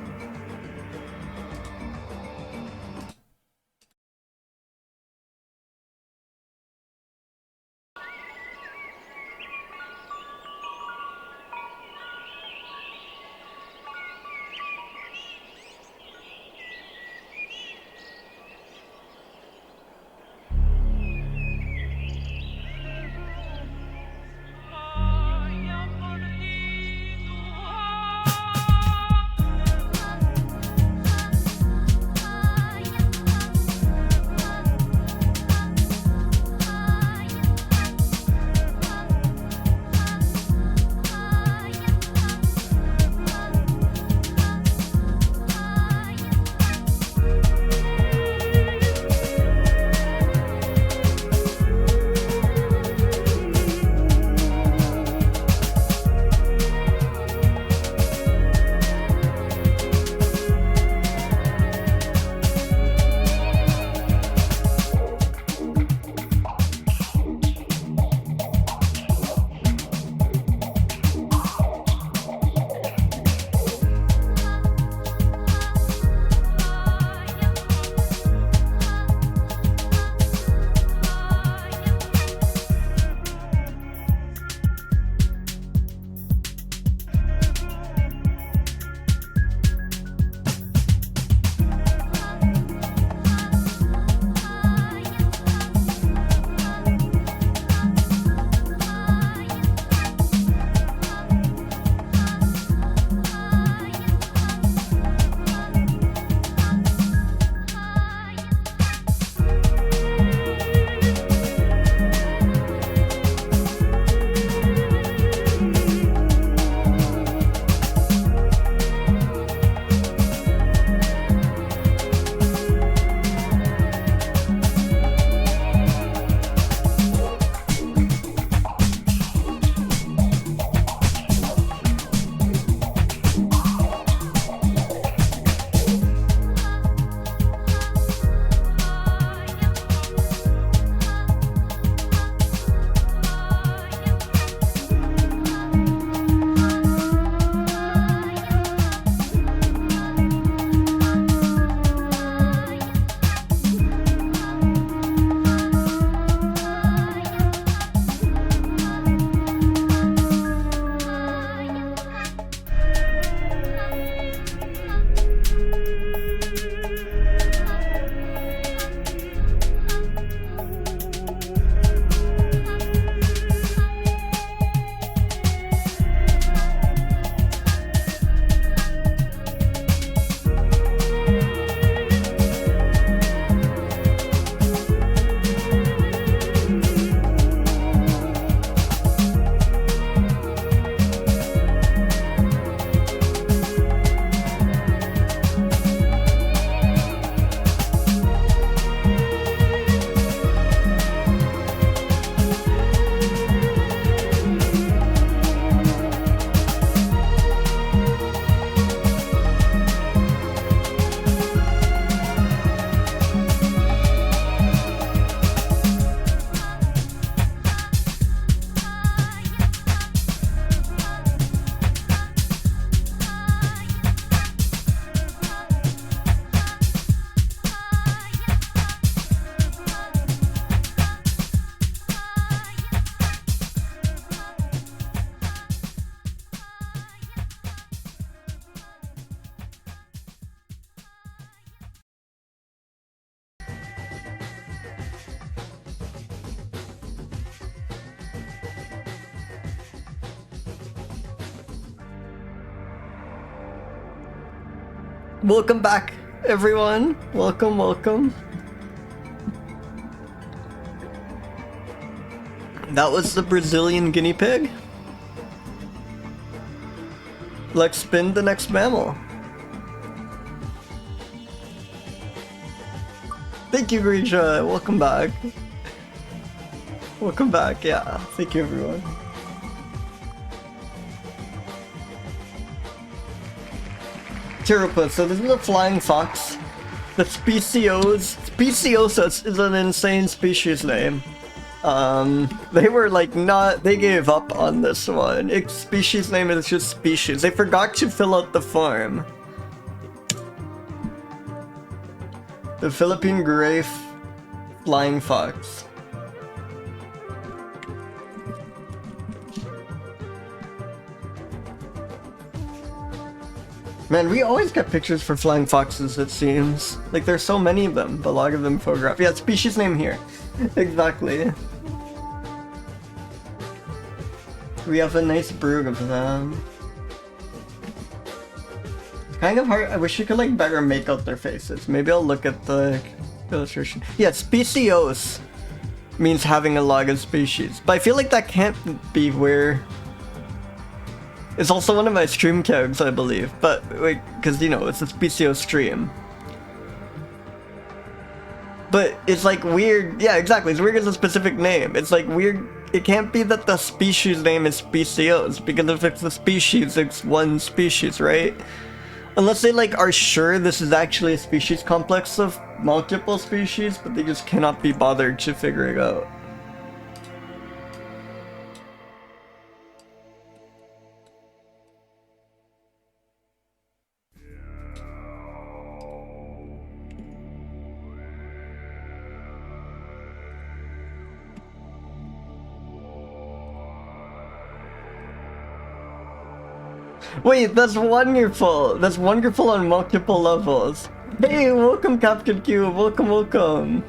Welcome back, everyone. Welcome, welcome. That was the Brazilian guinea pig. Let's spin the next mammal. Thank you, Grisha. Welcome back. Welcome back, yeah. Thank you, everyone. Pteropus. So this is a flying fox. The Speciosus is an insane species name. They were like they gave up on this one. Its species name is just species. They forgot to fill out the form. The Philippine gray flying fox. Man, we always get pictures for flying foxes, it seems. Like, there's so many of them, but a lot of them photographed. Yeah, species name here. Exactly. We have a nice brood of them. Kind of hard. I wish you could, like, better make out their faces. Maybe I'll look at the illustration. Yeah, specios means having a lot of species. But I feel like that can't be where... It's also one of my stream tags, I believe, but wait, because you know, it's a Specio stream. But it's like weird, yeah, exactly, it's weird as a specific name. It's like weird, it can't be that the species name is Specios, because if it's a species, it's one species, right? Unless they like are sure this is actually a species complex of multiple species, but they just cannot be bothered to figure it out. Wait, that's wonderful! That's wonderful on multiple levels. Hey, welcome Captain Cube, welcome, welcome!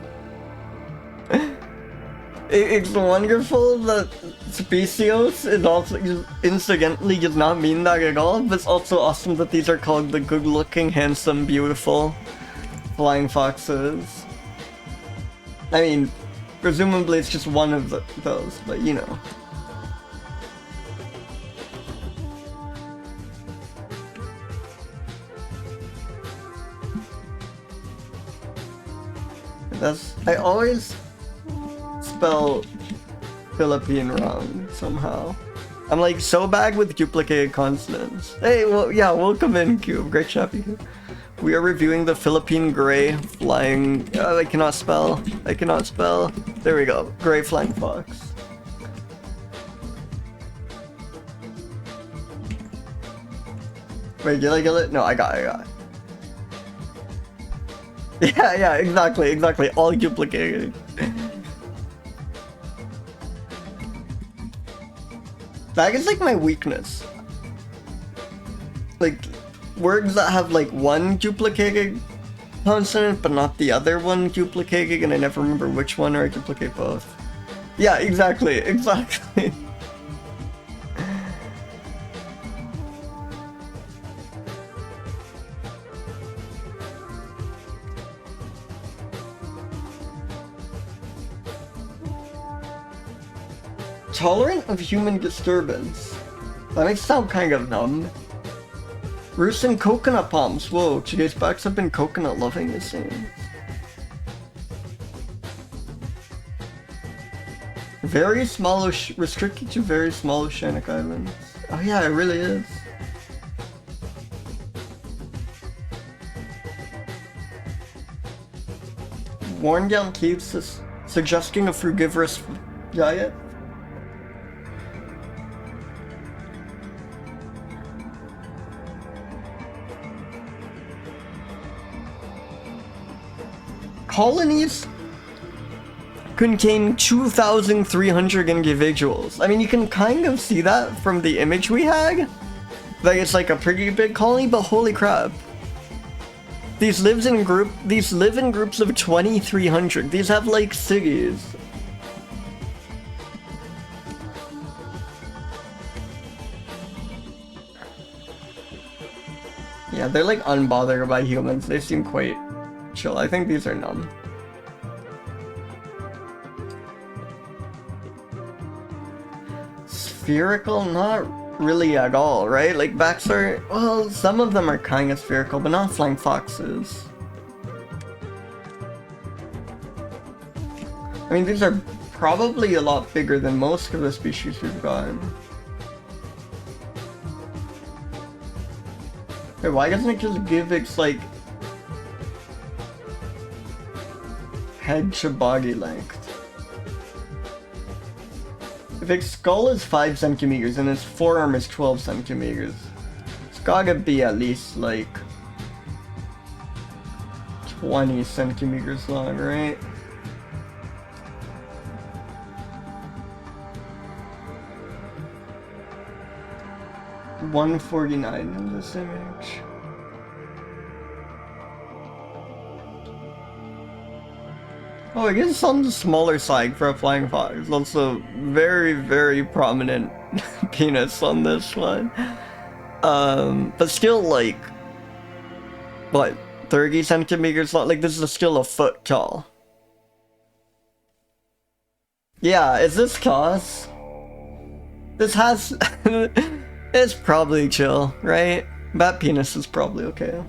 It's wonderful that Specios is also just incidentally does not mean that at all, but it's also awesome that these are called the good-looking, handsome, beautiful flying foxes. I mean, presumably it's just one of those, but you know. I always spell Philippine wrong somehow. I'm like so bad with duplicated consonants. Hey, well, yeah, welcome in, Cube. Great job, you. We are reviewing the Philippine gray flying. I cannot spell. I cannot spell. There we go. Gray flying fox. Wait, did I get it? No, I got it. Yeah, exactly. All duplicated. That is like my weakness. Like, words that have like one duplicated consonant but not the other one duplicated, and I never remember which one, or I duplicate both. Yeah, exactly. Tolerant of human disturbance. That makes it sound kind of numb. Roosts in coconut palms. Whoa, today's backs have been coconut loving, it seems. Very small, restricted to very small oceanic islands. Oh yeah, it really is. Worn down teeth, suggesting a frugivorous diet. Colonies contain 2,300 individuals. I mean, you can kind of see that from the image we had. Like, it's like a pretty big colony, but holy crap. These live in groups of 2,300. These have like cities. Yeah, they're like unbothered by humans. They seem quite chill. I think these are numb. Spherical? Not really at all, right? Like backs are, well, some of them are kind of spherical, but not flying foxes. I mean, these are probably a lot bigger than most of the species we've gotten. Wait, why doesn't it just give its, like, head to body length? If its skull is 5 centimeters and its forearm is 12 centimeters, it's gotta be at least, like, 20 centimeters long, right? $149 in this image. Oh, I guess it's on the smaller side for a flying fox. Also, very, very prominent penis on this one. But still, like, what, 30 centimeters long? Like, this is still a foot tall. Yeah, is this Cos? This has... It's probably chill, right? That penis is probably okay.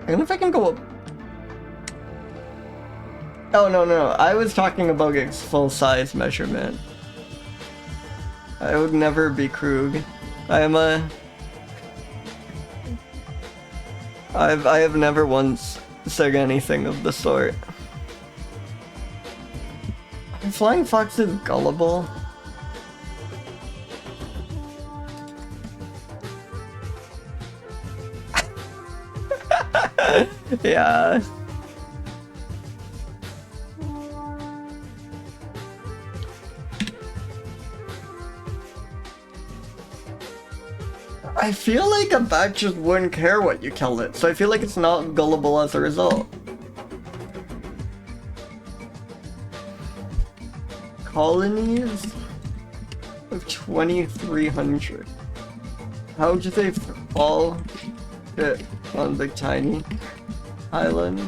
I don't know if I can go up. Oh, no. I was talking about its full size measurement. I would never be Krug. I have never once said anything of the sort. Are flying foxes gullible? Yeah. I feel like a bat just wouldn't care what you kill it, so I feel like it's not gullible as a result. Colonies of 2,300. How do they all fit on the tiny island?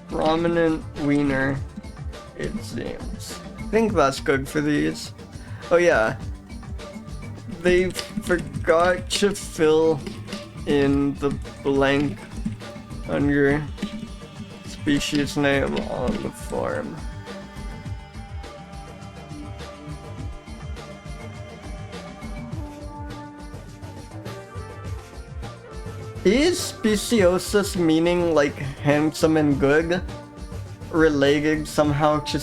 Prominent wiener, it seems. I think that's good for these. Oh yeah. They forgot to fill in the blank on your species name on the form. Is speciosus meaning like handsome and good related somehow to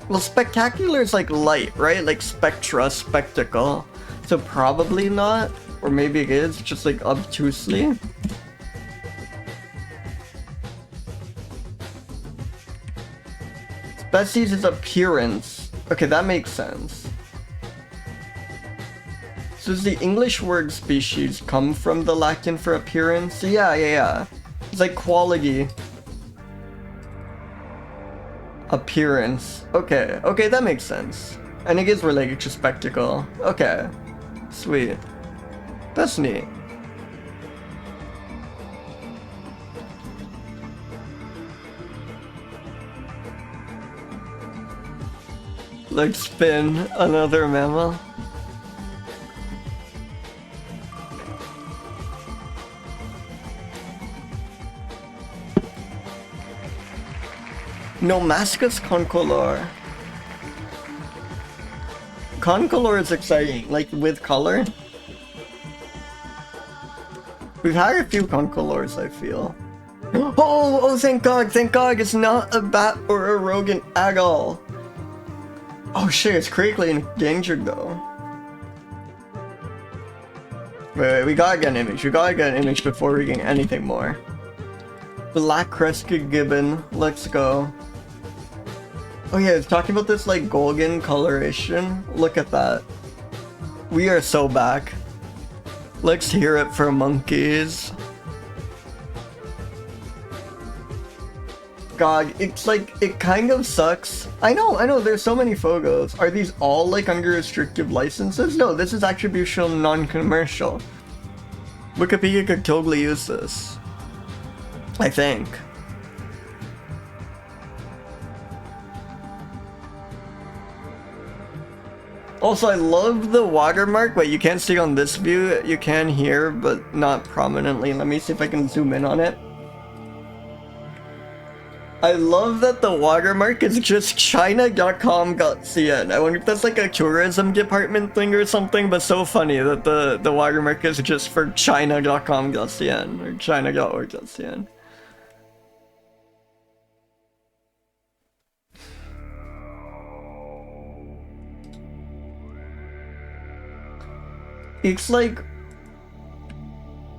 well, spectacular is like light, right? Like spectra, spectacle. So probably not, or maybe it is, just like obtusely. Species is appearance. Okay, that makes sense. So does the English word species come from the Latin for appearance? Yeah. It's like quality. Appearance. Okay, that makes sense. And it is related to spectacle. Okay. Sweet. That's neat. Let's spin another mammal. Nomascus concolor. Concolor is exciting, like with color. We've had a few concolors, I feel. Oh, thank God, it's not a bat or a rodent at all. Oh shit, it's critically endangered though. Wait, we gotta get an image. Before we get anything more. Black crested gibbon, let's go. Oh yeah, it's talking about this like golden coloration. Look at that. We are so back. Let's hear it for monkeys. God, it's like, it kind of sucks. I know, there's so many Fogos. Are these all like under restrictive licenses? No, this is attributional non-commercial. Wikipedia could totally use this, I think. Also, I love the watermark. Wait, you can't see on this view. You can here, but not prominently. Let me see if I can zoom in on it. I love that the watermark is just china.com.cn. I wonder if that's like a tourism department thing or something, but so funny that the watermark is just for china.com.cn or china.org.cn. It's like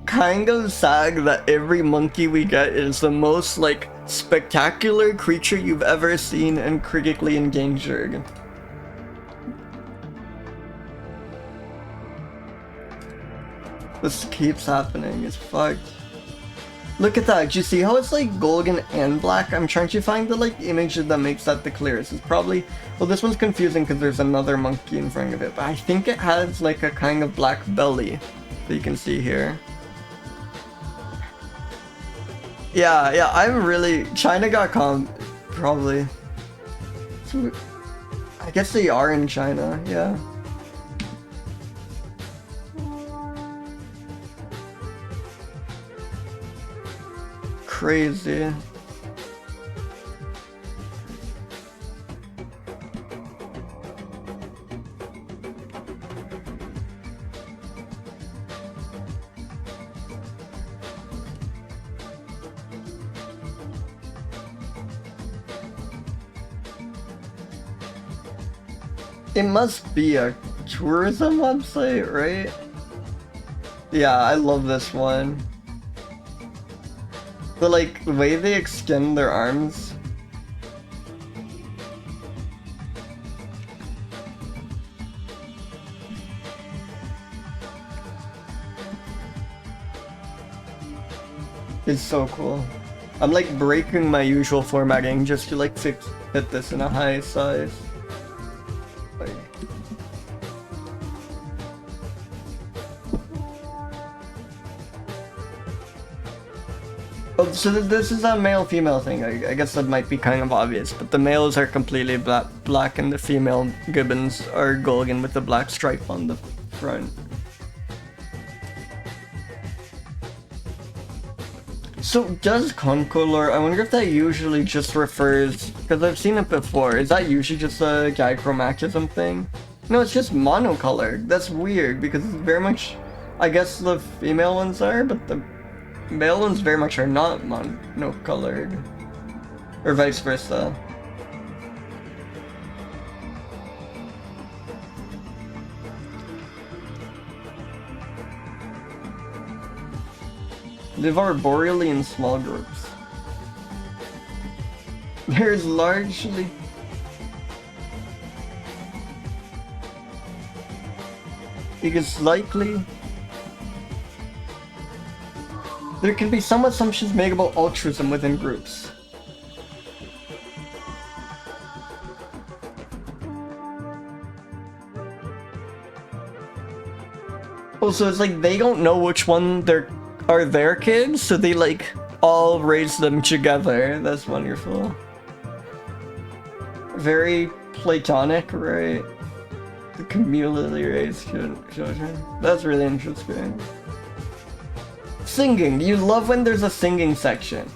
kind of sad that every monkey we get is the most like spectacular creature you've ever seen and critically endangered. This keeps happening, it's fucked. Look at that, do you see how it's like golden and black? I'm trying to find the like image that makes that the clearest. It's probably, well, this one's confusing because there's another monkey in front of it, but I think it has like a kind of black belly that you can see here. Yeah, I'm really, China.com, probably. So, I guess they are in China, yeah. Crazy. It must be a tourism website, right? Yeah, I love this one. The like the way they extend their arms. It's so cool. I'm like breaking my usual formatting just to like fit this in a high size. Oh, so this is a male-female thing. I guess that might be kind of obvious, but the males are completely black and the female gibbons are golden with the black stripe on the front. So does concolor, I wonder if that usually just refers, because I've seen it before, is that usually just a dichromatism thing? No, it's just monocolored. That's weird, because it's very much, I guess the female ones are, but the male ones very much are not monocolored. Or vice versa. Live arboreally in small groups. There's largely... It is likely... There can be some assumptions made about altruism within groups. Oh, so it's like they don't know which one are their kids, so they like all raise them together. That's wonderful. Very Platonic, right? The communally raised children. That's really interesting. Singing. You love when there's a singing section.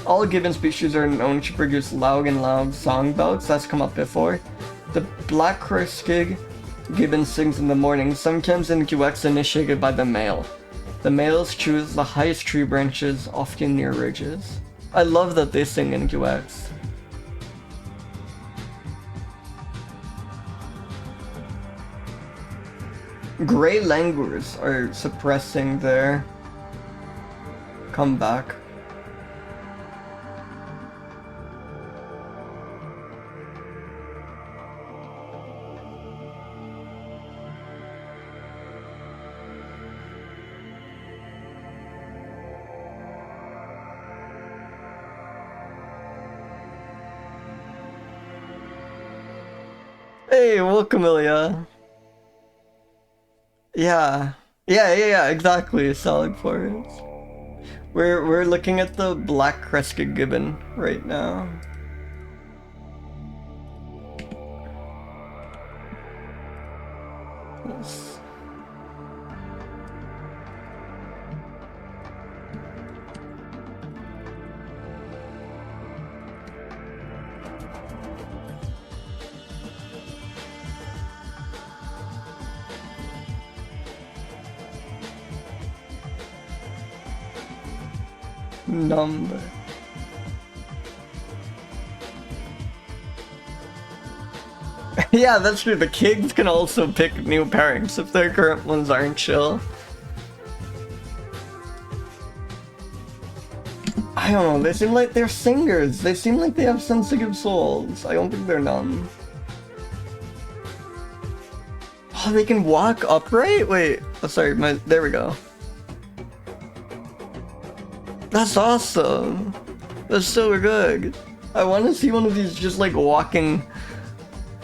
All gibbon species are known to produce loud song bouts. That's come up before. The black croskig gibbon sings in the morning, sometimes in duets initiated by the male. The males choose the highest tree branches, often near ridges. I love that they sing in duets. Gray langurs are suppressing their comeback. Hey, welcome, Ilya. Yeah. Yeah, exactly. Solid forest. We're looking at the black crested gibbon right now. Yes. Number. Yeah, that's true. The kids can also pick new pairings if their current ones aren't chill. I don't know, they seem like they're singers. They seem like they have sensitive souls. I don't think they're numb. Oh, they can walk upright? Wait, oh, sorry, there we go. That's awesome. That's so good. I want to see one of these just like walking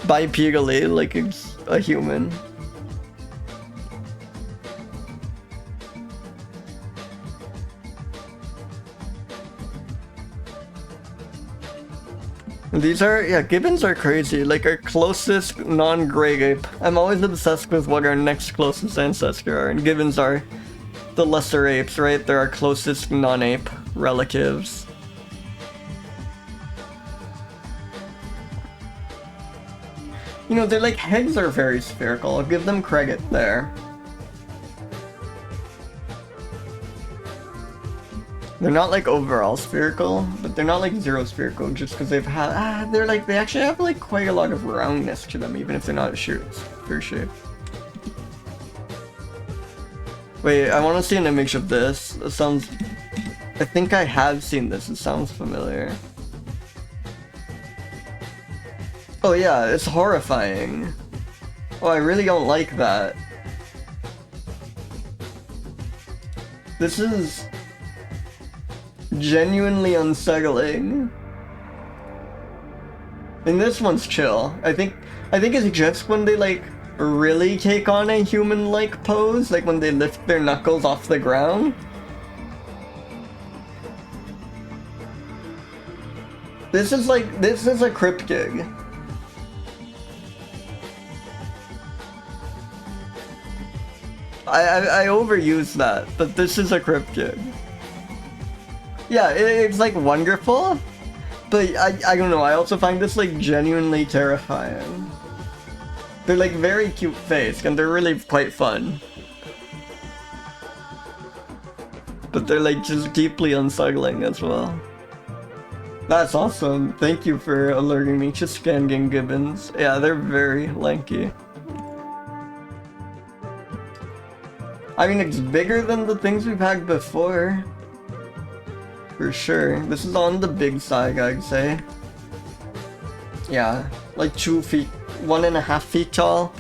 bipedally like it's a human. These are, yeah, gibbons are crazy. Like our closest non-gray ape. I'm always obsessed with what our next closest ancestor are, and gibbons are the lesser apes, right? They're our closest non-ape relatives. You know, their like heads are very spherical. I'll give them credit there. They're not like overall spherical, but they're not like zero spherical just because they've had they're like they actually have like quite a lot of roundness to them, even if they're not a sphere shape. Wait, I want to see an image of this. It sounds. I think I have seen this. It sounds familiar. Oh yeah, it's horrifying. Oh, I really don't like that. This is genuinely unsettling. And this one's chill. I think it's just when they like really take on a human-like pose, like when they lift their knuckles off the ground. This is a cryptid. I overuse that, but this is a cryptid. Yeah, it's like wonderful, but I don't know, I also find this like genuinely terrifying. They're like very cute faced and they're really quite fun. But they're like just deeply unsettling as well. That's awesome. Thank you for alerting me to scanning gibbons. Yeah, they're very lanky. I mean, it's bigger than the things we've had before. For sure. This is on the big side, I'd say. Yeah, like 2 feet, 1.5 feet tall.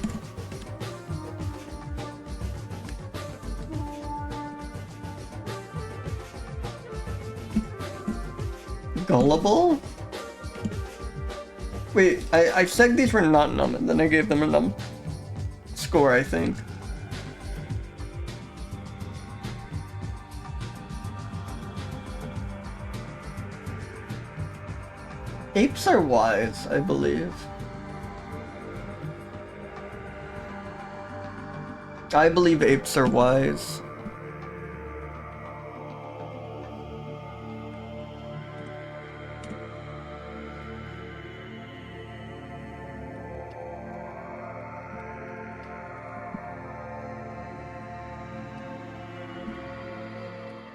Gullible? Wait, I said these were not numb, and then I gave them a numb score, I think. Apes are wise, I believe. I believe apes are wise.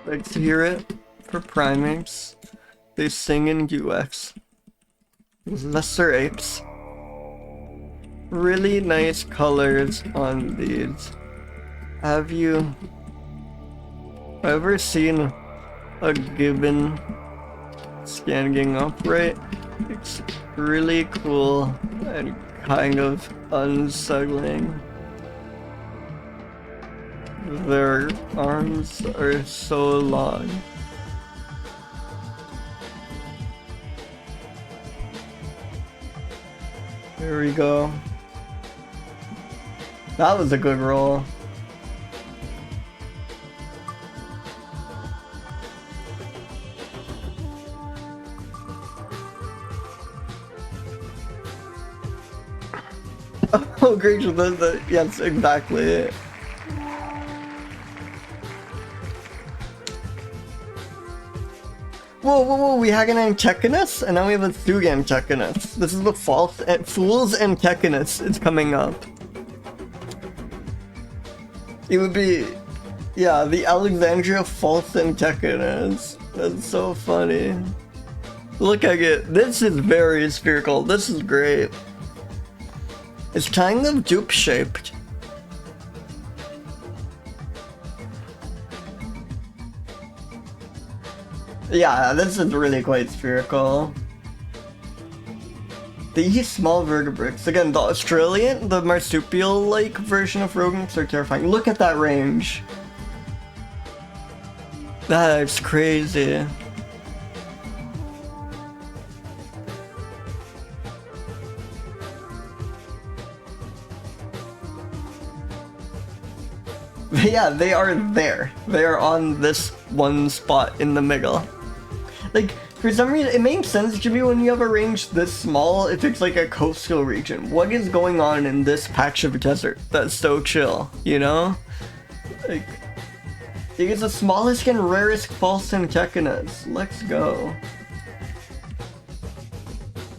Let's hear it for primates. They sing in UX. Lesser apes. Really nice colors on these. Have you ever seen a gibbon standing upright? It's really cool and kind of unsettling. Their arms are so long. There we go. That was a good roll. Oh, great! Yes, exactly. Whoa, we had an Antechinus, and now we have a Thug Antechinus. This is the Fool's Antechinus. It's coming up. It would be, yeah, the Alexandria False Antechinus. That's so funny. Look at it. This is very spherical. This is great. It's kind of dupe-shaped. Yeah, this is really quite spherical. These small vertebrates, again, the Australian, the marsupial-like version of rodents are terrifying. Look at that range. That's crazy. Yeah, they are there. They are on this one spot in the middle. Like, for some reason, it makes sense to me when you have a range this small if it's like a coastal region. What is going on in this patch of desert that's so chill, you know? Like, it is the smallest and rarest false Antechinus. Let's go.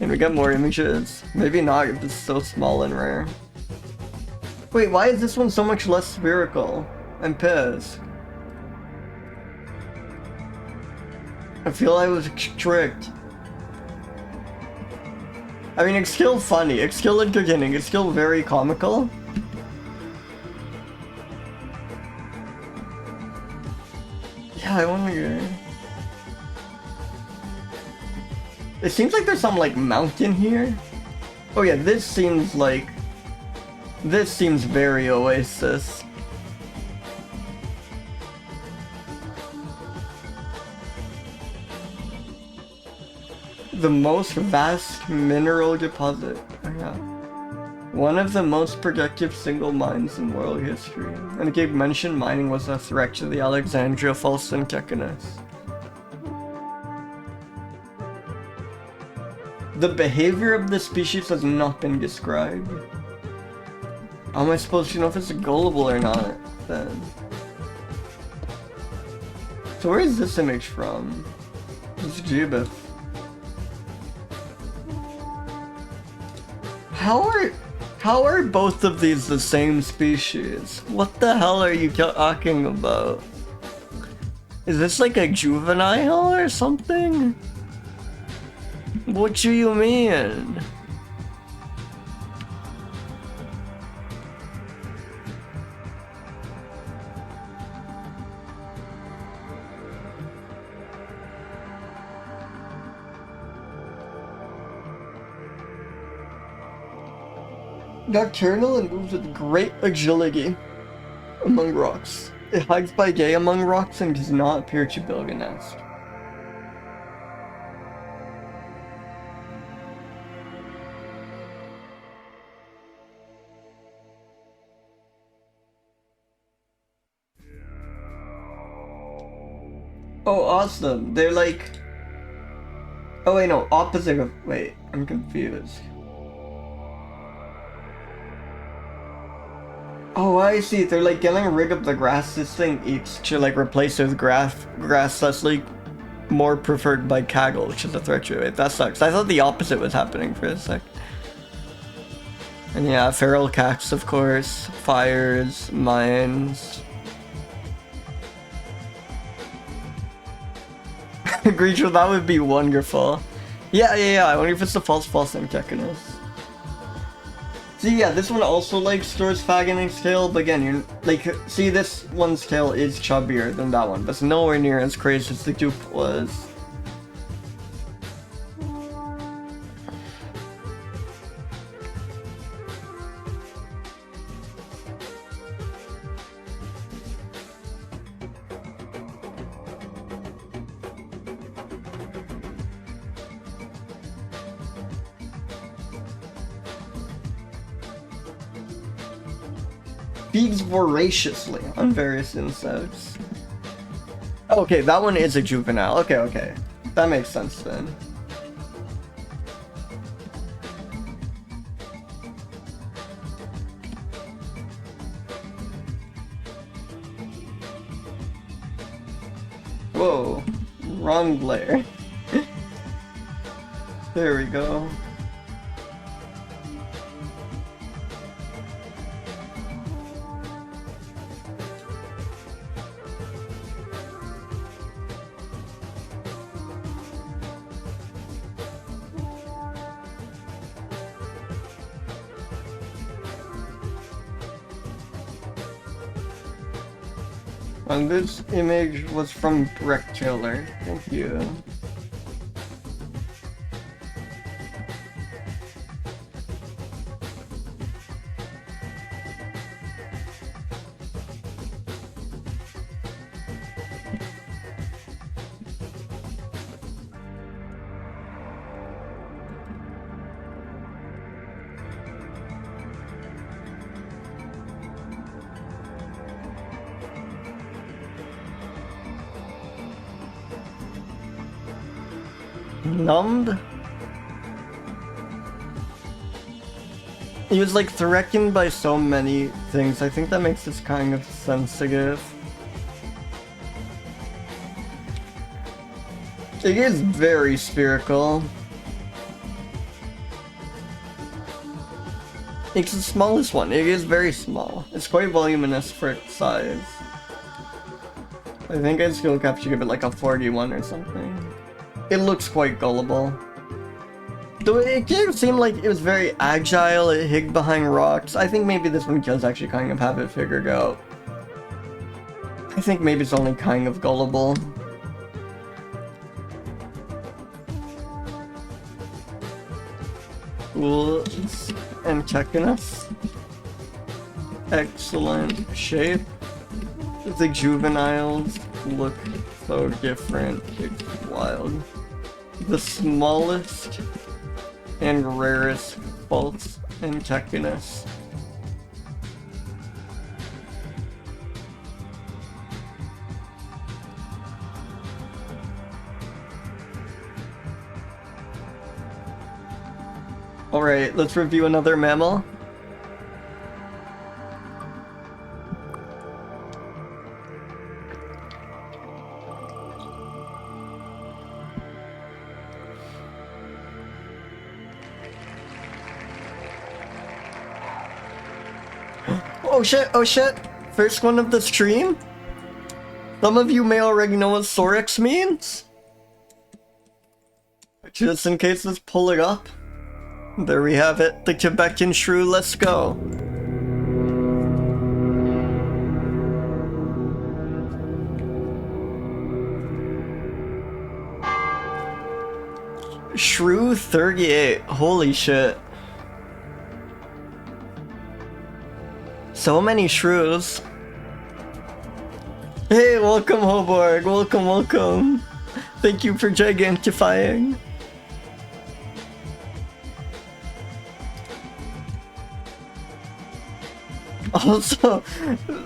And we get more images. Maybe not if it's so small and rare. Wait, why is this one so much less spherical? I'm pissed. I feel I was tricked. I mean, it's still funny, it's still entertaining, it's still very comical. Yeah, I wonder. It seems like there's some, like, mountain here. Oh yeah, this seems like... This seems very Oasis. The most vast mineral deposit. Oh, yeah. One of the most productive single mines in world history. And it gave mention mining was a threat to the Alexandria False Antechinus. The behavior of the species has not been described. How am I supposed to know if it's gullible or not, then? So where is this image from? It's Gibbeth. How are both of these the same species? What the hell are you talking about? Is this like a juvenile or something? What do you mean? Nocturnal and moves with great agility among rocks. It hides by day among rocks and does not appear to build a nest. Oh, awesome. They're like... Oh wait, no, opposite of... Wait, I'm confused. Oh, I see. They're like getting rid of the grass this thing eats to like replace it with grass that's like more preferred by cattle, which is a threat to it. That sucks. I thought the opposite was happening for a sec. And yeah, feral cats, of course. Fires, mines. Grisha, that would be wonderful. Yeah. I wonder if it's the false Antechinus. See, yeah, this one also, like, stores fag in its tail, but again, you're, like, see, this one's tail is chubbier than that one, but it's nowhere near as crazy as the dupe was. feeds voraciously on various insects. Okay, that one is a juvenile. Okay, okay. That makes sense then. Whoa, wrong layer. There we go. And this image was from Brecktailor. Thank you. Numbed? He was like threatened by so many things. I think that makes this kind of sensitive. It is very spherical. It's the smallest one. It is very small. It's quite voluminous for its size. I think I'd still have to give it like a 41 or something. It looks quite gullible. Though it did seem like it was very agile, it hid behind rocks. I think maybe this one does actually kind of have it figured out. I think maybe it's only kind of gullible. Cool. Antechinus. Excellent shape. The juveniles look so different. It's wild. The smallest and rarest false Antechinus. Alright, let's review another mammal. Oh shit, oh shit! First one of the stream? Some of you may already know what thorax means? Just in case, let's pull it up. There we have it, the Tibetan shrew, let's go. Shrew 38, holy shit. So many shrews. Hey, welcome Hoborg, welcome, welcome. Thank you for gigantifying. Also,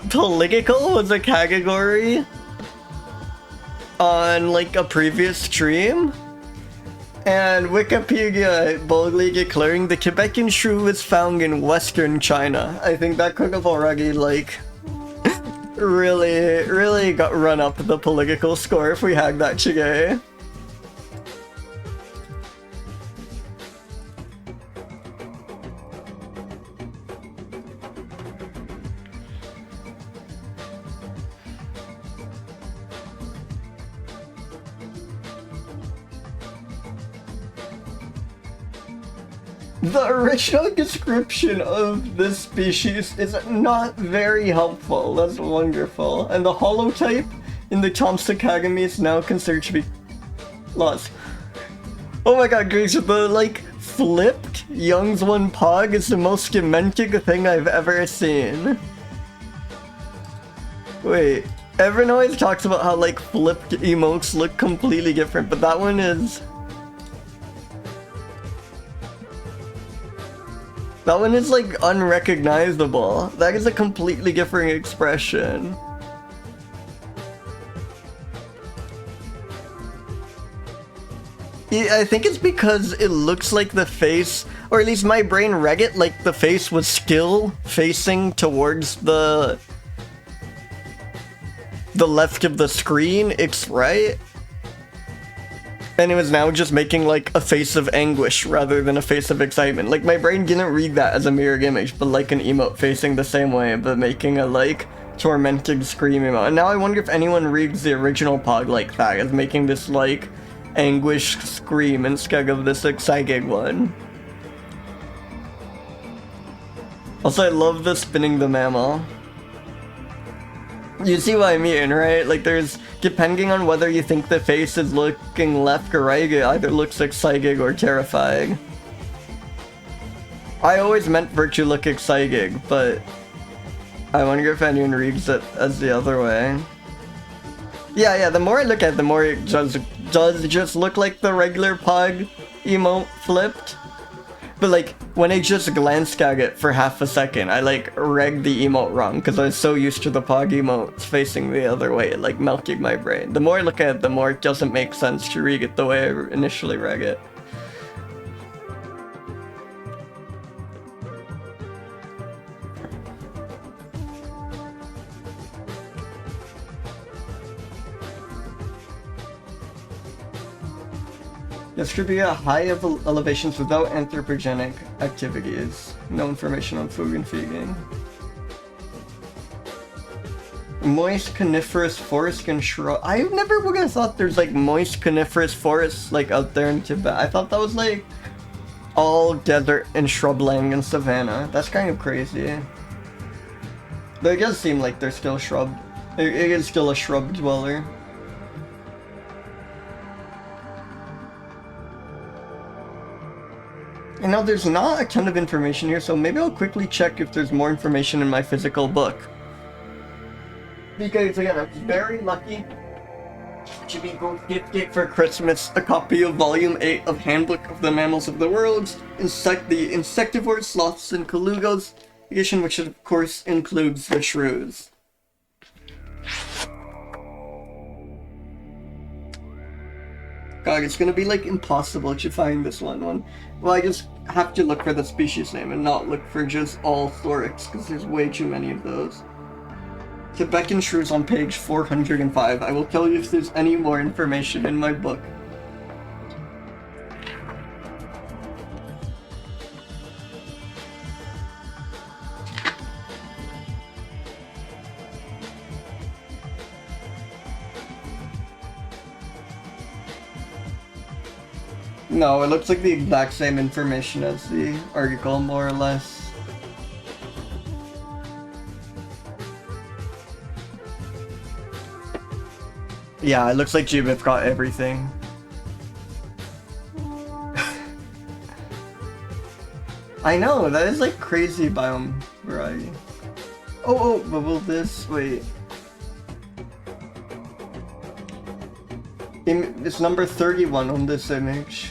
political was a category on like a previous stream. And Wikipedia boldly declaring the Tibetan shrew is found in Western China. I think that could have already like really got run up the political score if we had that today. The original description of this species is not very helpful. That's wonderful. And the holotype in the Chomsky is now considered to be lost. Oh my god, Grace, the like flipped Young's one pog is the most demented thing I've ever seen. Wait, everyone always talks about how like flipped emotes look completely different, but that one is... That one is like unrecognizable. That is a completely different expression. I think it's because it looks like the face, or at least my brain read it like the face was still facing towards the left of the screen, it's right. And it was now just making like a face of anguish rather than a face of excitement. Like my brain didn't read that as a mirrored image, but like an emote facing the same way, but making a like tormented scream emote. And now I wonder if anyone reads the original Pog like that, as making this like anguish scream instead of this excited one. Also, I love the spinning the mammal. You see what I mean, right? Like there's, depending on whether you think the face is looking left or right, it either looks excited or terrifying. I always meant for it to look excited, but I wonder if anyone reads it as the other way. Yeah, the more I look at it, the more it does just look like the regular Pog emote flipped. But like, when I just glanced at it for half a second, I like read the emote wrong because I was so used to the Pog emotes facing the other way, it like melted my brain. The more I look at it, the more it doesn't make sense to read it the way I initially read it. This should be a high elevations without anthropogenic activities. No information on food and feeding. Moist coniferous forest and shrub. I never would have thought there's like moist coniferous forests like out there in Tibet. I thought that was like all desert and shrubland and savanna. That's kind of crazy. But it does seem like they're still shrub. It is still a shrub dweller. And now there's not a ton of information here, so maybe I'll quickly check if there's more information in my physical book. Because again, I'm very lucky to be both gifted for Christmas a copy of Volume 8 of Handbook of the Mammals of the World, the Insectivores, Sloths, and Colugos edition, which of course includes the shrews. God, it's gonna be like impossible to find this one. Well, I just have to look for the species name and not look for just all thorax, because there's way too many of those. Tibetan shrews on page 405. I will tell you if there's any more information in my book. No, it looks like the exact same information as the article, more or less. Yeah, it looks like Jubith got everything. I know, that is like crazy biome variety. Oh, but will this, wait. It's number 31 on this image.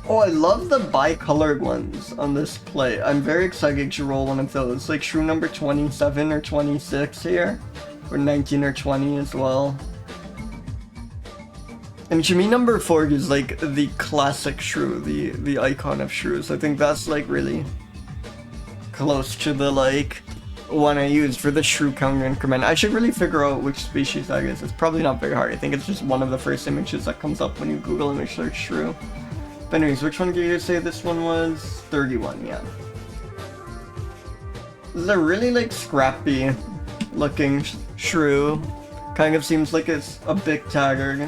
Oh, I love the bicolored ones on this plate. I'm very excited to roll one of those. Like shrew number 27 or 26 here. Or 19 or 20 as well. And to me, number 40 is like the classic shrew, the icon of shrews. I think that's like really close to the like one I used for the shrew counter increment. I should really figure out which species that is. It's probably not very hard. I think it's just one of the first images that comes up when you Google image search shrew. But anyways, which one did you say this one was? 31, yeah. This is a really like scrappy looking shrew. Kind of seems like it's a bit tattered.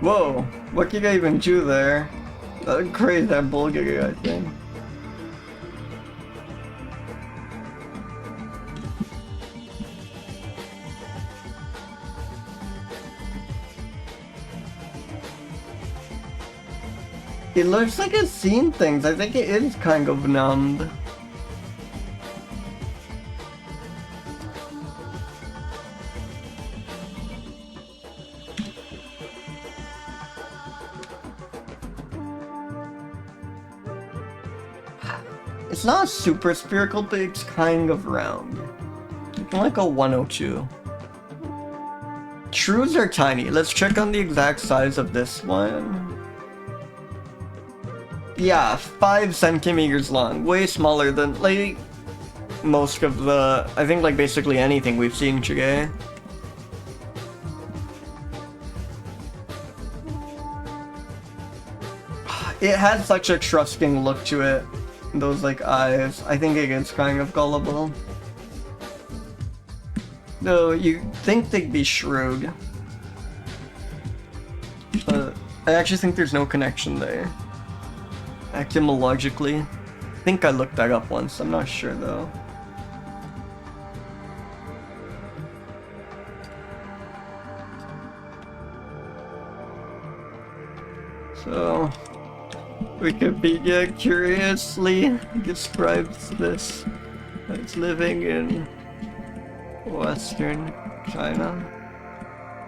Whoa, what can I even do there? Crazy, that bulgari, I think. It looks like it's seen things. I think it is kind of numbed. It's not super spherical, but it's kind of round. Like a 102. Shrews are tiny. Let's check on the exact size of this one. Yeah, 5 centimeters long. Way smaller than, like, most of the... I think, like, basically anything we've seen today. It had such a trusting look to it. Those, like, eyes. I think it gets kind of gullible. Though, you'd think they'd be shrewd. But I actually think there's no connection there. Etymologically. I think I looked that up once, I'm not sure though. So, Wikipedia curiously describes this as living in Western China.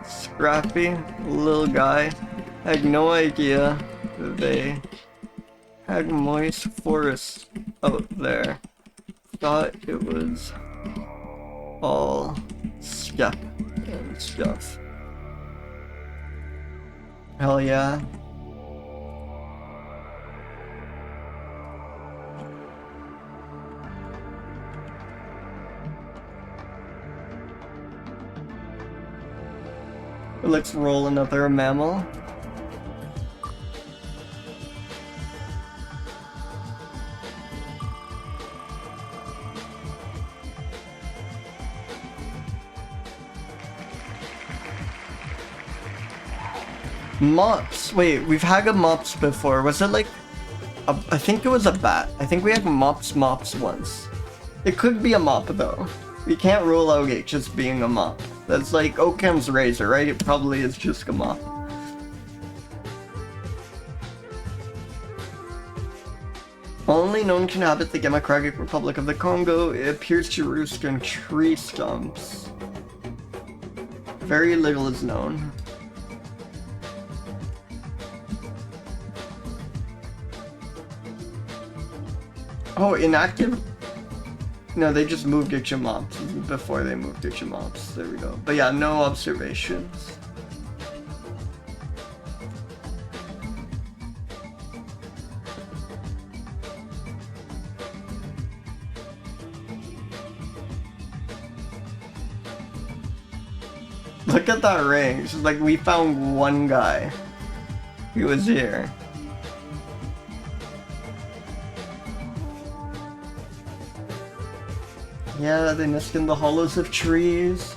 Scrappy little guy. Had no idea that they had moist forests out there. Thought it was all steppe and stuff. Hell yeah. Let's roll another mammal. Mops. Wait, we've had a Mops before. Was it like I think it was a bat. I think we had Mops once. It could be a mop though. We can't rule out it just being a mop. That's like Occam's razor, right? It probably is just a mop. Only known to inhabit the Democratic Republic of the Congo, it appears to roost in tree stumps. Very little is known. Oh, inactive? No, they just moved to Mops before they moved to Mops. There we go. But yeah, no observations. Look at that range. Like, we found one guy. He was here. Yeah, they nest in the hollows of trees.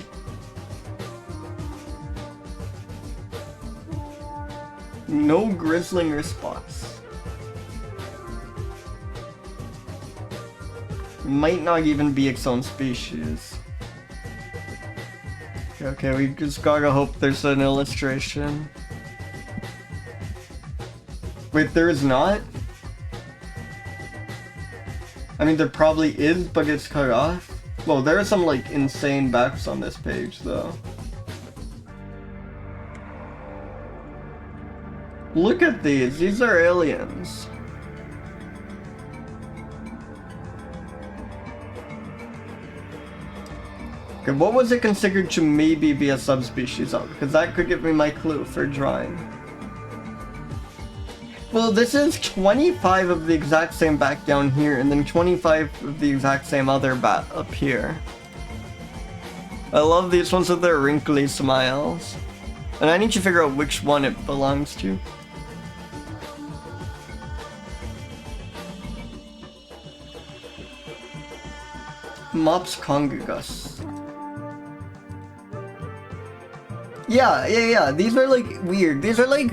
No grizzling or spots. Might not even be its own species. Okay, we just gotta hope there's an illustration. Wait, there is not? I mean, there probably is, but it's cut off. Well, there are some, like, insane backs on this page, though. Look at these are aliens. Okay, what was it considered to maybe be a subspecies of? Because that could give me my clue for drawing. Well, this is 25 of the exact same bat down here, and then 25 of the exact same other bat up here. I love these ones with their wrinkly smiles. And I need to figure out which one it belongs to. Mops congicus. Yeah. These are like weird. These are like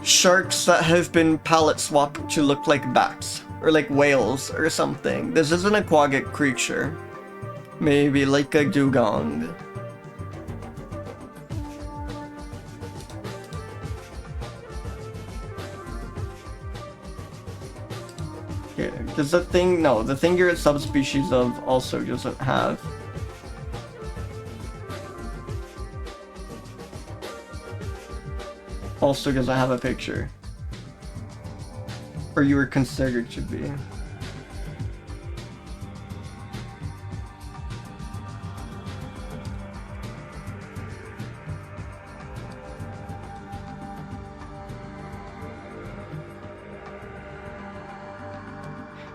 sharks that have been palette swapped to look like bats or like whales or something. This is an aquatic creature. Maybe like a dugong. Okay, does the thing, no, the thing you're a subspecies of also doesn't have. Also doesn't have a picture. Or you were considered to be.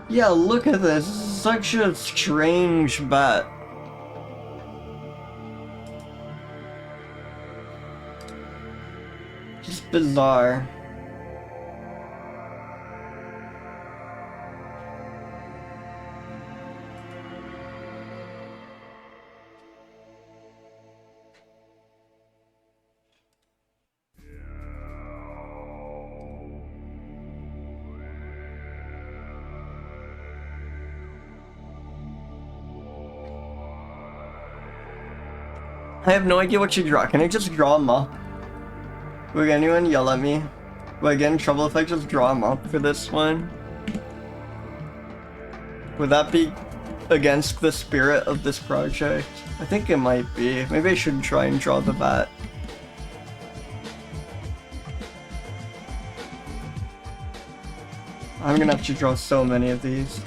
Yeah, look at this. This is such a strange bat. Just bizarre. I have no idea what you draw. Can I just draw a mop? Would anyone yell at me? Will I get in trouble if I just draw a mop for this one? Would that be against the spirit of this project? I think it might be. Maybe I should try and draw the bat. I'm gonna have to draw so many of these.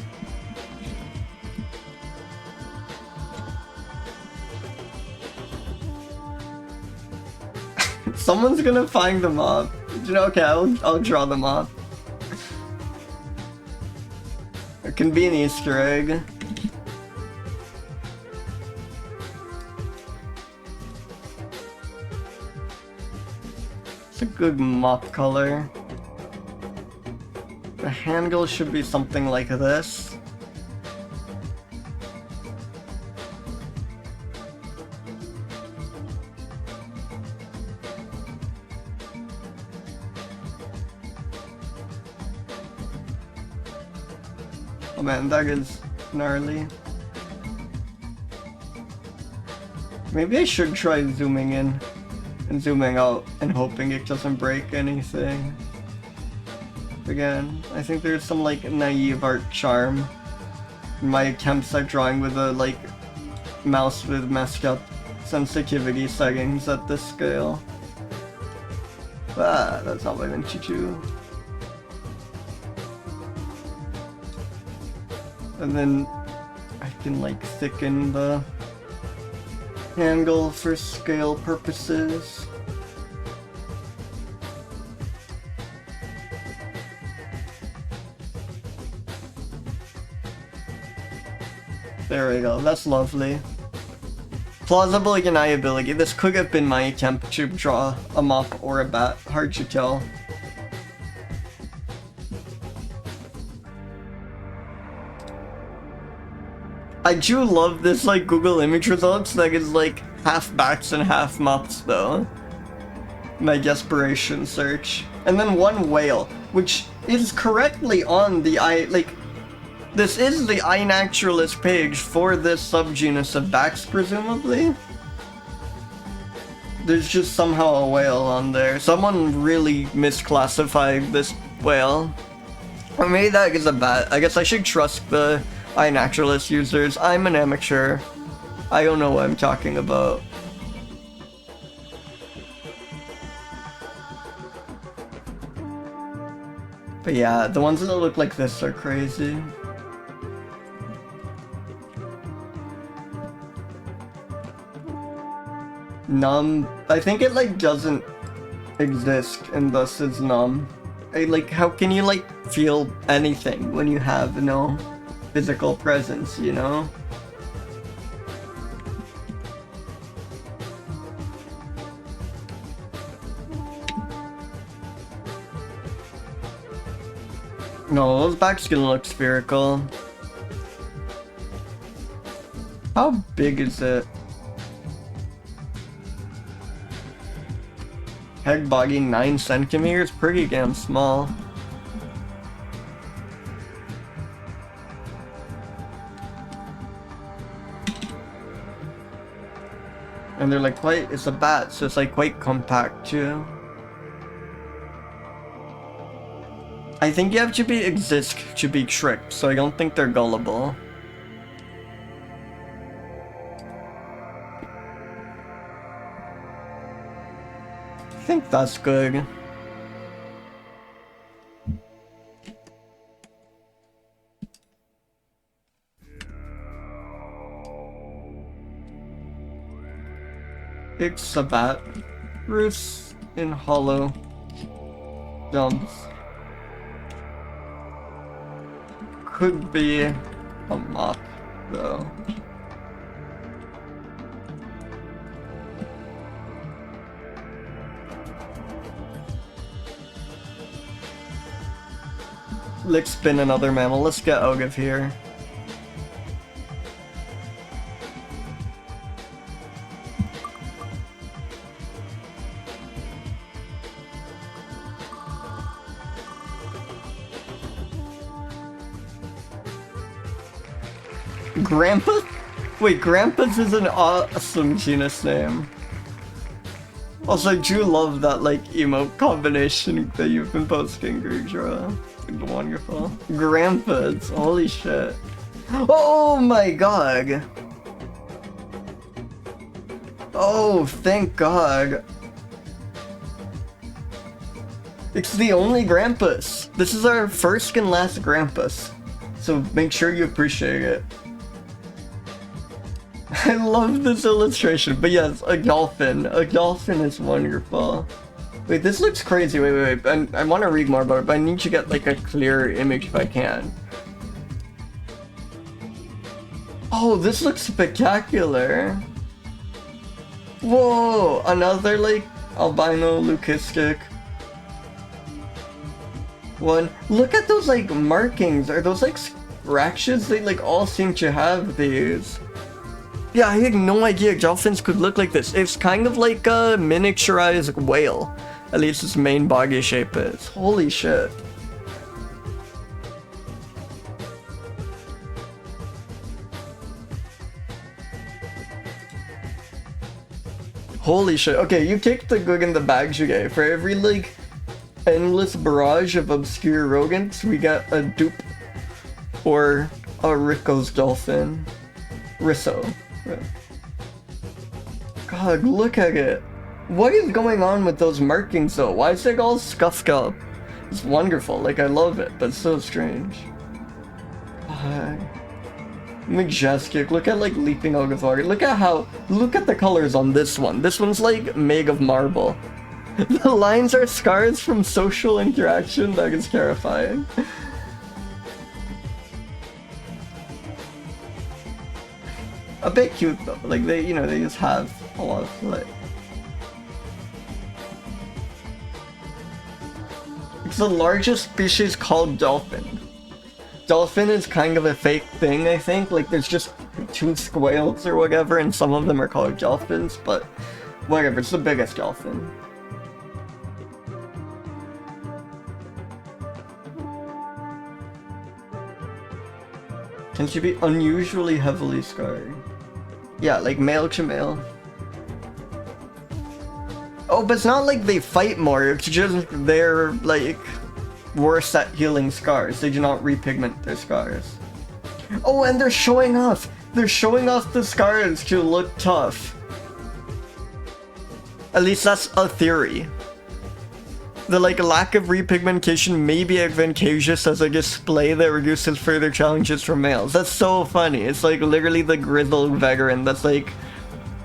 Someone's gonna find them up. You know, okay, I'll draw them up. It can be an Easter egg. It's a good mop color. The handle should be something like this. Oh man, that is gnarly. Maybe I should try zooming in and zooming out and hoping it doesn't break anything. Again, I think there's some like naive art charm in my attempts at drawing with a like mouse with messed up sensitivity settings at this scale. Ah, that's not what I meant to do. And then I can like thicken the handle for scale purposes. There we go, that's lovely. Plausible deniability. This could have been my attempt to draw a mop or a bat, hard to tell. I do love this like Google image results that is like half bats and half mops though. My desperation search. And then one whale, which is correctly on the this is the iNaturalist page for this subgenus of bats, presumably. There's just somehow a whale on there. Someone really misclassified this whale. Or maybe that is a bat. I guess I should trust the iNaturalist users. I'm an amateur. I don't know what I'm talking about. But yeah, the ones that look like this are crazy. Numb. I think it like doesn't exist and thus is numb. Like, how can you like feel anything when you have no physical presence, you know? No, those backs gonna look spherical. How big is it? Head body 9 centimeters, pretty damn small. And they're like quite, it's a bat, so it's like quite compact too. I think you have to be exist to be tricked, so I don't think they're gullible. I think that's good. It's a bat. Roosts in hollow dumps. Could be a mop, though. Let's spin another mammal. Let's get out of here. Grampus? Wait, Grampus is an awesome genus name. Also, I do love that, like, emote combination that you've been posting, Grigdra. It's wonderful. Grampus, holy shit. Oh my god! Oh, thank god. It's the only Grampus. This is our first and last Grampus. So make sure you appreciate it. I love this illustration, but yes, a dolphin. A dolphin is wonderful. Wait, this looks crazy. Wait. I want to read more about it, but I need to get like a clearer image if I can. Oh, this looks spectacular. Whoa, another like albino leucistic one. Look at those like markings. Are those like scratches? They like all seem to have these. Yeah, I had no idea dolphins could look like this. It's kind of like a miniaturized whale. At least its main body shape is. Holy shit. Holy shit. Okay, you kicked the good in the bag, Juge. For every like endless barrage of obscure rodents, we get a dupe or a Rico's dolphin. Risso. God, look at it. What is going on with those markings though? Why is it all scuffed up? It's wonderful, like I love it, but it's so strange. God. Majestic, look at like leaping out of water. Look at the colors on this one. This one's like made of marble. The lines are scars from social interaction. That is terrifying. A bit cute though, like they, you know, they just have a lot of like. It's the largest species called dolphin. Dolphin is kind of a fake thing, I think. Like there's just 2 squales or whatever, and some of them are called dolphins, but whatever. It's the biggest dolphin. Tends to be unusually heavily scarred. Yeah, like male to male. Oh, but it's not like they fight more, it's just they're like worse at healing scars. They do not repigment their scars. Oh, and they're showing off! They're showing off the scars to look tough. At least that's a theory. The like lack of repigmentation may be advantageous as a display that reduces further challenges for males. That's so funny. It's like literally the grizzled veteran that's like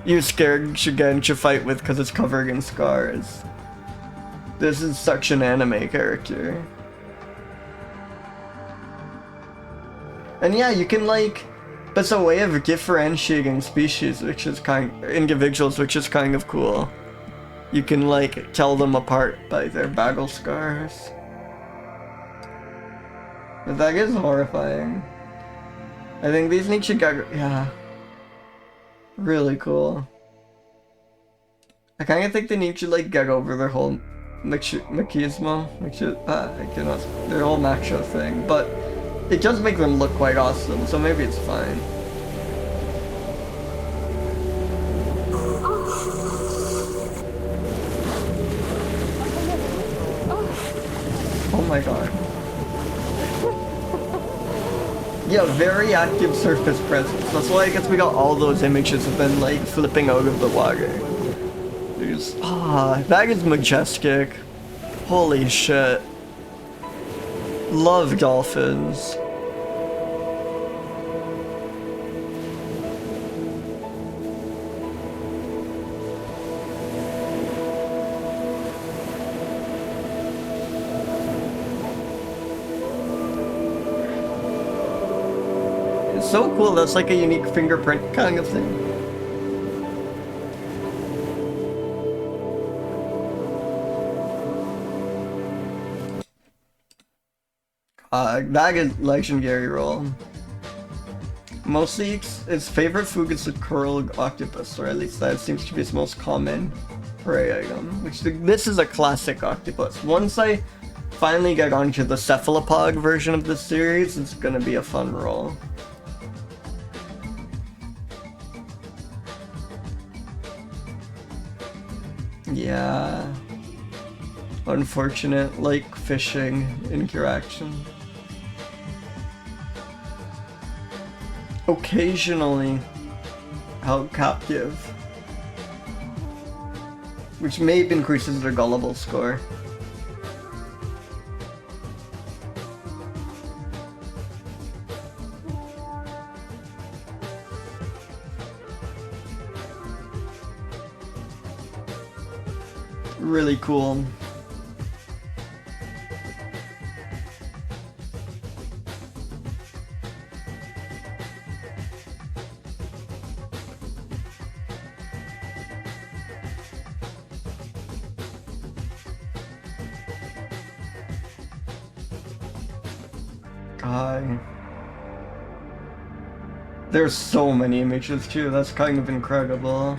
you're scared to get into fight with because it's covered in scars. This is such an anime character. And yeah, you can like, but it's a way of differentiating species, which is individuals, which is kind of cool. You can like tell them apart by their bagel scars. But that is horrifying. I think these need to get, yeah. Really cool. I kind of think they need to like get over their whole machismo, their whole macho thing, but it does make them look quite awesome, so maybe it's fine. Oh my god. Yeah, very active surface presence. That's why I guess we got all those images of them like flipping out of the water. There's that is majestic. Holy shit. Love dolphins. So cool, that's like a unique fingerprint kind of thing. That is legendary roll. Mostly its favorite food is the coral octopus, or at least that seems to be its most common prey item. This is a classic octopus. Once I finally get onto the cephalopod version of this series, it's gonna be a fun roll. Yeah. Unfortunate, like fishing interaction. Occasionally held captive, which maybe increases their gullible score. Really cool. There's so many images too, that's kind of incredible.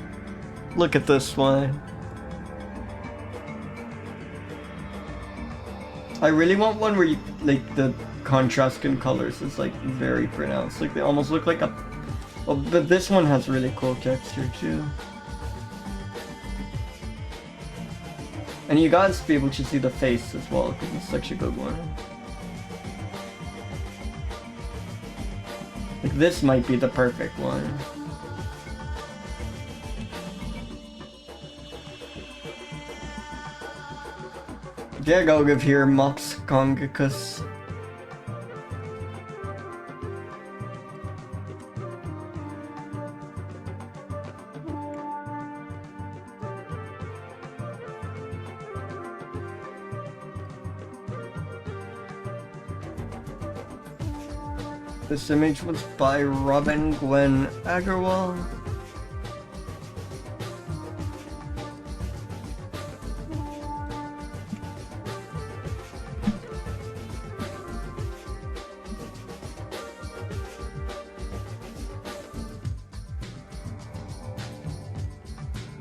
Look at this one. I really want one where you, like, the contrast in colors is like very pronounced. Like they almost look like a... Oh, but this one has really cool texture too. And you guys be able to see the face as well, because it's such a good one. Like this might be the perfect one. Yeah, go give here Mops, congicus. This image was by Robin Gwen Agarwal.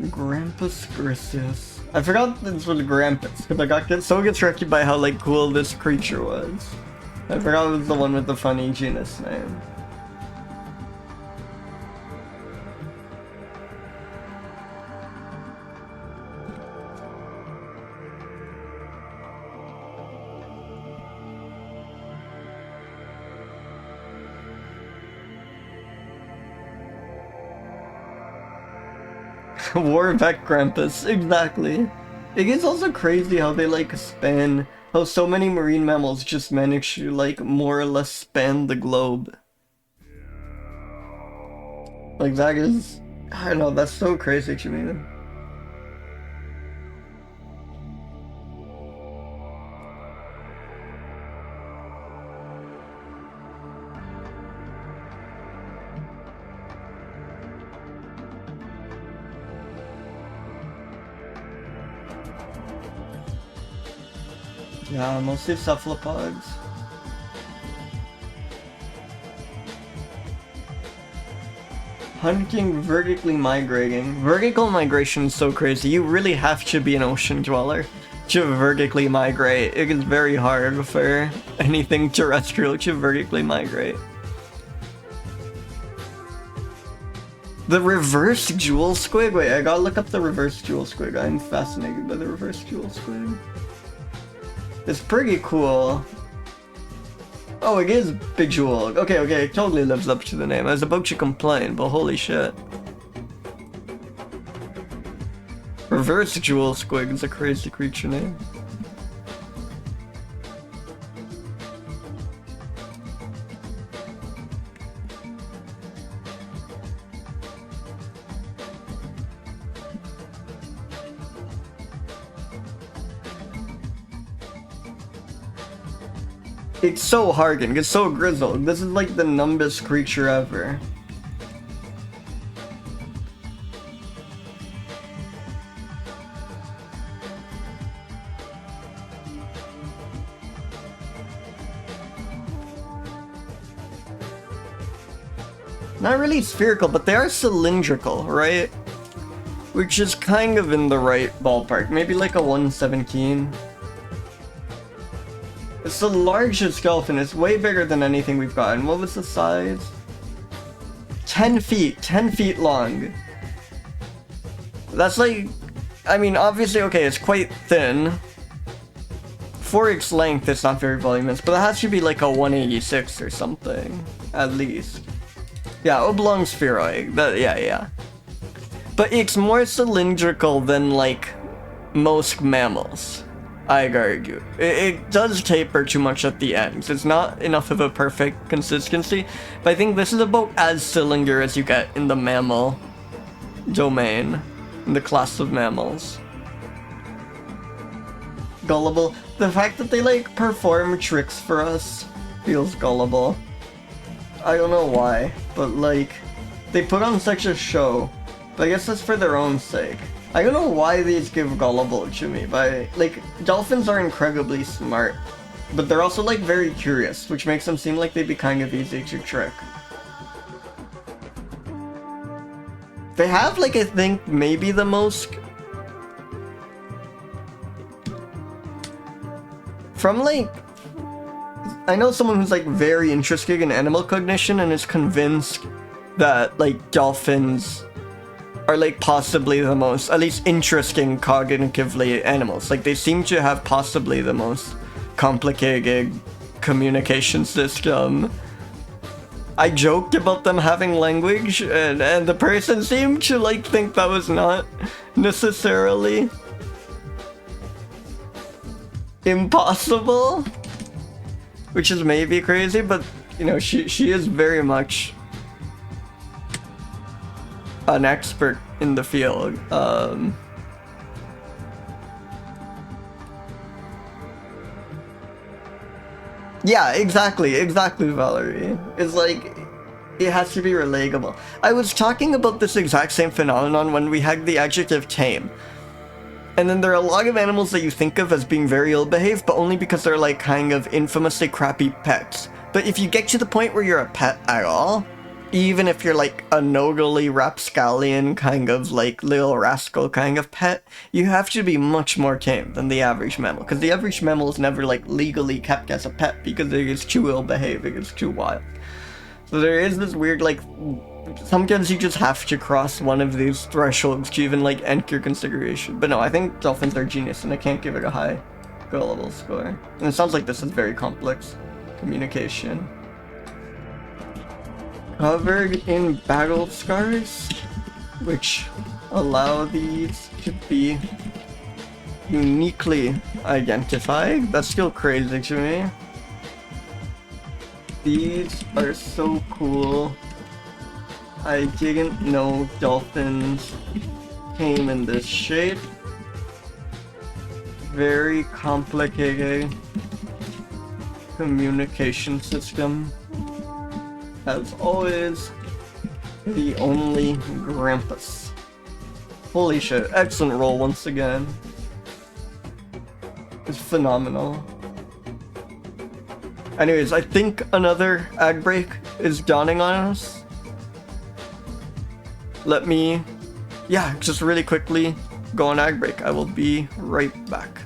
Grampus griseus. I forgot this was Grampus because I got so distracted by how like cool this creature was. I forgot it was the one with the funny genus name. Warbeck Grampus, exactly. It is also crazy how they like span, how so many marine mammals just manage to like more or less span the globe. Like that is, I don't know, that's so crazy to me. Yeah, mostly cephalopods. Hunting, vertically migrating. Vertical migration is so crazy. You really have to be an ocean dweller to vertically migrate. It is very hard for anything terrestrial to vertically migrate. The reverse jewel squig? Wait, I gotta look up the reverse jewel squig. I'm fascinated by the reverse jewel squig. It's pretty cool. Oh, it is Big Jewel. Okay, it totally lives up to the name. I was about to complain, but holy shit. Reverse Jewel Squig is a crazy creature name. It's so hardened, it's so grizzled. This is like the numbest creature ever. Not really spherical, but they are cylindrical, right? Which is kind of in the right ballpark. Maybe like a 117. It's the largest skeleton. It's way bigger than anything we've gotten. What was the size? 10 feet. 10 feet long. That's like... I mean, obviously, okay, it's quite thin. For its length, it's not very voluminous, but it has to be like a 186 or something. At least. Yeah, oblong spheroid. Yeah. But it's more cylindrical than, like, most mammals. I'd argue. It does taper too much at the ends. It's not enough of a perfect consistency, but I think this is about as cylinder as you get in the mammal domain, in the class of mammals. Gullible. The fact that they, like, perform tricks for us feels gullible. I don't know why, but, like, they put on such a show, but I guess that's for their own sake. I don't know why these give gullible to me, but, like, dolphins are incredibly smart, but they're also, like, very curious, which makes them seem like they'd be kind of easy to trick. They have, like, I think, maybe the most... From, like... I know someone who's, like, very interested in animal cognition and is convinced that, like, dolphins are, like, possibly the most, at least interesting cognitively animals. Like, they seem to have possibly the most complicated communication system. I joked about them having language, and the person seemed to, like, think that was not necessarily impossible, which is maybe crazy, but, you know, she is very much an expert in the field. Yeah, exactly, Valerie. It's like, it has to be relatable. I was talking about this exact same phenomenon when we had the adjective tame. And then there are a lot of animals that you think of as being very ill-behaved, but only because they're, like, kind of infamously crappy pets. But if you get to the point where you're a pet at all, even if you're, like, a nogally rapscallion kind of, like, little rascal kind of pet, you have to be much more tame than the average mammal. Because the average mammal is never, like, legally kept as a pet because it is too ill-behaved, it is too wild. So there is this weird, like... Sometimes you just have to cross one of these thresholds to even, like, enter consideration. But no, I think dolphins are genius, and I can't give it a high gullible score. And it sounds like this is very complex communication. Covered in battle scars, which allow these to be uniquely identified. That's still crazy to me. These are so cool. I didn't know dolphins came in this shape. Very complicated communication system. As always, the only Grampus. Holy shit, excellent roll once again. It's phenomenal. Anyways, I think another ag break is dawning on us. let me, yeah, just really quickly go on ag break. I will be right back.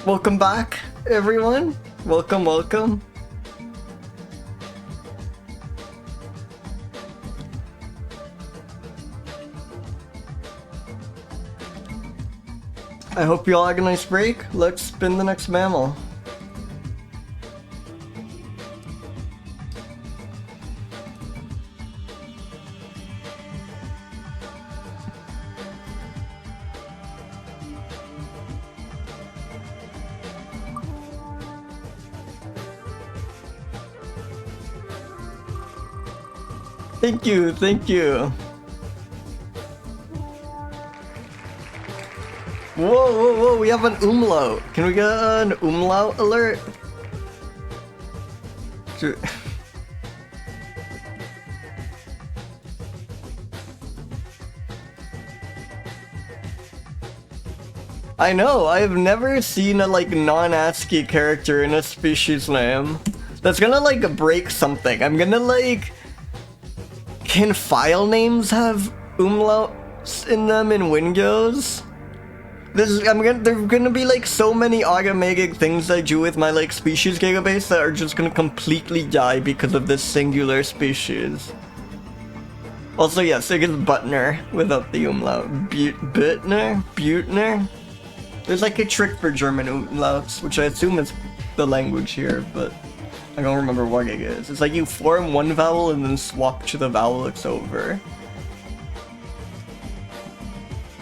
Welcome back, everyone. Welcome, welcome. I hope you all had a nice break. Let's spin the next mammal. Thank you, thank you. Whoa, whoa, whoa, we have an umlaut. Can we get an umlaut alert? I know, I've never seen a like non-ASCII character in a species name. That's gonna like break something. I'm gonna like... Can file names have umlauts in them in Windows? There's gonna be like so many automatic things I do with my like species database that are just gonna completely die because of this singular species. Also, yes, it is buettner without the umlaut. Buettner? Buettner? There's like a trick for German umlauts, which I assume is the language here, but I don't remember what it is. It's like you form one vowel and then swap to the vowel it's over.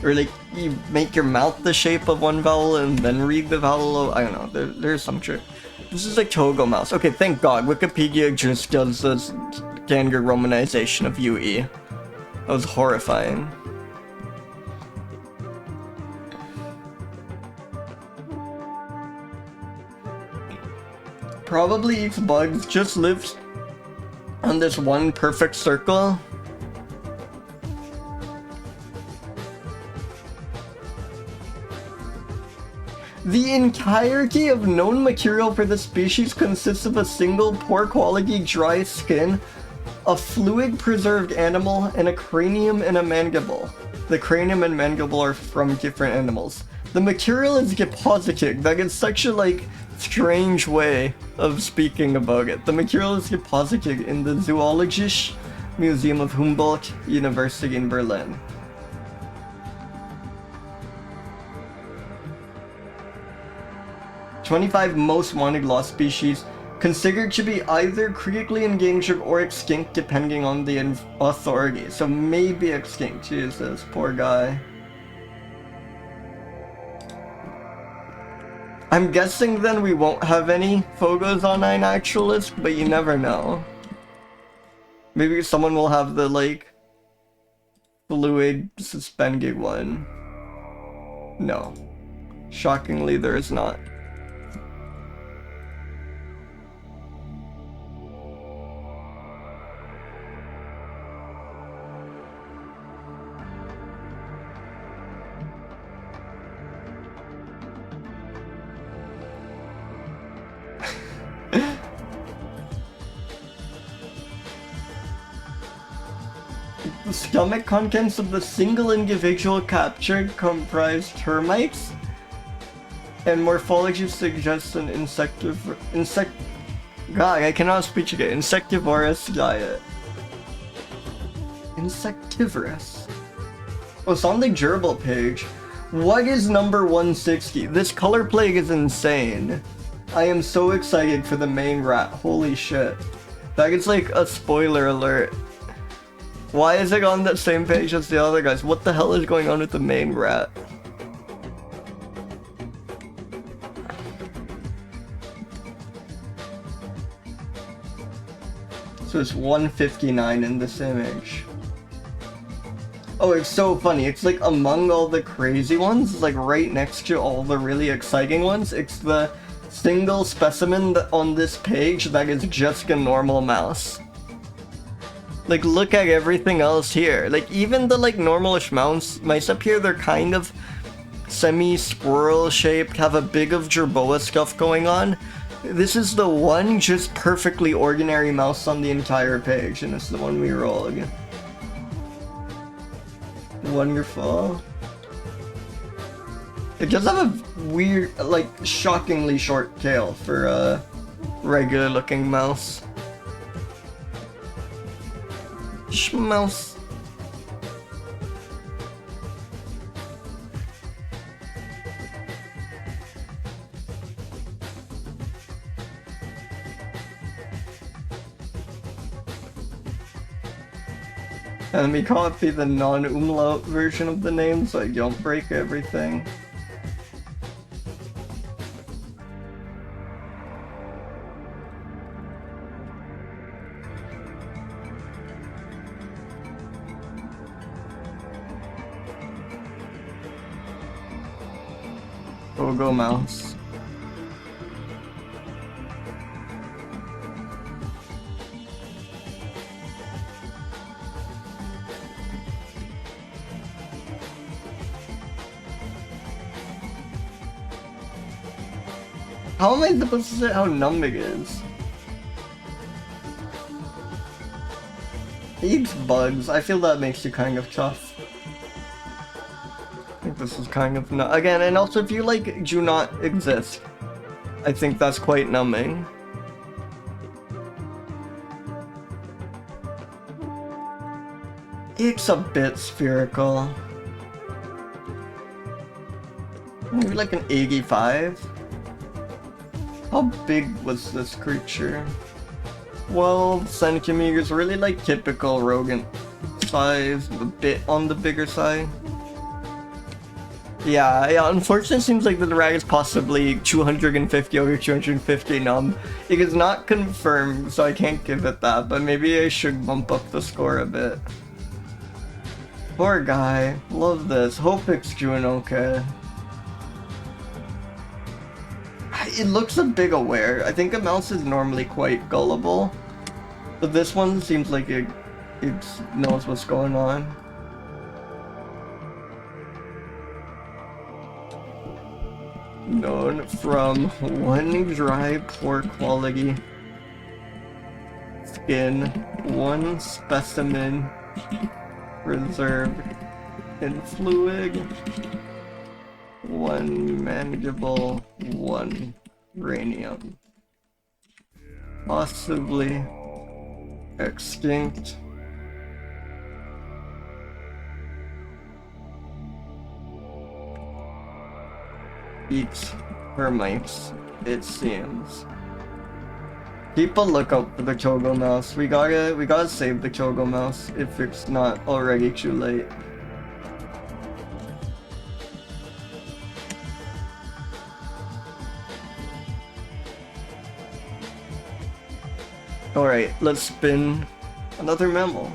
Or like you make your mouth the shape of one vowel and then read the vowel. I don't know, there's some trick. This is like Togo mouse. Okay, thank God, Wikipedia just does this standard romanization of UE. That was horrifying. Probably eats bugs, just lives on this one perfect circle. The entirety of known material for the species consists of a single poor quality dry skin, a fluid preserved animal, and a cranium and a mandible. The cranium and mandible are from different animals. The material is deposited. That is such a like strange way of speaking about it. The material is deposited in the Zoologische Museum of Humboldt University in Berlin. "25 most wanted lost species, considered to be either critically endangered or extinct depending on the authority." So maybe extinct. Jesus, poor guy. I'm guessing then we won't have any photos on iNaturalist, but you never know. Maybe someone will have the like fluid suspended one. No. Shockingly, there is not. The stomach contents of the single individual captured comprise termites, and morphology suggests an God, I cannot speak again. Insectivorous diet. Insectivorous. Oh, it's on the gerbil page. What is number 160? This color plague is insane. I am so excited for the main rat. Holy shit. That is like a spoiler alert. Why is it on the same page as the other guys? What the hell is going on with the main rat? So it's 159 in this image. Oh, it's so funny. It's like among all the crazy ones, like right next to all the really exciting ones, it's the single specimen on this page that is just a normal mouse. Like, look at everything else here. Like, even the, like, normalish mice up here, they're kind of semi-squirrel shaped, have a bit of jerboa stuff going on. This is the one just perfectly ordinary mouse on the entire page, and it's the one we rolled. Wonderful. It does have a weird, like, shockingly short tail for a regular looking mouse. Schmouse. And let me copy the non-umlaut version of the name so I don't break everything. Togo mouse. How am I supposed to say how numb it is? It eats bugs. I feel that makes you kind of tough. I think this is kind of again, and also if you like do not exist, I think that's quite numbing. It's a bit spherical. Maybe like an 85. How big was this creature? 12 centimeters, really like typical rodent size, a bit on the bigger side. Yeah, unfortunately it seems like the drag is possibly 250 over 250 numb. It is not confirmed, so I can't give it that, but maybe I should bump up the score a bit. Poor guy. Love this. Hope it's doing okay. It looks a bit aware. I think a mouse is normally quite gullible, but this one seems like it knows what's going on. Known from one dry, poor quality skin, one specimen reserved in fluid, one manageable, one ranium. Possibly extinct. Eats termites, it seems. Keep a lookout for the Togo mouse. We gotta save the Togo mouse if it's not already too late. Alright, let's spin another mammal.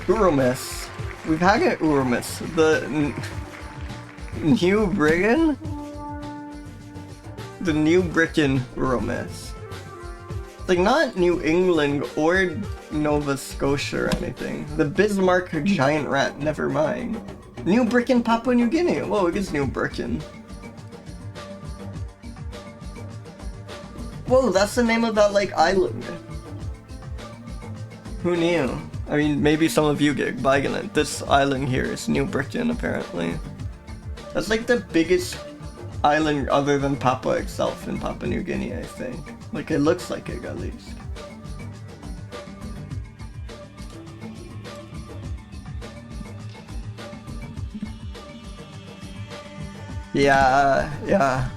Graomys. We've had an Graomys. The New Britain? The New Britain Graomys. Like not New England or Nova Scotia or anything. The Bismarck giant rat, never mind. New Britain, Papua New Guinea. Whoa, it is New Britain. Whoa, that's the name of that like island. Who knew? I mean, maybe some of you get vigilant. This island here is New Britain, apparently. That's like the biggest island other than Papua itself in Papua New Guinea, I think. Like, it looks like it, at least. Yeah. Yeah.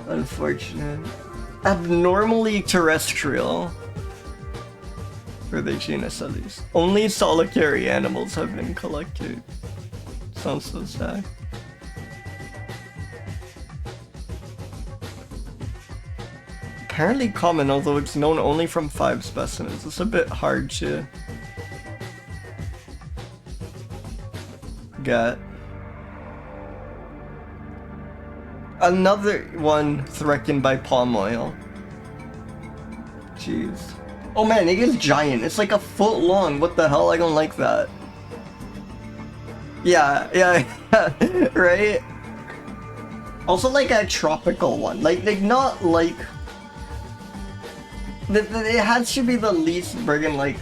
Unfortunate. Abnormally terrestrial. For the genus, at least. Only solitary animals have been collected. Sounds so sad. Apparently common, although it's known only from 5 specimens. It's a bit hard to get. Another one threatened by palm oil. Jeez. Oh man, it is giant. It's like a foot long. What the hell? I don't like that. Yeah, right? Also like a tropical one. Like not like... It has to be the least friggin' like...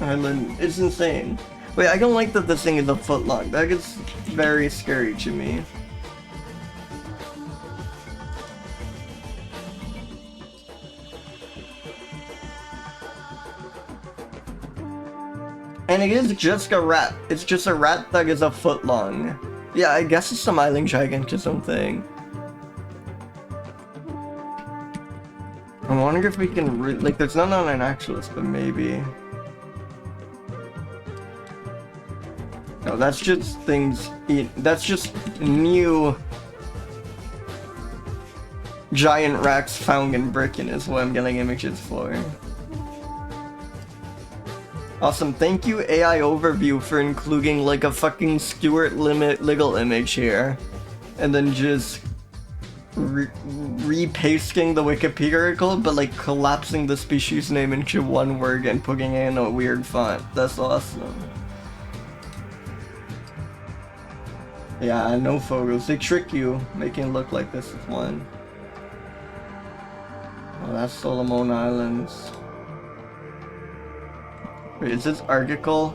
island. It's insane. Wait, I don't like that this thing is a foot long. That is very scary to me. And it is just a rat. It's just a rat that is a foot long. Yeah, I guess it's some island gigantism thing. I wonder if we can like, there's none on an actual list, but maybe. No, that's just things. That's just new giant racks found in Bricken is what I'm getting images for. Awesome, thank you AI Overview for including like a fucking Stuart Liggle image here. And then just repasting the Wikipedia article, but like collapsing the species name into one word and putting it in a weird font. That's awesome. Yeah, no photos. They trick you, making it look like this is one. Oh, that's Solomon Islands. Wait, is this article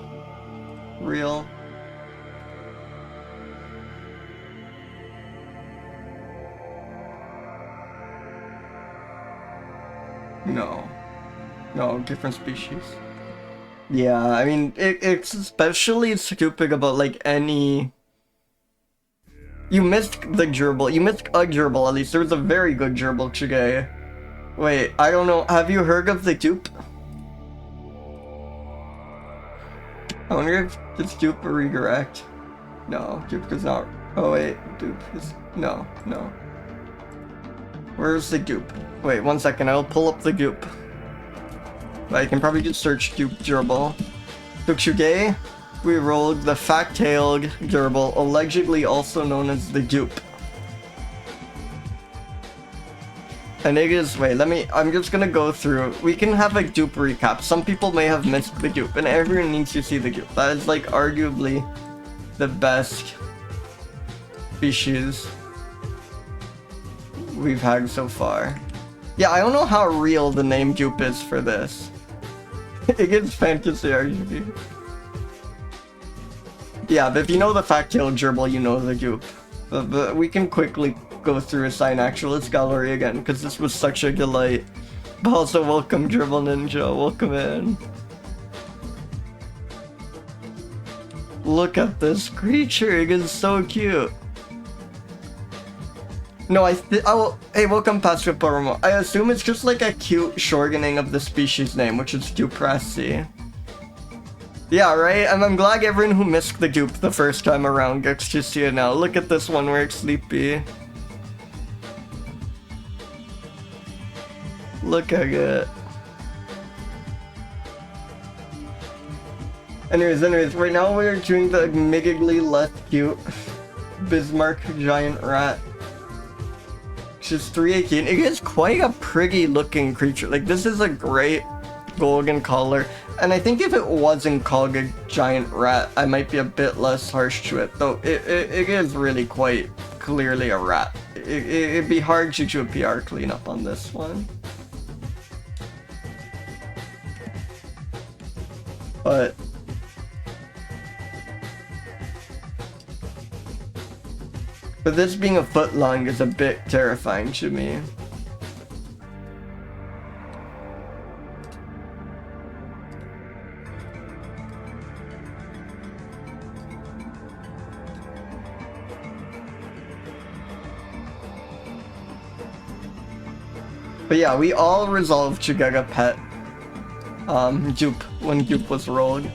real? No. No, different species. Yeah, I mean, it's especially stupid about, like, any... You missed the gerbil. You missed a gerbil, at least. There was a very good gerbil today. Wait, I don't know. Have you heard of the dupe? I wonder if it's dupe or redirect. No, dupe is not. Oh wait, dupe is... No, no. Where's the dupe? Wait, 1 second, I'll pull up the dupe. I can probably just search dupe gerbil. Today, we rolled the fat-tailed gerbil, allegedly also known as the dupe. And it is, wait, I'm just gonna go through. We can have a dupe recap. Some people may have missed the dupe, and everyone needs to see the dupe. That is, like, arguably the best species we've had so far. Yeah, I don't know how real the name dupe is for this. It gives fantasy RGB. Yeah, but if you know the fat-tailed gerbil, you know the dupe. But we can quickly go through a Sign Actualist gallery again, because this was such a delight. But also, welcome, Gerbil Ninja. Welcome in. Look at this creature. It is so cute. No, hey, welcome, Pastor Poromo. I assume it's just like a cute shortening of the species name, which is duprasi. Yeah, right? And I'm glad everyone who missed the dupe the first time around gets to see it now. Look at this one where it's sleepy. Look at it. Anyways, right now we're doing the admittedly less cute Bismarck giant rat. Which is 318. It is quite a pretty looking creature. Like, this is a great golden color. And I think if it wasn't called a giant rat, I might be a bit less harsh to it. Though it is really quite clearly a rat. It'd be hard to do a PR cleanup on this one. But this being a foot long is a bit terrifying to me. But yeah, we all resolved to get a pet dupe when dupe was rolled.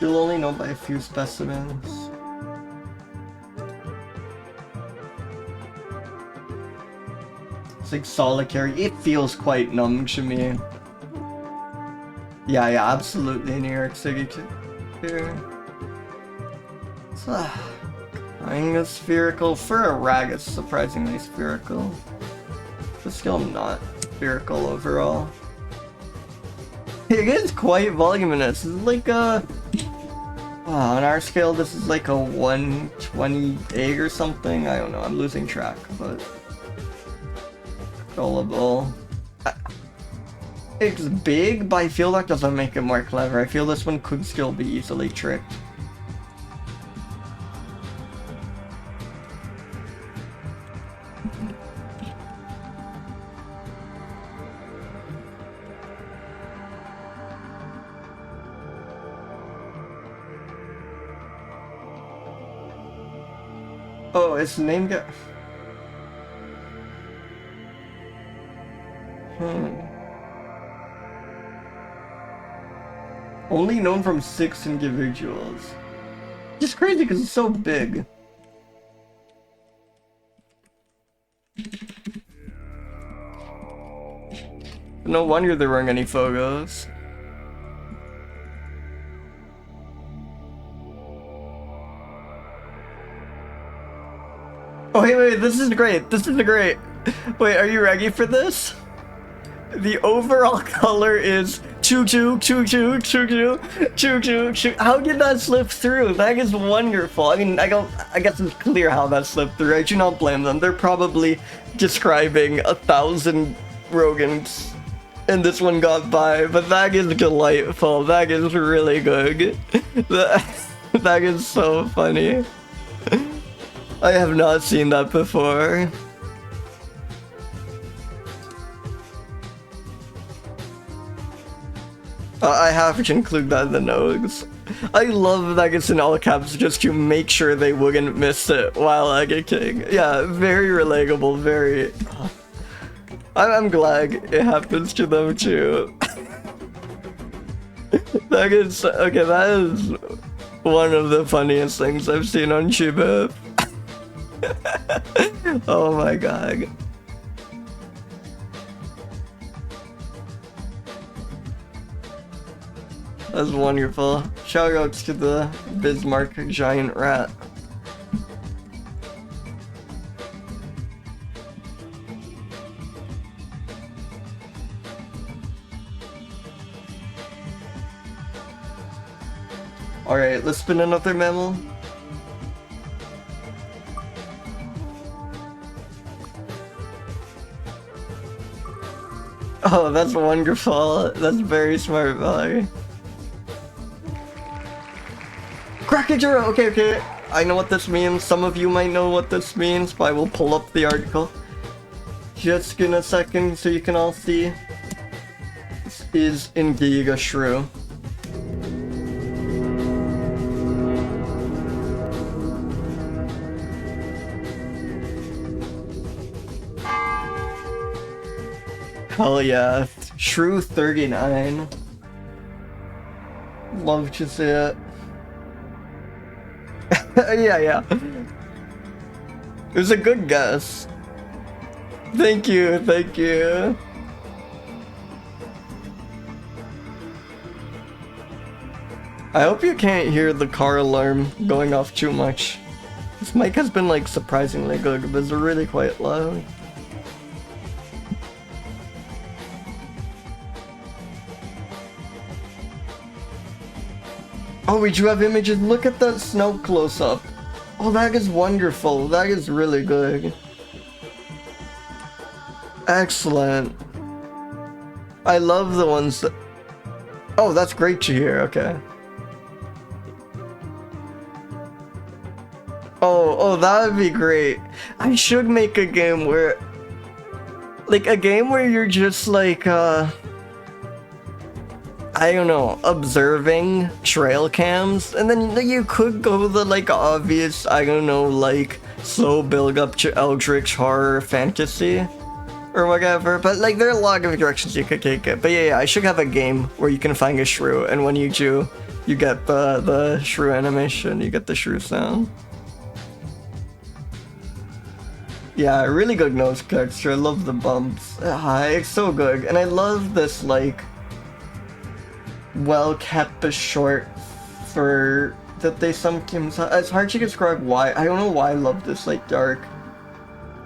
You'll only know by a few specimens. It's like solitary. It feels quite numb to me. Yeah, absolutely New York City too. Here. It's kind of spherical. For a rag, it's surprisingly spherical. But still not spherical overall. It is quite voluminous. It's like a... on our scale, this is like a 128 or something. I don't know, I'm losing track, but... Gullible. It's big, but I feel that doesn't make it more clever. I feel this one could still be easily tricked. Oh, its name get. Only known from 6 individuals. Just crazy because it's so big. No wonder there weren't any photos. Oh, wait, this is great. This is great. Wait, are you ready for this? The overall color is choo-choo, choo-choo, choo-choo, choo-choo, choo. How did that slip through? That is wonderful. I mean, I guess it's clear how that slipped through. I do not blame them. They're probably describing 1,000 Rogans, and this one got by, but that is delightful. That is really good. That is so funny. I have not seen that before. I have to include that in the notes. I love that it's in all caps just to make sure they wouldn't miss it while egg-king. Yeah, very relatable, very... I'm glad it happens to them too. That is... Okay, that is one of the funniest things I've seen on Shiba. Oh my god. That's wonderful. Shoutouts to the Bismarck giant rat. Alright, let's spin another mammal. Oh, that's wonderful. That's very smart, Valerie. Crocidura! Okay. I know what this means. Some of you might know what this means, but I will pull up the article. Just in a second so you can all see. This is indeed a shrew. Hell yeah. Shrew 39. Love to see it. Yeah. It was a good guess. Thank you. I hope you can't hear the car alarm going off too much. This mic has been like surprisingly good, but it's really quite loud. Oh, we do have images. Look at that snow close-up. Oh, that is wonderful. That is really good. Excellent. I love the ones that... Oh, that's great to hear. Okay. Oh, that would be great. I should make a game where... Like, a game where you're just like, I don't know, observing trail cams, and then you could go the like obvious, I don't know, like slow build up to eldritch horror fantasy or whatever, but like there are a lot of directions you could take it. But yeah, I should have a game where you can find a shrew, and when you do, you get the shrew animation, you get the shrew sound. Yeah, really good nose texture. I love the bumps. It's so good, and I love this like well kept short fur that they sometimes have. It's hard to describe why. I don't know why I love this like dark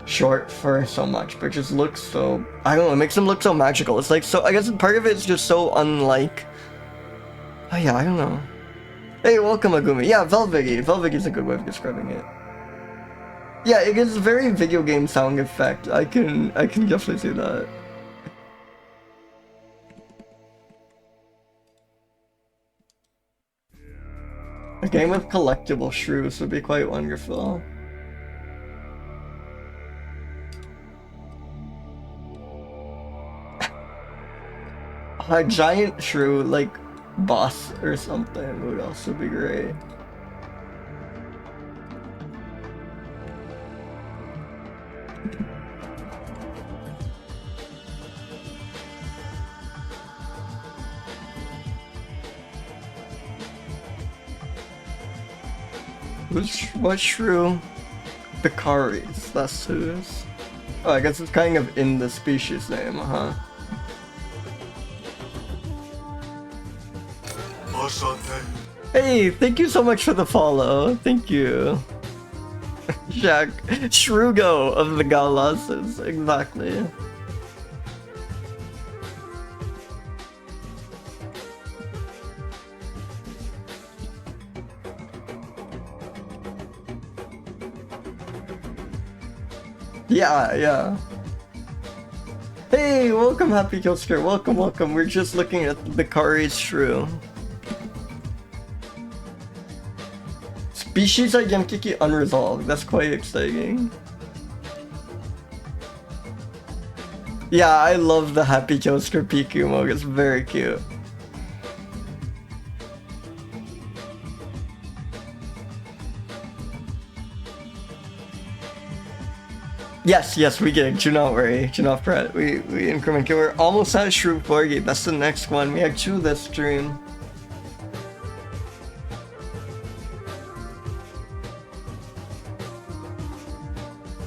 short fur so much, but it just looks so, I don't know, it makes them look so magical. It's like, so I guess part of it's just so unlike, oh yeah, I don't know. Hey, welcome Agumi. Yeah, Velvigi. Velvigi's a good way of describing it. Yeah, it gives a very video game sound effect. I can definitely see that. A game with collectible shrews would be quite wonderful. A giant shrew, like boss or something, would also be great. What's shrew? Beccarii, that's who's. Oh, I guess it's kind of in the species name, huh? Hey, thank you so much for the follow. Thank you. Jack Shrugo of the Galasses, exactly. Yeah. Hey, welcome, Happy Killsker. Welcome. We're just looking at the Beccarii's shrew. Species identity unresolved. That's quite exciting. Yeah, I love the Happy Killsker Pikumo. It's very cute. Yes, we get. Do not worry. Do not fret. We increment. We're almost at Shrew Porgy. That's the next one. We have 2 this stream.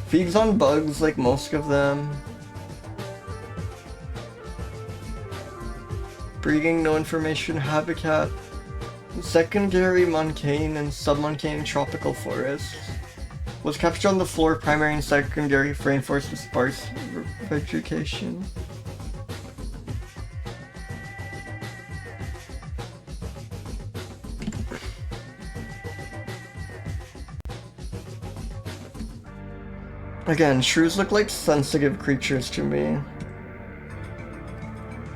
Feeds on bugs like most of them. Breeding, no information. Habitat. Secondary montane and submontane tropical forests. Was captured on the floor of primary and secondary rainforest with sparse vegetation. Again, shrews look like sensitive creatures to me.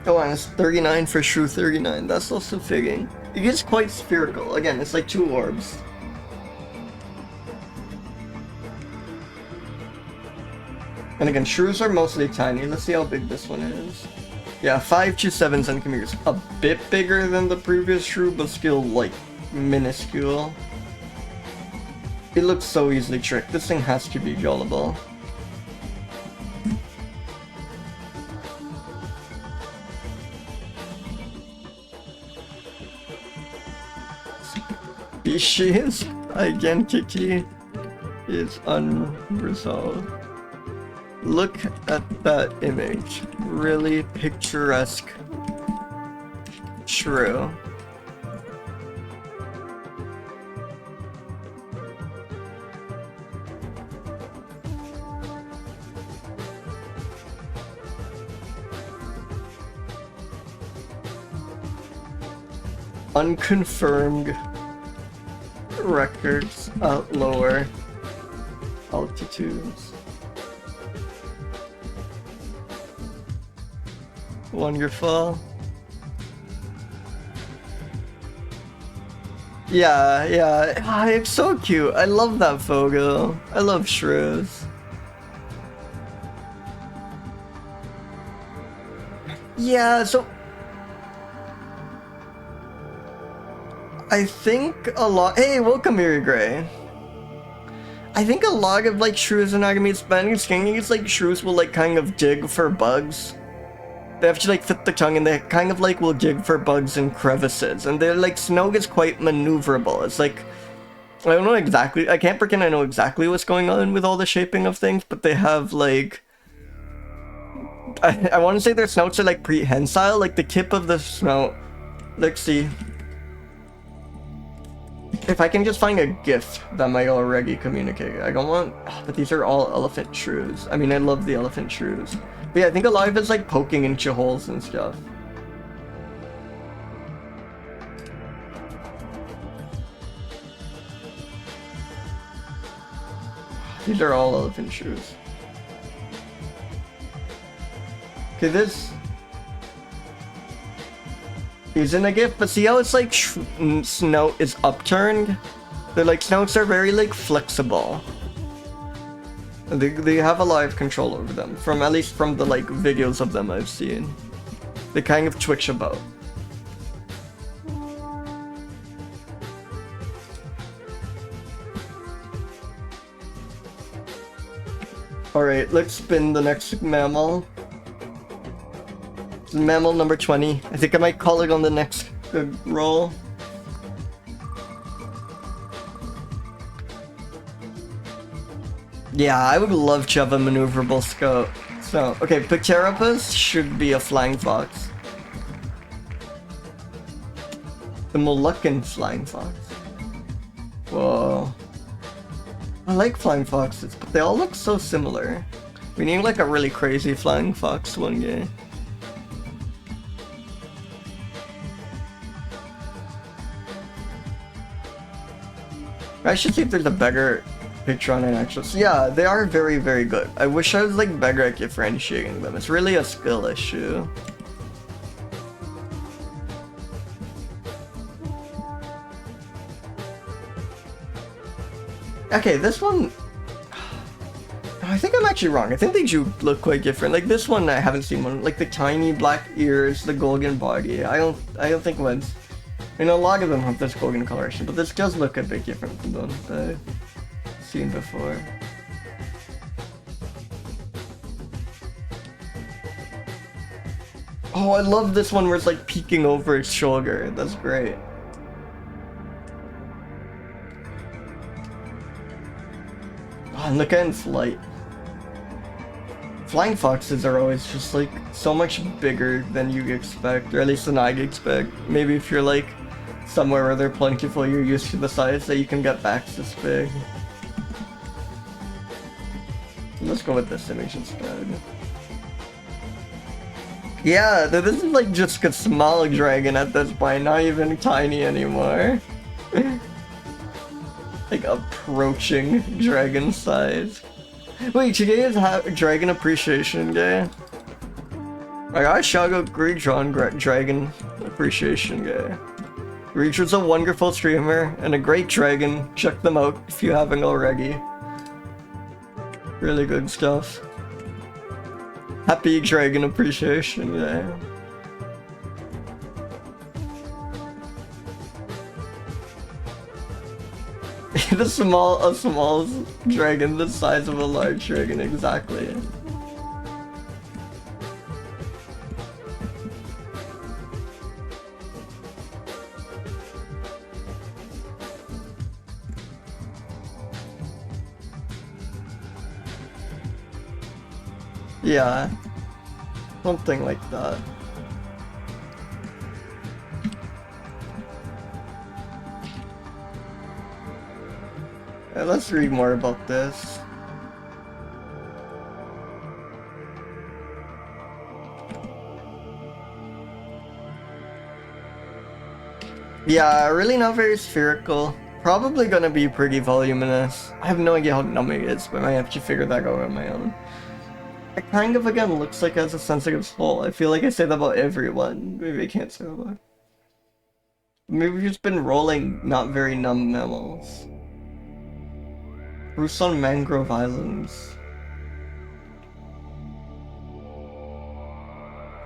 Oh, and it's 39 for shrew 39. That's also fitting. It gets quite spherical. Again, it's like 2 orbs. And again, shrews are mostly tiny. Let's see how big this one is. Yeah, 5 to 7 centimeters. A bit bigger than the previous shrew, but still, like, minuscule. It looks so easily tricked. This thing has to be gullible. Species identity is unresolved. Look at that image. Really picturesque shrew. Unconfirmed records at lower altitudes. Wonderful. Yeah. Ah, it's so cute. I love that photo. I love shrews. Yeah, so I think a lot. Hey, welcome, Miri Gray. I think a lot of like shrews in Agami's Spanish skinning is like shrews will like kind of dig for bugs. They have to like fit the tongue and they kind of like will dig for bugs in crevices. And their like snout is quite maneuverable. It's like, I don't know exactly, I can't pretend I know exactly what's going on with all the shaping of things, but they have like, I want to say their snouts are like prehensile, like the tip of the snout. Let's see. If I can just find a GIF that might already communicate. I don't want, but these are all elephant shrews. I mean, I love the elephant shrews. But yeah, I think a lot of it's like poking into holes and stuff. These are all elephant shrews. Okay, this isn't a GIF, but see how it's like snout is upturned? They're like, snouts are very like flexible. They have a lot of control over them, from at least from the like videos of them I've seen. They kind of twitch about. Alright, let's spin the next mammal. It's mammal number 20. I think I might call it on the next roll. Yeah, I would love to have a maneuverable scope. So, okay, Pachyuromys should be a flying fox. The Moluccan flying fox. Whoa. I like flying foxes, but they all look so similar. We need like a really crazy flying fox one day. I should see if there's a beggar picture on it actually. So yeah, they are very, very good. I wish I was like better at differentiating them. It's really a skill issue. Okay, this one... I think I'm actually wrong. I think they do look quite different. Like this one, I haven't seen one. Like the tiny black ears, the golden body. I don't think one's... I mean, a lot of them have this golden coloration, but this does look a bit different from the ones I've seen before. Oh, I love this one where it's like peeking over its shoulder. That's great. Oh, and look at it in flight. Flying foxes are always just like so much bigger than you expect, or at least than I expect. Maybe if you're like somewhere where they're plentiful, you're used to the size that you can get backs this big. Let's go with this image instead. Yeah, this is like just a small dragon at this point, not even tiny anymore. Like approaching dragon size. Wait, today is Dragon Appreciation Day. I got a shout out Greedron Dragon Appreciation Day. Reacher's a wonderful streamer and a great dragon. Check them out if you haven't already. Really good stuff. Happy Dragon Appreciation Day. A small dragon the size of a large dragon, exactly. Yeah, something like that. Let's read more about this. Yeah, really not very spherical. Probably gonna be pretty voluminous. I have no idea how numbing it is, but I might have to figure that out on my own. It kind of again looks like it has a sensitive soul. I feel like I say that about everyone. Maybe I can't say that about. Maybe we've just been rolling not very numb mammals. Roosts on mangrove islands.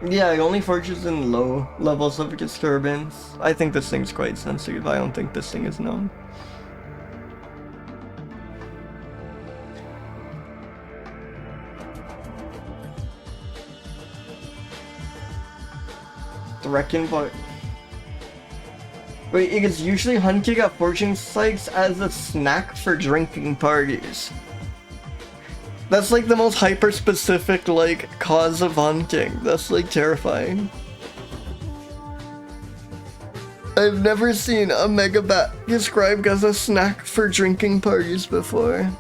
Yeah, it only forges in low levels of disturbance. I think this thing's quite sensitive. I don't think this thing is numb. The Wrecking Bot. Wait, it is usually hunted at foraging sites as a snack for drinking parties. That's like the most hyper-specific, like, cause of hunting. That's like terrifying. I've never seen a megabat described as a snack for drinking parties before.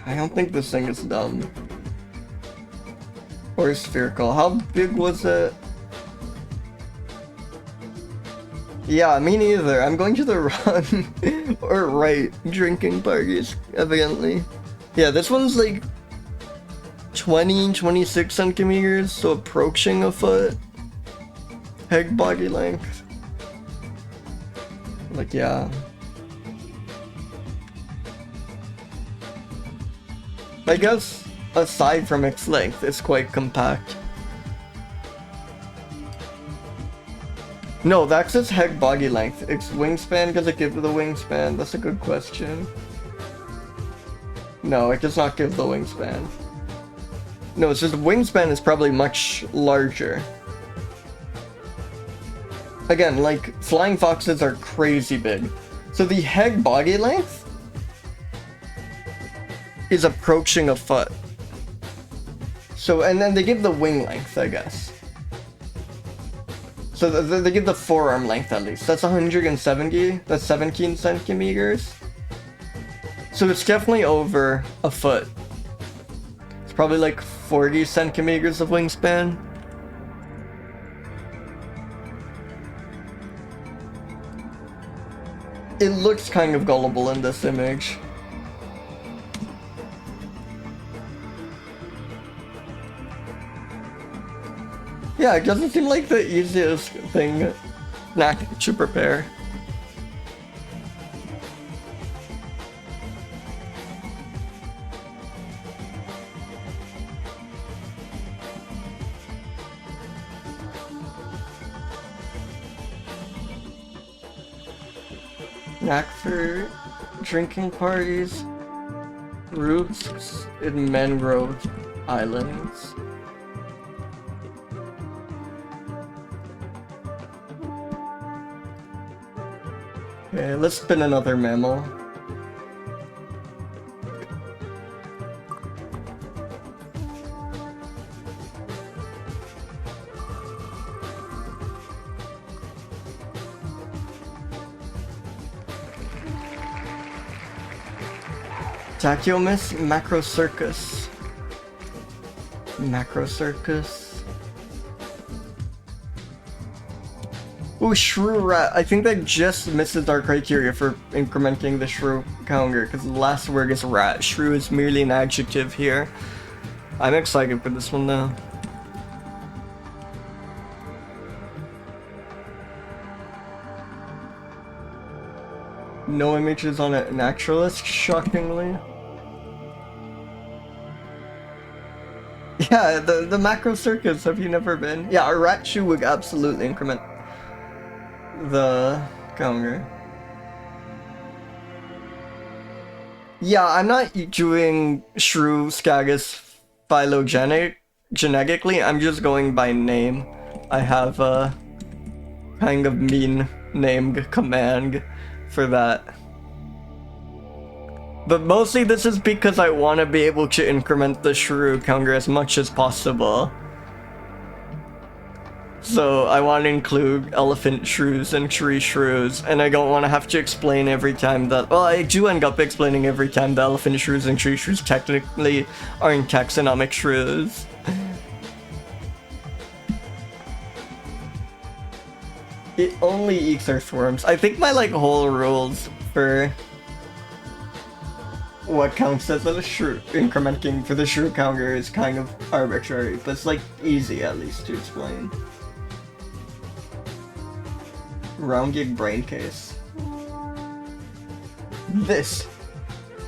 I don't think this thing is dumb. Or spherical. How big was it? Yeah, me neither. I'm going to the wrong or right drinking parties, evidently. Yeah, this one's like 26 centimeters, so approaching a foot. Head body length. Like, yeah. I guess aside from its length, it's quite compact. No, that's its head body length. Its wingspan, does it give the wingspan? That's a good question. No, it does not give the wingspan. No, it's just the wingspan is probably much larger. Again, like, flying foxes are crazy big. So the head body length is approaching a foot. So, and then they give the wing length, I guess. So they give the forearm length at least. That's 170, that's 17 centimeters. So it's definitely over a foot. It's probably like 40 centimeters of wingspan. It looks kind of gullible in this image. Yeah, it doesn't seem like the easiest thing to prepare. Knack for drinking parties, roots in mangrove islands. Okay, let's spin another mammal. Tachyomys macrocircus. Macrocircus. Ooh, shrew rat. I think that just misses our criteria for incrementing the shrew counter, because the last word is rat. Shrew is merely an adjective here. I'm excited for this one though. No images on a naturalist, shockingly. Yeah, the macro circus, have you never been? Yeah, a rat shoe would absolutely increment the counter. Yeah, I'm not doing shrew scagus phylogenetically, I'm just going by name. I have a kind of mean named command for that. But mostly this is because I want to be able to increment the shrew counter as much as possible. So I want to include elephant shrews and tree shrews, and I don't want to have to explain every time that, well, I do end up explaining every time the elephant shrews and tree shrews technically aren't taxonomic shrews. It only eats earthworms. I think my whole rules for what counts as a shrew incrementing for the shrew counter is kind of arbitrary, but it's easy at least to explain. Rounded brain case. This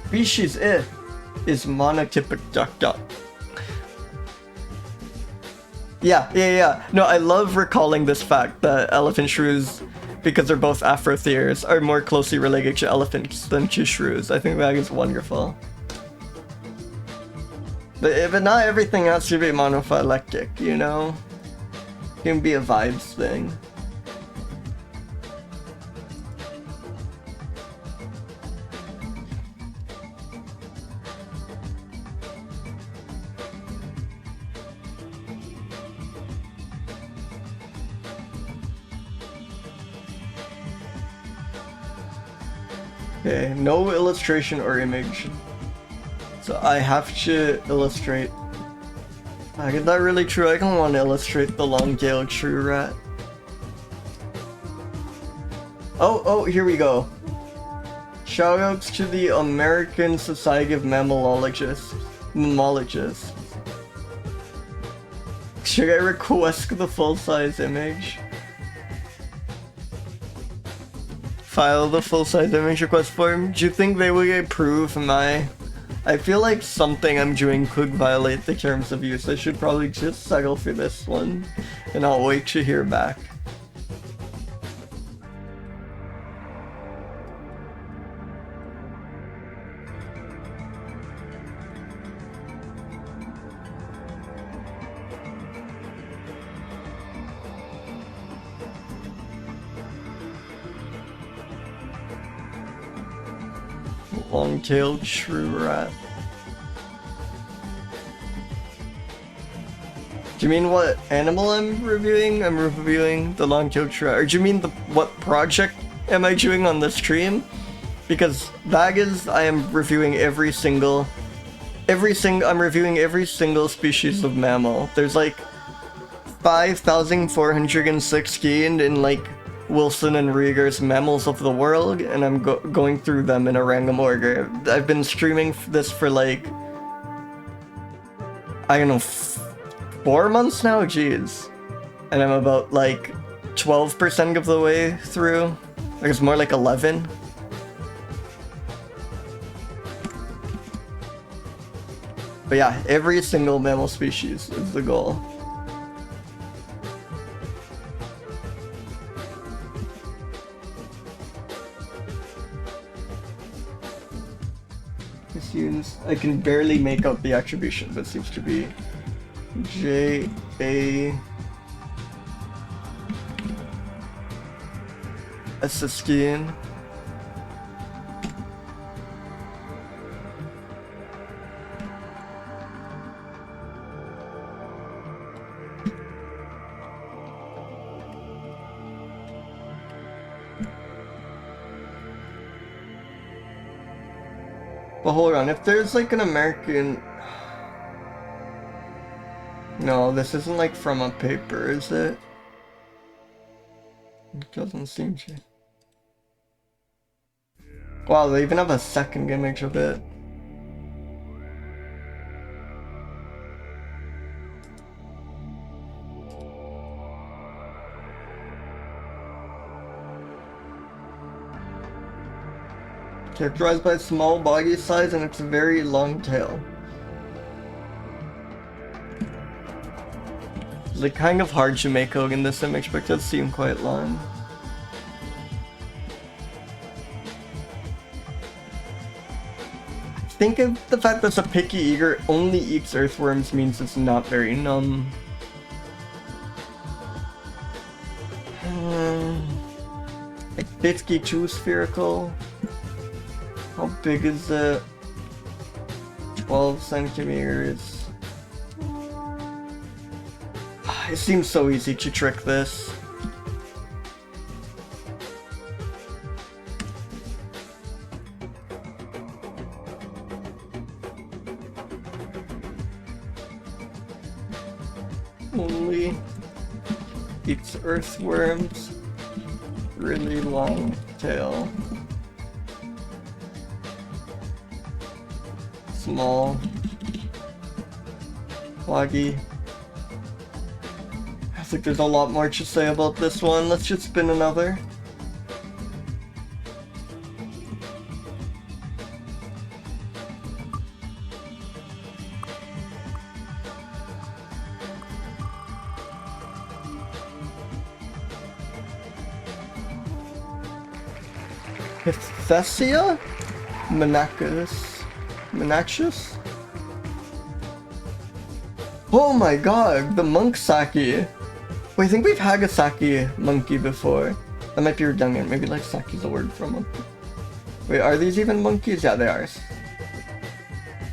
species is monotypic duck. Yeah. No, I love recalling this fact that elephant shrews, because they're both afrotheres, are more closely related to elephants than to shrews. I think that is wonderful. But not everything has to be monophyletic, you know? It can be a vibes thing. Okay, no illustration or image. So I have to illustrate. Is that really true? I don't want to illustrate the long-tailed shrew rat. Oh, here we go. Shoutouts to the American Society of Mammalogists. Should I request the full-size image? File the full-size image request form. Do you think they will approve my I feel like something I'm doing could violate the terms of use. I should probably just settle for this one, and I'll wait to hear back. Long-tailed shrew rat. Do you mean what animal I'm reviewing? I'm reviewing the long-tailed shrew rat. Or do you mean what project am I doing on the stream? Because that is, I am reviewing I'm reviewing every single species of mammal. There's like 5,416 in like Wilson and Rieger's Mammals of the World, and I'm going through them in a random order. I've been streaming this for like, I don't know, 4 months now? Jeez. And I'm about like 12% of the way through. I guess more like 11. But yeah, every single mammal species is the goal. I can barely make out the attribution, but it seems to be J-A... Assiskin. But hold on, if there's like an American... No, this isn't like from a paper, is it? It doesn't seem to. Wow, they even have a second image of it. Characterized by small body size and its very long tail. It's like kind of hard to make out in this image, but it does seem quite long. I think of the fact that the picky eater only eats earthworms means it's not very numb. Like 52 spherical. How big is it? 12 centimeters. It seems so easy to trick this. Only eats earthworms. Really long tail. Small. Loggy. I think there's a lot more to say about this one. Let's just spin another. Pithecia? Monachus? Oh my god, the monk saki. Wait, I think we've had a saki monkey before. That might be redundant. Maybe like saki's a word from monkey. Wait, are these even monkeys? Yeah, they are.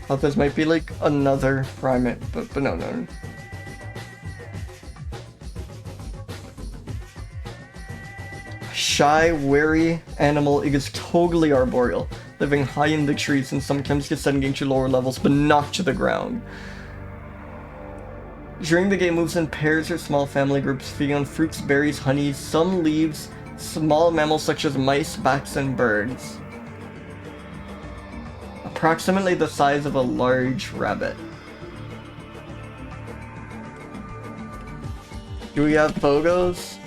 Thought this might be like another primate, but no. Shy, wary animal, it is totally arboreal, living high in the trees and sometimes descending to lower levels, but not to the ground. During the day, moves in pairs or small family groups, feeding on fruits, berries, honey, some leaves, small mammals such as mice, bats, and birds. Approximately the size of a large rabbit. Do we have photos?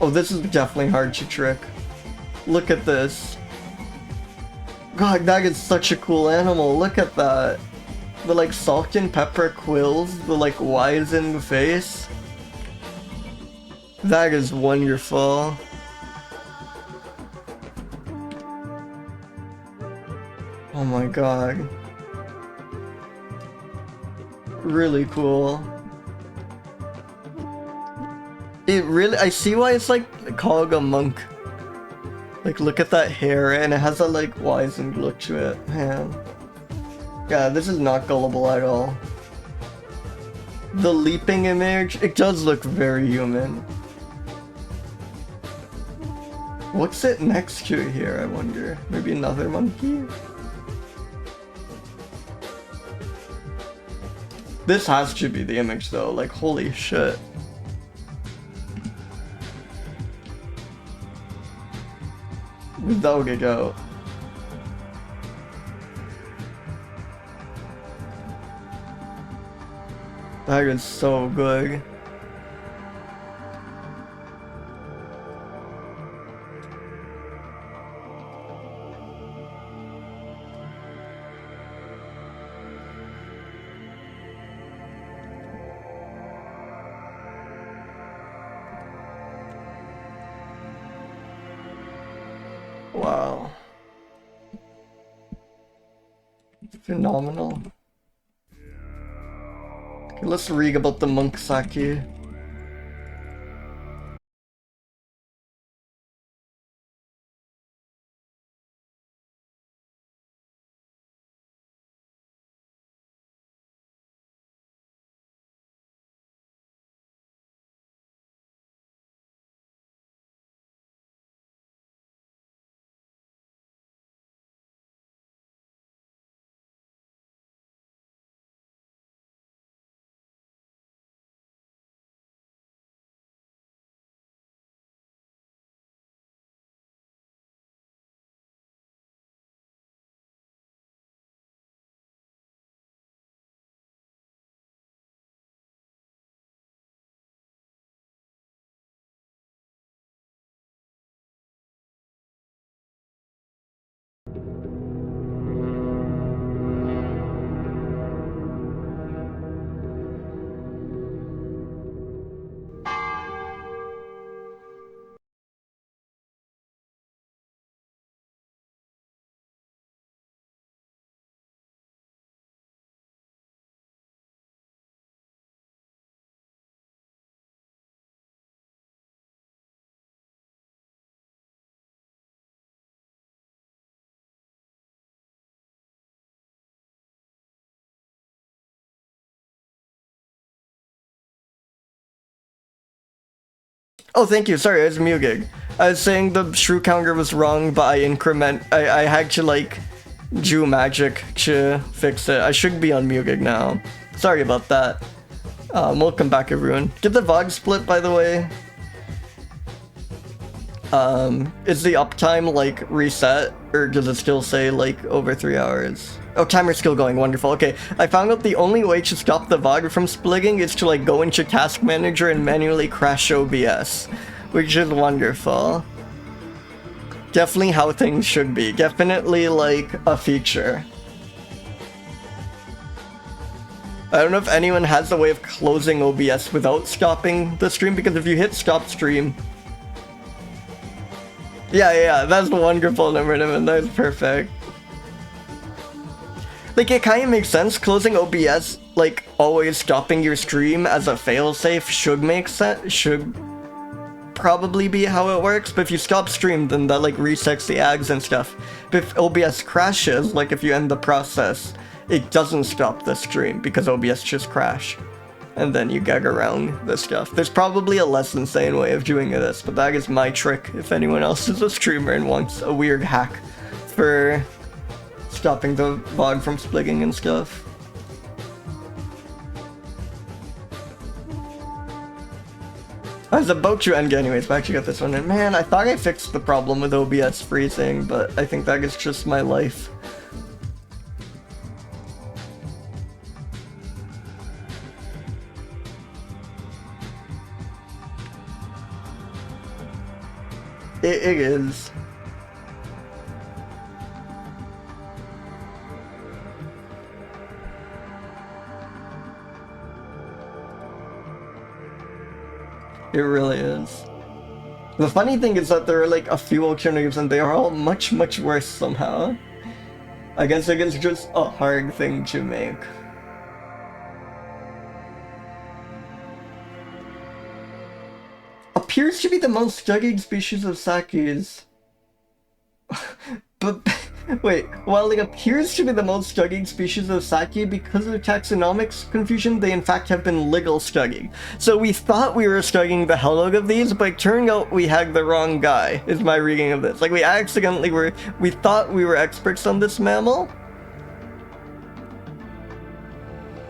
Oh, this is definitely hard to trick. Look at this. God, that is such a cool animal. Look at that. The like salt and pepper quills, the like wizened face. That is wonderful. Oh my god. Really cool. It really, I see why it's like called a monk. Like look at that hair and it has a like wizened look to it, man. Yeah, this is not gullible at all. The leaping image, it does look very human. What's it next to here, I wonder? Maybe another monkey? This has to be the image though, like holy shit. Without a doubt. That is so good. Wow. Phenomenal. Okay, let's read about the monk Saki. Oh, thank you. Sorry, it's Mugig. I was saying the shrew counter was wrong, but I had to like do magic to fix it. I should be on Mugig now. Sorry about that. Welcome back, everyone. Get the VOD split, by the way. Is the uptime like reset, or does it still say like over 3 hours? Oh, timer's still going, wonderful. Okay, I found out the only way to stop the VOD from splitting is to like go into Task Manager and manually crash OBS, which is wonderful. Definitely how things should be. Definitely like a feature. I don't know if anyone has a way of closing OBS without stopping the stream, because if you hit stop stream... Yeah, that's wonderful, Nimmerniman, that's perfect. Like, it kind of makes sense. Closing OBS, like, always stopping your stream as a failsafe should make sense, should probably be how it works, but if you stop stream, then that, like, resets the ads and stuff. But if OBS crashes, like, if you end the process, it doesn't stop the stream, because OBS just crashed. And then you gag around the stuff. There's probably a less insane way of doing this, but that is my trick if anyone else is a streamer and wants a weird hack for stopping the VOD from splitting and stuff. I was about to end anyways, but I actually got this one. And man, I thought I fixed the problem with OBS freezing, but I think that is just my life. It is. It really is. The funny thing is that there are like a few alternatives and they are all much, much worse somehow. I guess it's just a hard thing to make. Appears to be the most studied species of sakis. But wait, while it appears to be the most studied species of sake, because of taxonomics confusion, they in fact have been little studied. So we thought we were studying the hell out of these, but it turned out we had the wrong guy, is my reading of this. Like, we thought we were experts on this mammal,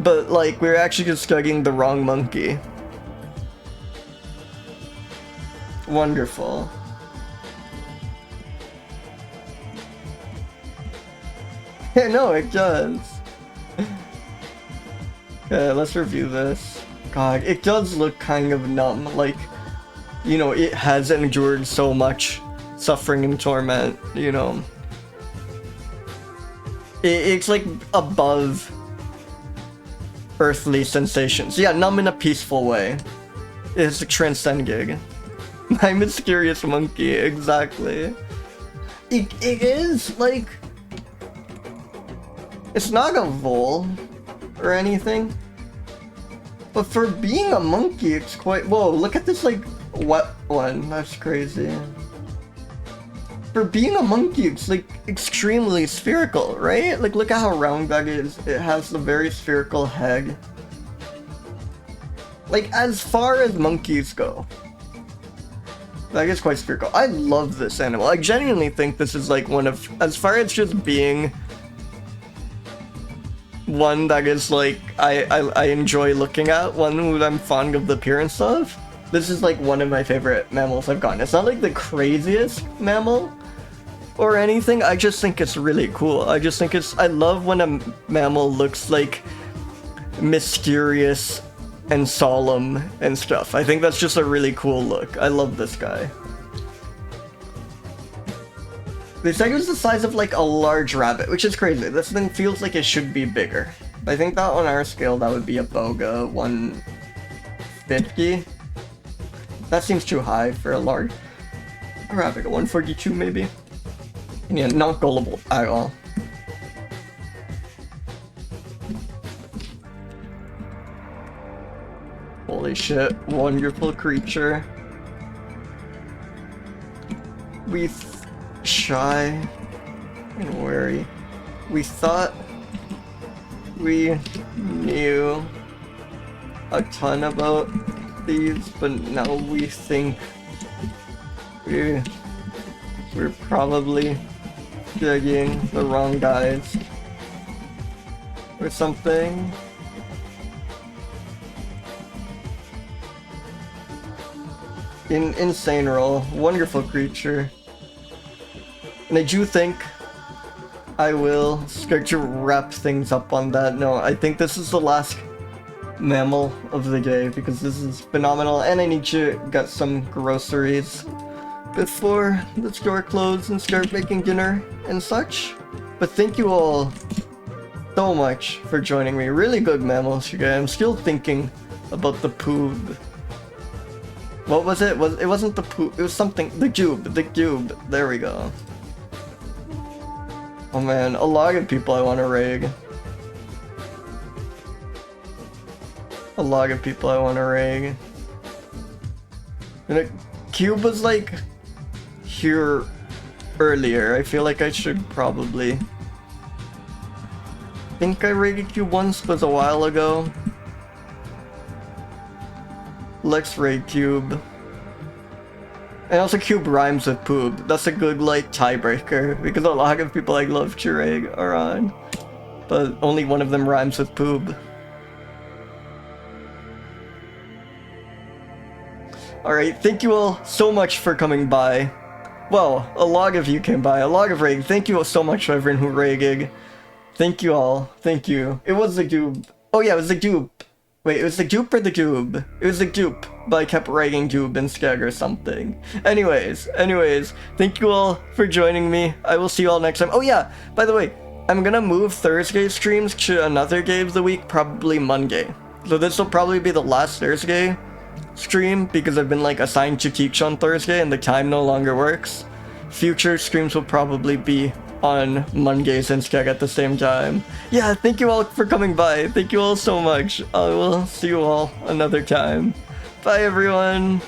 but like, we were actually just studying the wrong monkey. Wonderful. Yeah, no, it does. Okay, let's review this. God, it does look kind of numb, like, you know, it has endured so much suffering and torment, you know. It's like above earthly sensations. Yeah, numb in a peaceful way. It's transcending. My mysterious monkey, exactly. It is, like... It's not a vole or anything, but for being a monkey, it's quite... Whoa, look at this, like, wet one. That's crazy. For being a monkey, it's, like, extremely spherical, right? Like, look at how round that is. It has the very spherical head. Like, as far as monkeys go, that is quite spherical. I love this animal. I genuinely think this is, like, one of... As far as just being... one that is like I enjoy looking at, one that I'm fond of the appearance of. This is like one of my favorite mammals I've gotten. It's not like the craziest mammal or anything, I just think it's really cool. I just think I love when a mammal looks like mysterious and solemn and stuff. I think that's just a really cool look. I love this guy. They said it was the size of like a large rabbit, which is crazy. This thing feels like it should be bigger. I think that on our scale that would be a boga 150. That seems too high for a large rabbit. 142 maybe. Yeah, not gullible at all. Holy shit, wonderful creature. Shy and wary. We thought we knew a ton about these, but now we think we're probably digging the wrong guys or something. Insane roll. Wonderful creature. And I do think I will start to wrap things up on that. No, I think this is the last mammal of the day because this is phenomenal and I need to get some groceries before the store closes and start making dinner and such. But thank you all so much for joining me. Really good mammals, you guys. I'm still thinking about the poob. What was it? It wasn't the poob. It was something. The cube. The cube. There we go. Oh man, a lot of people I want to rig. A lot of people I want to rig. And a cube was like here earlier. I feel like I should probably. I think I raided cube once, but it was a while ago. Let's raid cube. And also cube rhymes with poob. That's a good like tiebreaker because a lot of people I love to rig are on. But only one of them rhymes with poob. Alright, thank you all so much for coming by. Well, a lot of you came by, a lot of rig. Thank you all so much to everyone who rigged. Thank you all, thank you. It was the dupe. Oh yeah, it was the dupe. Wait, it was the dupe or the doob? It was the dupe, but I kept writing doob instead or something. Anyways, thank you all for joining me. I will see you all next time. Oh yeah, by the way, I'm gonna move Thursday streams to another day of the week, probably Monday. So this will probably be the last Thursday stream because I've been like assigned to teach on Thursday and the time no longer works. Future streams will probably be on Mondays instead at the same time. Yeah, thank you all for coming by. Thank you all so much. I will see you all another time. Bye everyone.